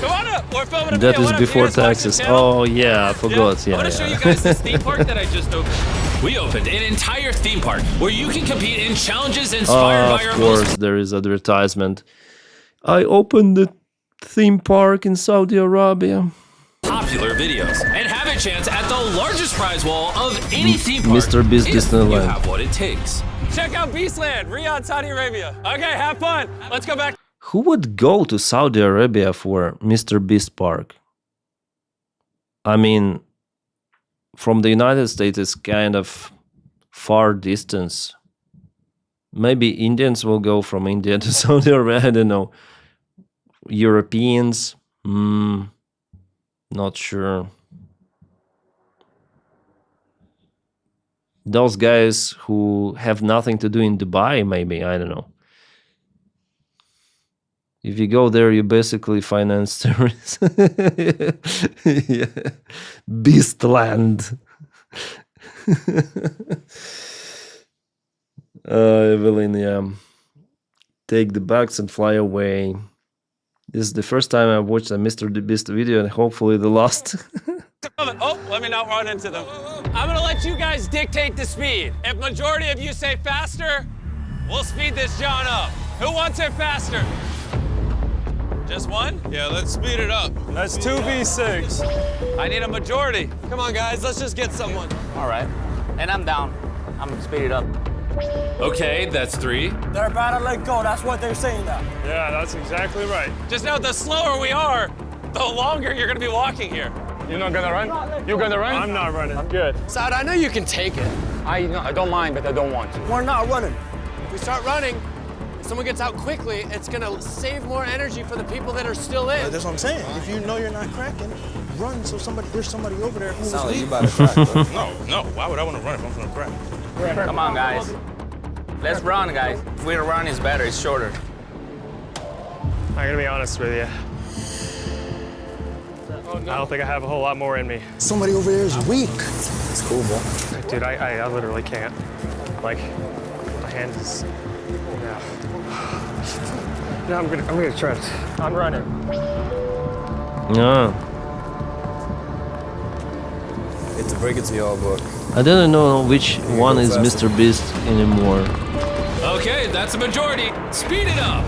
Come on up. We're filming a That video. is What up, before viewers? Watch the taxes. channel. Oh yeah, I forgot. I Yeah, want to show you yeah. guys this theme park that I just opened. We opened an entire theme park where you can compete in challenges inspired by Of our course, there is advertisement. I opened the theme park in Saudi Arabia. popular videos and have a chance at the largest prize wall of any theme park. Mr. Beast if you Disneyland. have what it takes. Check out Beastland, Riyadh, Saudi Arabia. Okay, have fun. Let's go back. Who would go to Saudi Arabia for Mr. Beast Park? I mean, from the United States, it's kind of far distance. Maybe Indians will go from India to Saudi Arabia. I don't know. Europeans, not sure. Those guys who have nothing to do in Dubai, maybe, I don't know. If you go there, you basically finance terrorists. Yeah. Beastland. Evelyn, yeah. Take the bags and fly away. This is the first time I watched a Mr. Beast video, and hopefully the last. Oh, let me not run into them. I'm gonna let you guys dictate the speed. If majority of you say faster, we'll speed this John up. Who wants it faster? Just one? Yeah, let's speed it up. That's 2v6. I need a majority. Come on, guys, let's just get someone. All right, and I'm down. I'm gonna speed it up. Okay, that's 3. They're about to let go. That's what they're saying now. Yeah, that's exactly right. Just know the slower we are, the longer you're gonna be walking here. You're not gonna run? You gonna run? I'm not running. I'm good. Saad, I know you can take it. I don't mind, but I don't want to. We're not running. If we start running, if someone gets out quickly, it's gonna save more energy for the people that are still in. That's what I'm saying. If you know you're not cracking, run so there's somebody over there who's Sound like you leaving. about to crack, bro. No, why would I want to run if I'm gonna crack? Come on, guys. Let's run, guys. If we run, it's better. It's shorter. I'm gonna be honest with you. I don't think I have a whole lot more in me. Somebody over there is weak. It's cool, bro. Dude, I literally can't. Like, my hand is. Yeah. No, I'm gonna try it. I'm running. Yeah. It's a break it to y'all, but I don't know which one is Mr. Beast anymore. Okay, that's a majority. Speed it up.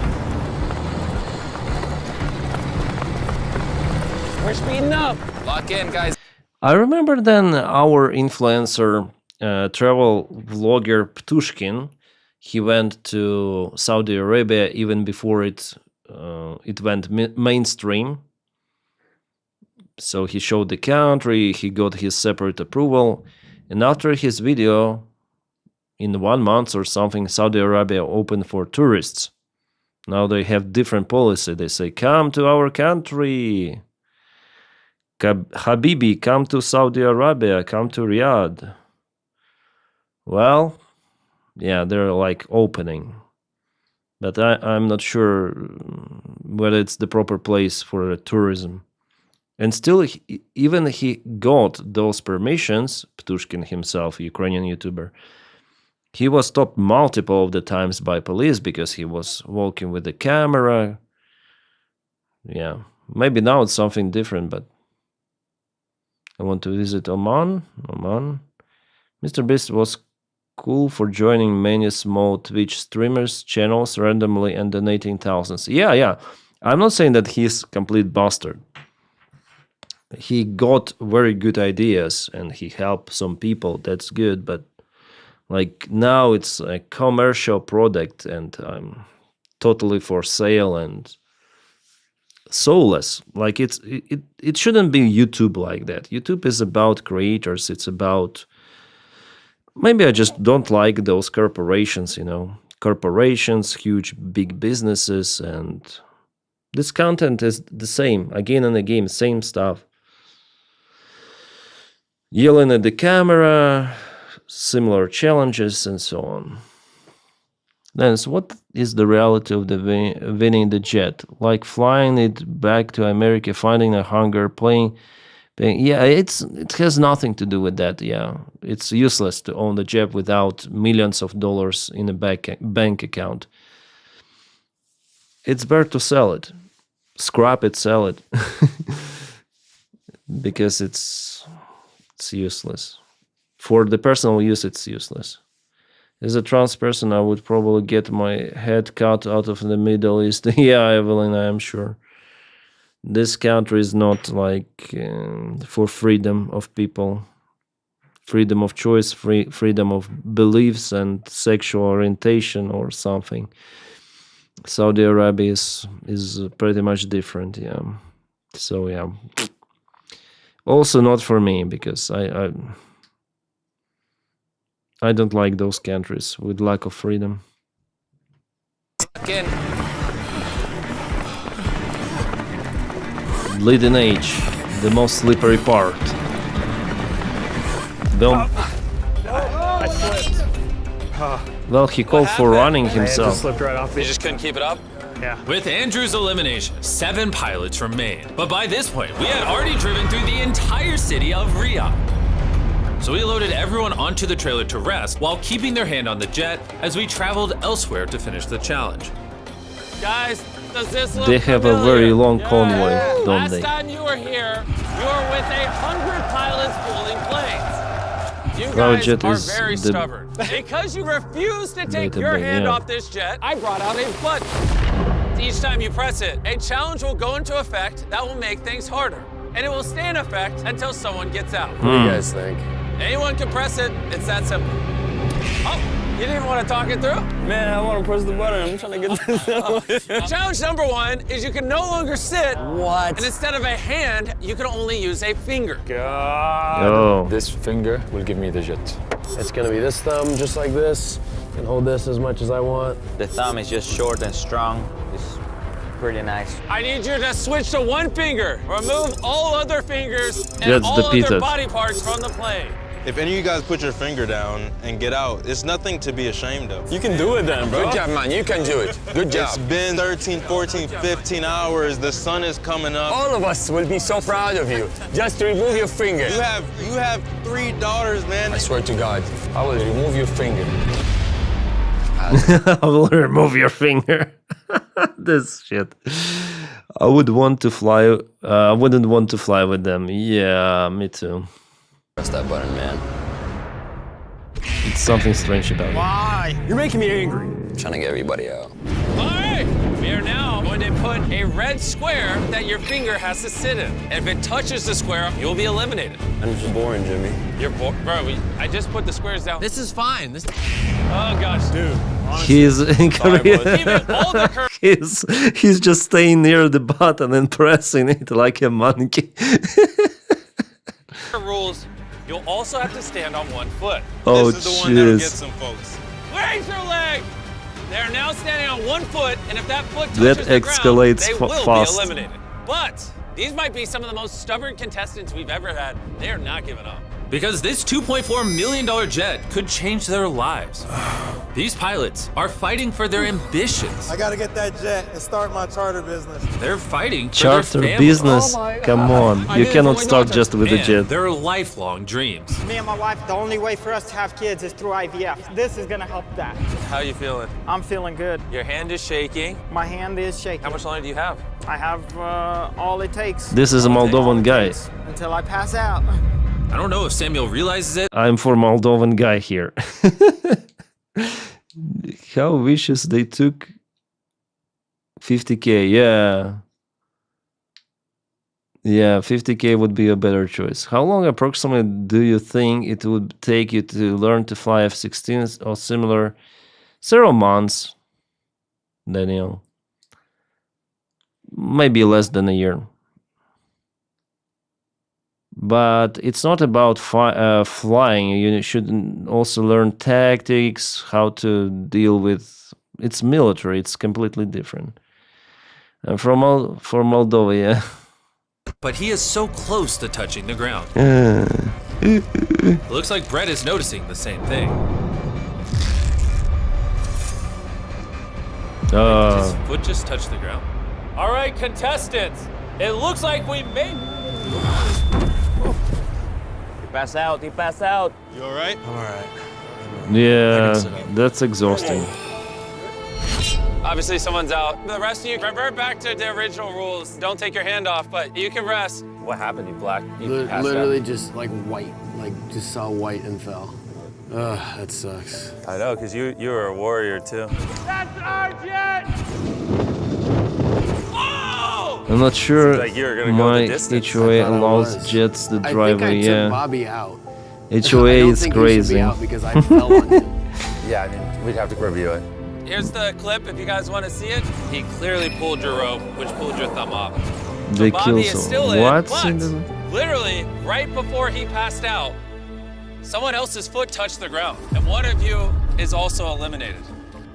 We're speeding up. Lock in, guys. I remember then our influencer, travel vlogger Ptushkin, he went to Saudi Arabia even before it went mainstream. So he showed the country, he got his separate approval, and after his video, in 1 month or something, Saudi Arabia opened for tourists. Now they have different policy. They say, come to our country. Habibi, come to Saudi Arabia, come to Riyadh. Well, yeah, they're like opening. But I'm not sure whether it's the proper place for tourism. And still, even he got those permissions, Ptushkin himself, Ukrainian YouTuber, He was stopped multiple of the times by police because he was walking with the camera. Yeah, maybe now it's something different, but I want to visit Oman. Mr. Beast was cool for joining many small Twitch streamers channels randomly and donating thousands. Yeah. I'm not saying that he's complete bastard. He got very good ideas and he helped some people. That's good, but like now it's a commercial product and I'm totally for sale and soulless. Like it shouldn't be YouTube like that. YouTube is about creators. It's about, maybe I just don't like those corporations, corporations, huge big businesses, and this content is the same again and again, same stuff. Yelling at the camera, similar challenges, and so on. Then, so what is the reality of the winning the jet? Like flying it back to America, finding a hangar, playing. Yeah, it has nothing to do with that. Yeah, it's useless to own the jet without millions of dollars in a bank account. It's better to sell it, scrap it, sell it, because it's useless. For the personal use, it's useless. As a trans person, I would probably get my head cut out of the Middle East. Yeah, Evelyn, I am sure. This country is not like for freedom of people, freedom of choice, freedom of beliefs and sexual orientation or something. Saudi Arabia is pretty much different, yeah. So yeah, also not for me because I don't like those countries with lack of freedom. Again. Leading edge, the most slippery part. Don't. I slipped. Well, he called for running himself. I just slipped right off. You just couldn't keep it up? Yeah. With Andrew's elimination, 7 pilots remained. But by this point, we had already driven through the entire city of Riyadh. So we loaded everyone onto the trailer to rest while keeping their hand on the jet as we traveled elsewhere to finish the challenge. Guys, does this look They have familiar? a very long convoy, don't Last they? time you were here, you were with 100 pilots pulling planes. You Our guys jet are is very the stubborn. Because you refuse to take Beta your bang, hand yeah. off this jet, I brought out a button. Each time you press it, a challenge will go into effect that will make things harder. And it will stay in effect until someone gets out. What do you guys think? Anyone can press it, it's that simple. Oh, you didn't want to talk it through? Man, I want to press the button. I'm trying to get this. Challenge number 1 is you can no longer sit. What? And instead of a hand, you can only use a finger. Oh. This finger will give me the jet. It's gonna be this thumb, just like this, and hold this as much as I want. The thumb is just short and strong. It's pretty nice. I need you to switch to one finger. Remove all other fingers and That's all the other pita. body parts from the plane. If any of you guys put your finger down and get out, it's nothing to be ashamed of. You can do it then, bro. Good job, man. You can do it. Good job. It's been 13, 14, 15 hours. The sun is coming up. All of us will be so proud of you. Just remove your finger. You have 3 daughters, man. I swear to God, I will remove your finger. I will remove your finger. This shit. I would want to fly. I wouldn't want to fly with them. Yeah, me too. Press that button, man. It's something strange about it. Why? You're making me angry. I'm trying to get everybody out. All right. We are now going to put a red square that your finger has to sit in. If it touches the square, you'll be eliminated. I'm just boring, Jimmy. You're bro. I just put the squares down. This is fine. Oh gosh, dude. He's in Korea. Even all the curves. He's just staying near the button and pressing it like a monkey. Rules. You'll also have to stand on one foot. Oh, this is the one that'll get jeez. some folks. Raise your leg. They're now standing on one foot, and if that foot That touches the escalates ground, they will fast. be eliminated. But these might be some of the most stubborn contestants we've ever had. They are not giving up. because this $2.4 million jet could change their lives. These pilots are fighting for their ambitions. I gotta get that jet and start my charter business. They're fighting for Charter their families. business? Come on, you cannot start just with a And jet. their lifelong dreams. Me and my wife, the only way for us to have kids is through IVF. This is gonna help that. How you feeling? I'm feeling good. Your hand is shaking. My hand is shaking. How much longer do you have? I have all it takes. This is a Moldovan guy. Until I pass out. I don't know if Samuel realizes it. I'm for Moldovan guy here. How vicious they took 50k, yeah. Yeah, 50k would be a better choice. How long approximately do you think it would take you to learn to fly F-16s or similar? Several months, Daniel. Maybe less than a year. But it's not about flying. You should also learn tactics, how to deal with... It's military. It's completely different. For Moldova, yeah. But he is so close to touching the ground. Looks like Brett is noticing the same thing. His foot just touched the ground. All right, contestants. It looks like we made... You pass out. You pass out. You all right? I'm all right. Yeah, that's exhausting. Obviously, someone's out. The rest of you, revert back to the original rules. Don't take your hand off, but you can rest. What happened? You black? You passed Literally out? just like white, like just saw white and fell. Ugh, that sucks. I know, because you were a warrior too. That's our jet! I'm not sure Seems like you were gonna go my the distance. HOA allows jets the driveway, I think I yeah. took Bobby out. HOA I don't is think he should crazy. be out because I fell on him. Yeah, I mean, we'd have to review it. Here's the clip if you guys want to see it. He clearly pulled your rope, which pulled your thumb off. They Bobby kill is someone. still in, What? but literally right before he passed out, someone else's foot touched the ground, and one of you is also eliminated.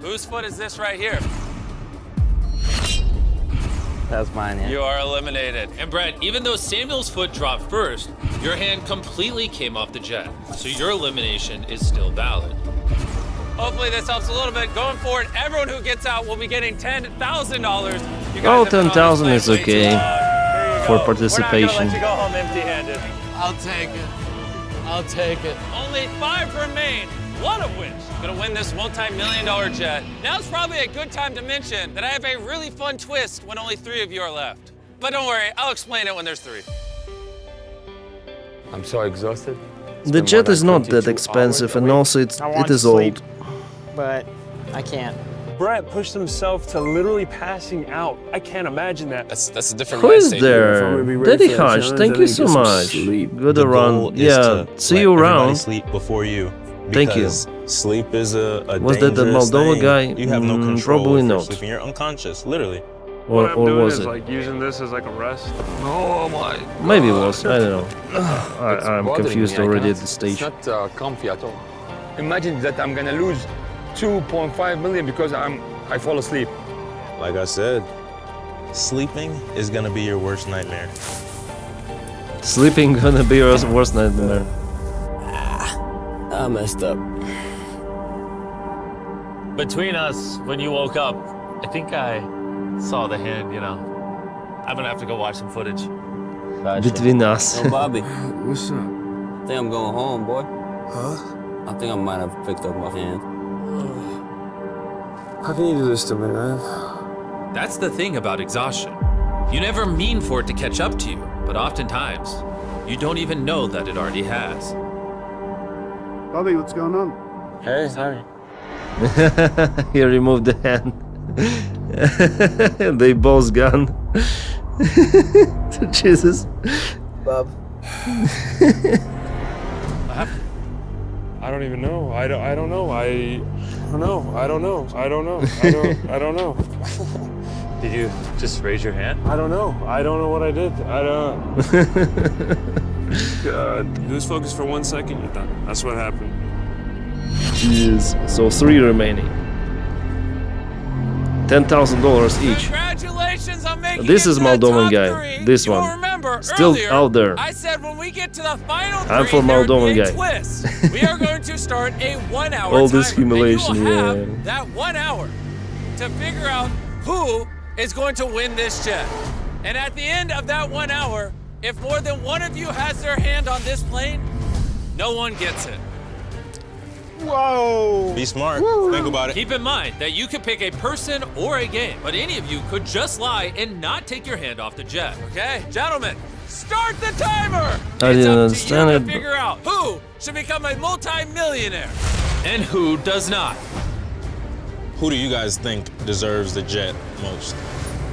Whose foot is this right here? That's mine, yeah. You are eliminated. And Brett, even though Samuel's foot dropped first, your hand completely came off the jet. So your elimination is still valid. Hopefully this helps a little bit. Going forward, everyone who gets out will be getting $10,000. Oh, 10,000 is okay for We're not participation. gonna let you go home empty-handed. I'll take it. I'll take it. Only 5 remain, one of which gonna win this multi-million-dollar jet. Now's probably a good time to mention that I have a really fun twist when only 3 of you are left. But don't worry, I'll explain it when there's 3. I'm so exhausted. The jet is not that expensive, and also it is old. But I can't. Brett pushed himself to literally passing out. I can't imagine that. That's a different Who is there? Daddy Hodge, thank you so much. Good around. Yeah, see you around. Sleep before you. Thank you. Sleep is a Was that the dangerous Moldova thing. guy? You have no control. Probably if you're not. sleeping. You're unconscious, literally. What I'm doing was is it? like using this as like a rest. Oh my. Maybe it was. I don't know. It's I'm bothering confused me. I already at cannot- this stage. It's not comfy at all. Imagine that I'm gonna lose 2.5 million because I fall asleep. Like I said, sleeping is gonna be your worst nightmare. Sleeping gonna be your worst nightmare. I messed up. Between us, when you woke up, I think I saw the hand, you know. I'm gonna have to go watch some footage. Between us. Yo, Bobby. What's up? I think I'm going home, boy. Huh? I think I might have picked up my hand. How can you do this to me, man? That's the thing about exhaustion. You never mean for it to catch up to you, but oftentimes, you don't even know that it already has. Bobby, what's going on? Hey, sorry. He removed the hand. They both gone. Jesus. Bob. I don't even know. I don't know. I don't know. Did you just raise your hand? I don't know. I don't know what I did. I don't. God. Lose focus for 1 second, you're done. That's what happened. Yes. So 3 remaining. $10,000 each. Congratulations on making This it is to the Moldovan top guy. 3. This You will one. remember remember Still earlier, out there. I said when we get to the final I'm three, for there would Moldovan be a guy. twist. We are going to start a 1 hour All this timer, humiliation, and you will have yeah. that 1 hour to figure out who is going to win this jet. And at the end of that 1 hour, if more than one of you has their hand on this plane, no one gets it. Whoa! Be smart. Think about it. Keep in mind that you could pick a person or a game, but any of you could just lie and not take your hand off the jet. Okay, gentlemen, start the timer. I didn't understand To it. figure out who should become a multi-millionaire and who does not. Who do you guys think deserves the jet most?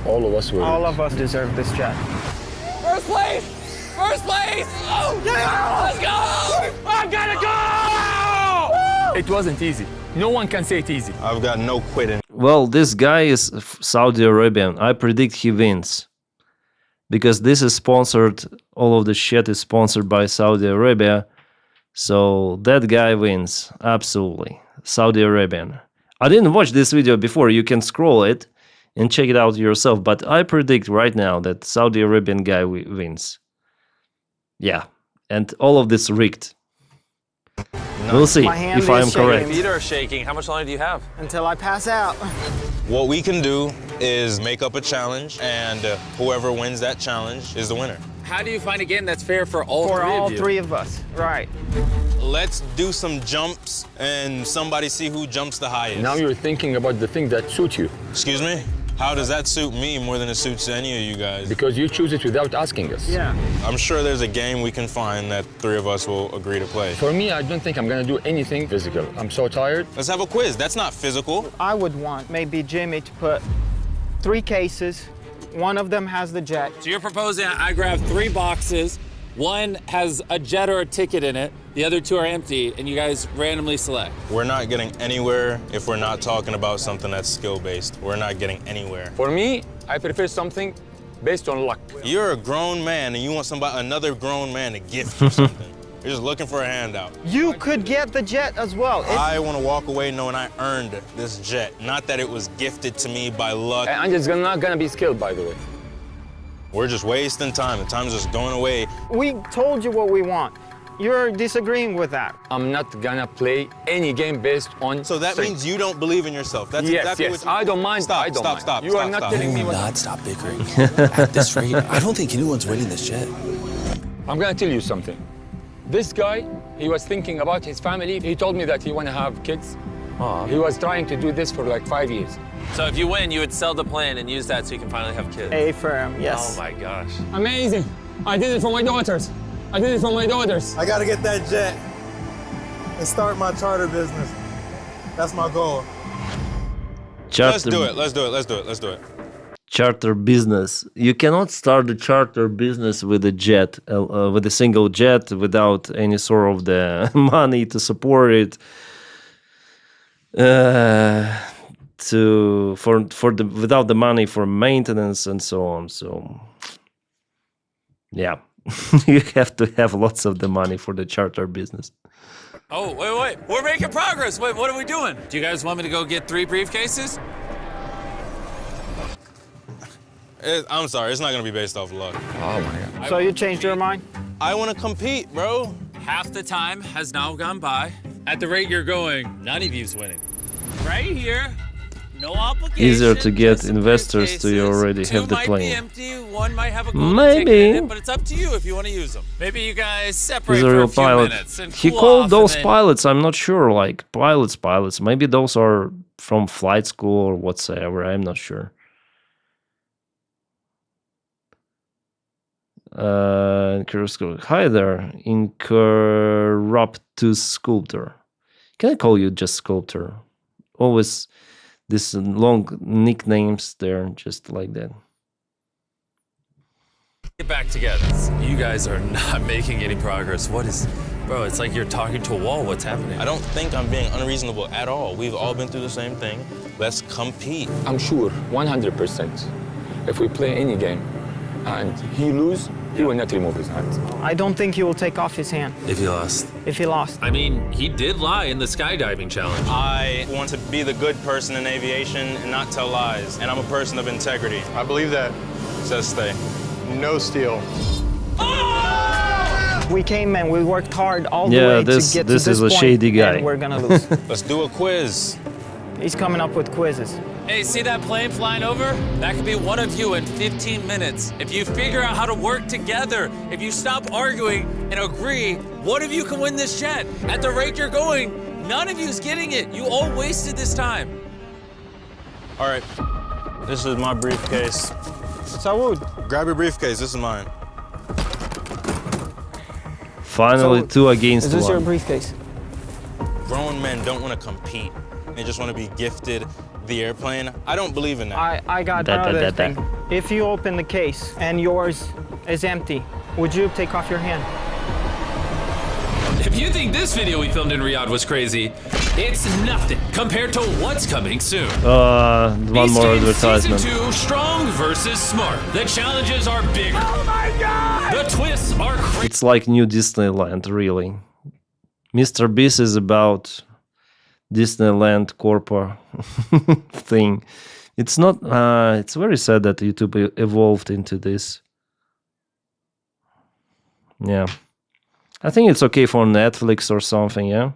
All of us will. All of us deserve this jet. First place! First place! Oh, yeah! Let's go! I gotta go! It wasn't easy. No one can say it easy. I've got no quitting. Well, this guy is Saudi Arabian. I predict he wins. Because this is sponsored, all of the shit is sponsored by Saudi Arabia. So that guy wins. Absolutely. Saudi Arabian. I didn't watch this video before. You can scroll it and check it out yourself. But I predict right now that Saudi Arabian guy wins. Yeah. And all of this rigged. We'll see My hand if I am is shaking. correct. Feet are shaking. How much longer do you have? Until I pass out. What we can do is make up a challenge, and whoever wins that challenge is the winner. How do you find a game that's fair for all For three all of you? three of us, right. Let's do some jumps and somebody see who jumps the highest. Now you're thinking about the thing that suits you. Excuse me? How does that suit me more than it suits any of you guys? Because you choose it without asking us. Yeah. I'm sure there's a game we can find that three of us will agree to play. For me, I don't think I'm gonna do anything physical. I'm so tired. Let's have a quiz. That's not physical. I would want maybe Jimmy to put 3 cases. One of them has the jet. So you're proposing I grab 3 boxes. One has a jet or a ticket in it. The other 2 are empty, and you guys randomly select. We're not getting anywhere if we're not talking about something that's skill-based. We're not getting anywhere. For me, I prefer something based on luck. You're a grown man and you want another grown man to gift you something. You're just looking for a handout. You could get the jet as well. I want to walk away knowing I earned this jet, not that it was gifted to me by luck. And it's not gonna be skilled, by the way. We're just wasting time. The time's just going away. We told you what we want. You're disagreeing with that. I'm not gonna play any game based on. So that means you don't believe in yourself. That's exactly yes. what you... I don't mind. Stop, I don't stop, mind. stop, You stop, are not stop. telling me what. God, stop bickering. At this rate, I don't think anyone's winning this jet. I'm gonna tell you something. This guy, he was thinking about his family. He told me that he wanna have kids. He was trying to do this for like 5 years. So if you win, you would sell the plane and use that so you can finally have kids. A firm, yes. Oh my gosh. Amazing. I did it for my daughters. I did it for my daughters. I gotta get that jet and start my charter business. That's my goal. Let's do it. Let's do it. Let's do it. Let's do it. Charter business. You cannot start a charter business with a jet, with a single jet, without any sort of the money to support it. Without the money for maintenance and so on. So yeah, you have to have lots of the money for the charter business. Oh, wait. We're making progress. Wait, what are we doing? Do you guys want me to go get 3 briefcases? I'm sorry. It's not going to be based off luck. Oh, my God. So you changed your mind? I want to compete, bro. Half the time has now gone by. At the rate you're going, none of you's winning. Right here, no obligation. Easier to get investors to already 2 have the might plane. be empty, 1 might have a golden Maybe. ticket in it, but it's up to you if you want to use them. Maybe you guys separate He's a for real a few pilot. minutes and He cool called off those and then... pilots, I'm not sure, like pilots. Maybe those are from flight school or whatsoever. I'm not sure. Hi there, Incorruptus Sculptor. Can I call you just Sculptor? Always these long nicknames there, just like that. Get back together. You guys are not making any progress. What is... Bro, it's like you're talking to a wall. What's happening? I don't think I'm being unreasonable at all. We've all been through the same thing. Let's compete. I'm sure, 100%. If we play any game and he lose, he will not remove his hand. I don't think he will take off his hand If you lost. if he lost. I mean, he did lie in the skydiving challenge. I want to be the good person in aviation and not tell lies. And I'm a person of integrity. I believe that. Says stay. No steel. We came and we worked hard all the Yeah, way this- to get this to is this a point, shady guy. and we're gonna lose. Let's do a quiz. He's coming up with quizzes. Hey, see that plane flying over? That could be one of you in 15 minutes. If you figure out how to work together, if you stop arguing and agree, one of you can win this jet. At the rate you're going, none of you's getting it. You all wasted this time. All right, this is my briefcase. Salud. Grab your briefcase, this is mine. Finally, 2 against Is this 1. your briefcase? Grown men don't want to compete. They just want to be gifted the airplane. I don't believe in that. I got another thing. If you open the case and yours is empty, would you take off your hand? If you think this video we filmed in Riyadh was crazy, it's nothing compared to what's coming soon. One Beast more Games advertisement. Season 2, Strong versus Smart. The challenges are bigger. Oh my God! The twists are crazy. It's like new Disneyland, really. Mr. Beast is about Disneyland corpo thing. It's not. It's very sad that YouTube evolved into this. Yeah, I think it's okay for Netflix or something. Yeah.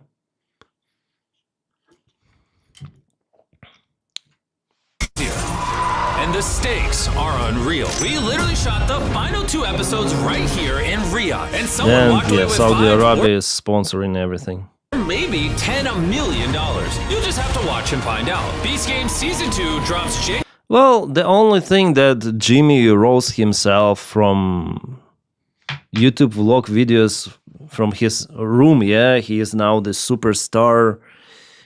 And the stakes are unreal. We literally shot the final 2 episodes right here in Riyadh. And someone And walked away yeah, with Saudi 5 Arabia is sponsoring everything. or maybe $10 million. You'll just have to watch and find out. Beast Games Season 2 drops January. Well, the only thing that Jimmy rose himself from YouTube vlog videos from his room, yeah, he is now the superstar,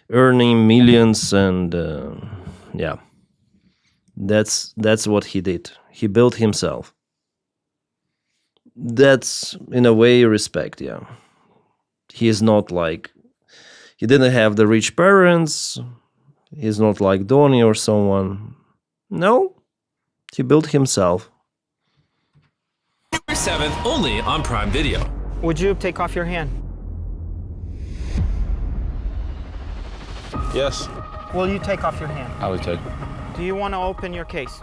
earning millions, and yeah, that's what he did. He built himself. That's in a way respect, yeah. He is not like, he didn't have the rich parents. He's not like Donny or someone. No, he built himself. 7th, only on Prime Video. Would you take off your hand? Yes. Will you take off your hand? I will take. Do you want to open your case?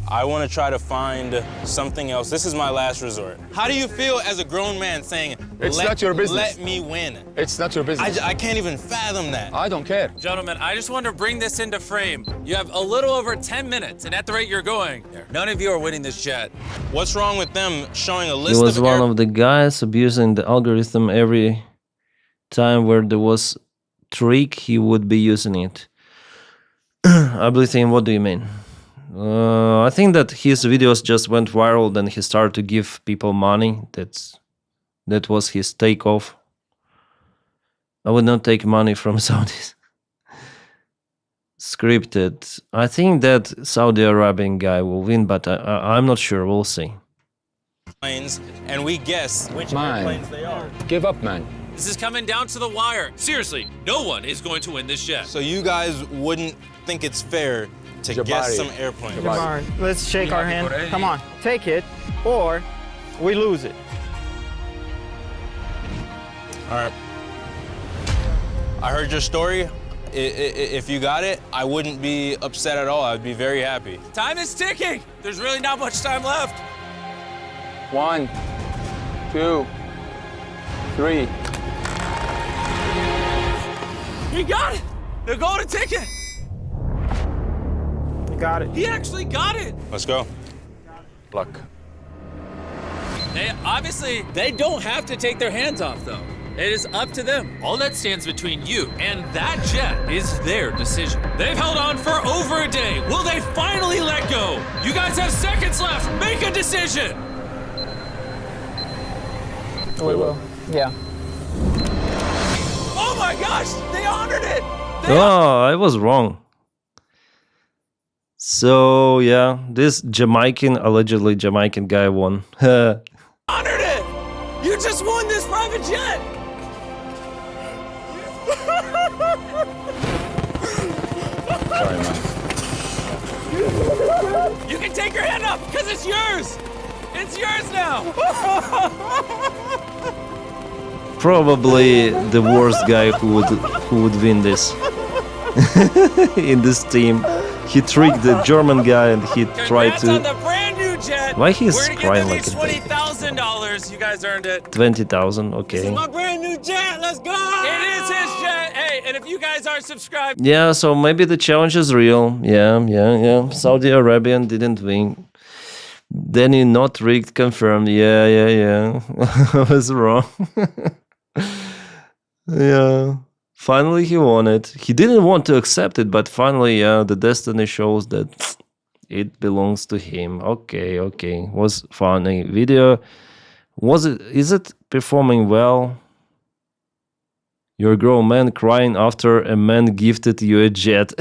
I want to try to find something else. This is my last resort. How do you feel as a grown man saying, It's not your business. Let me win? It's not your business. I can't even fathom that. I don't care. Gentlemen, I just want to bring this into frame. You have a little over 10 minutes, and at the rate you're going, none of you are winning this jet. What's wrong with them showing a He list was of one of the guys abusing the algorithm. Every time where there was trick, he would be using it. Everything, what do you mean? I think that his videos just went viral, then he started to give people money. That was his takeoff. I would not take money from Saudis. Scripted. I think that Saudi Arabian guy will win, but I'm not sure. We'll see. airplanes, and we guess which Man. airplanes they are. Give up, man. This is coming down to the wire. Seriously, no one is going to win this jet. So you guys wouldn't think it's fair to guess some airplanes? Jabari, let's shake our hand. Come on, take it, or we lose it. All right. I heard your story. If you got it, I wouldn't be upset at all. I'd be very happy. Time is ticking. There's really not much time left. 1, 2, 3. He got it. The golden ticket. You got it. He actually got it. Let's go. Luck. They don't have to take their hands off, though. It is up to them. All that stands between you and that jet is their decision. They've held on for over a day. Will they finally let go? You guys have seconds left. Make a decision. We will. Yeah. Oh my gosh, they honored it. Oh, I was wrong. So, yeah, this allegedly Jamaican guy won. Honored it. You just won this private jet. Sorry, man. You can take your hand up because it's yours. It's yours now. Probably the worst guy who would win this in this team. He tricked the German guy and he tried Congrats on to. the brand new Jet. Why he's We're gonna crying give like you a baby? $20,000. You guys earned it. 20,000, This okay. is my brand new jet. Let's go. It is his jet. Hey, and if you guys aren't subscribed, Yeah, so maybe the challenge is real. Yeah. Saudi Arabian didn't win. Denny not rigged confirmed. Yeah. I was wrong. Yeah. Finally he won it. He didn't want to accept it, but finally, the destiny shows that it belongs to him. Okay. Was funny video. Is it performing well? You're a grown man crying after a man gifted you a jet.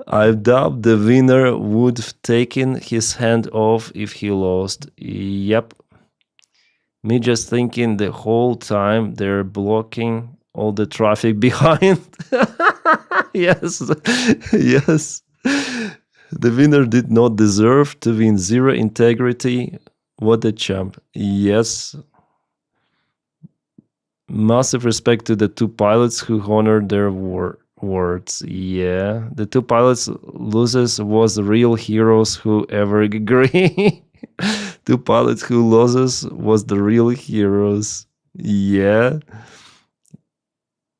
I doubt the winner would have taken his hand off if he lost. Yep. Me just thinking the whole time they're blocking all the traffic behind. Yes. The winner did not deserve to win. Zero integrity. What a champ. Yes. Massive respect to the two pilots who honored their words. Yeah. The two pilots losers was the real heroes who ever agree. Two pilots who losses was the real heroes. Yeah.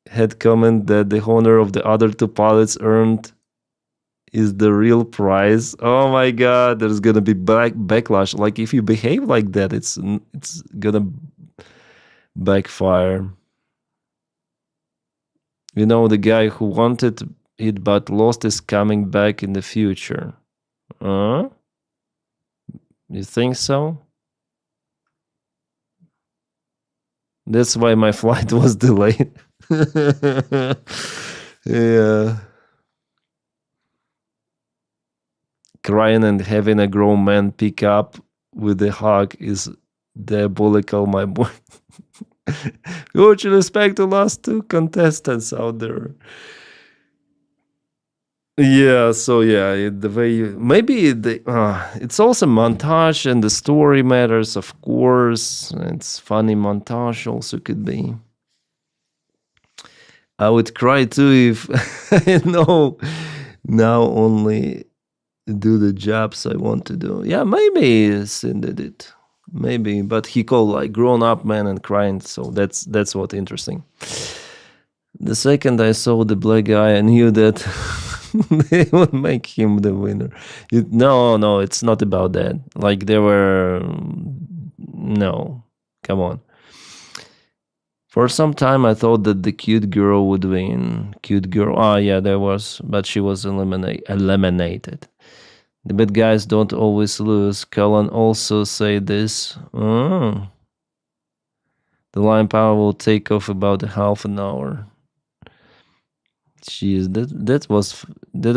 Had comment that the honor of the other two pilots earned is the real prize. Oh my god, there's gonna be backlash. Like if you behave like that, it's gonna backfire. You know, the guy who wanted it but lost is coming back in the future. You think so? That's why my flight was delayed. Yeah. Crying and having a grown man pick up with a hug is diabolical, my boy. Huge respect to last two contestants out there. Yeah, so yeah, the way it's also montage and the story matters, of course. It's funny montage also could be. I would cry too if I know now only do the jobs I want to do. Yeah, maybe Sin did it. Maybe, but he called like grown up man and crying, so that's what interesting. The second I saw the black guy, I knew that they would make him the winner. No, it's not about that. Like there were no, come on. For some time I thought that the cute girl would win. Cute girl. Ah, yeah, there was, but she was eliminated. The bad guys don't always lose. Cullen also say this. The line power will take off about half an hour. Jeez, that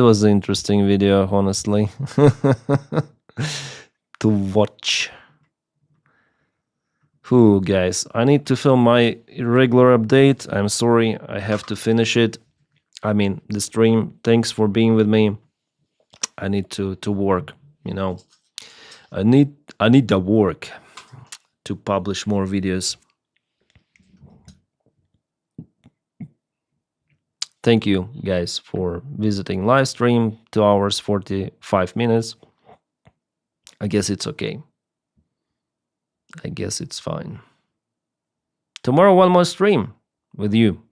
was an interesting video, honestly. To watch. Whew, guys, I need to film my regular update. I'm sorry, I have to finish it. I mean, the stream. Thanks for being with me. I need to work, you know. I need the work to publish more videos. Thank you guys for visiting live stream. 2 hours 45 minutes. I guess it's okay. I guess it's fine. Tomorrow one more stream with you.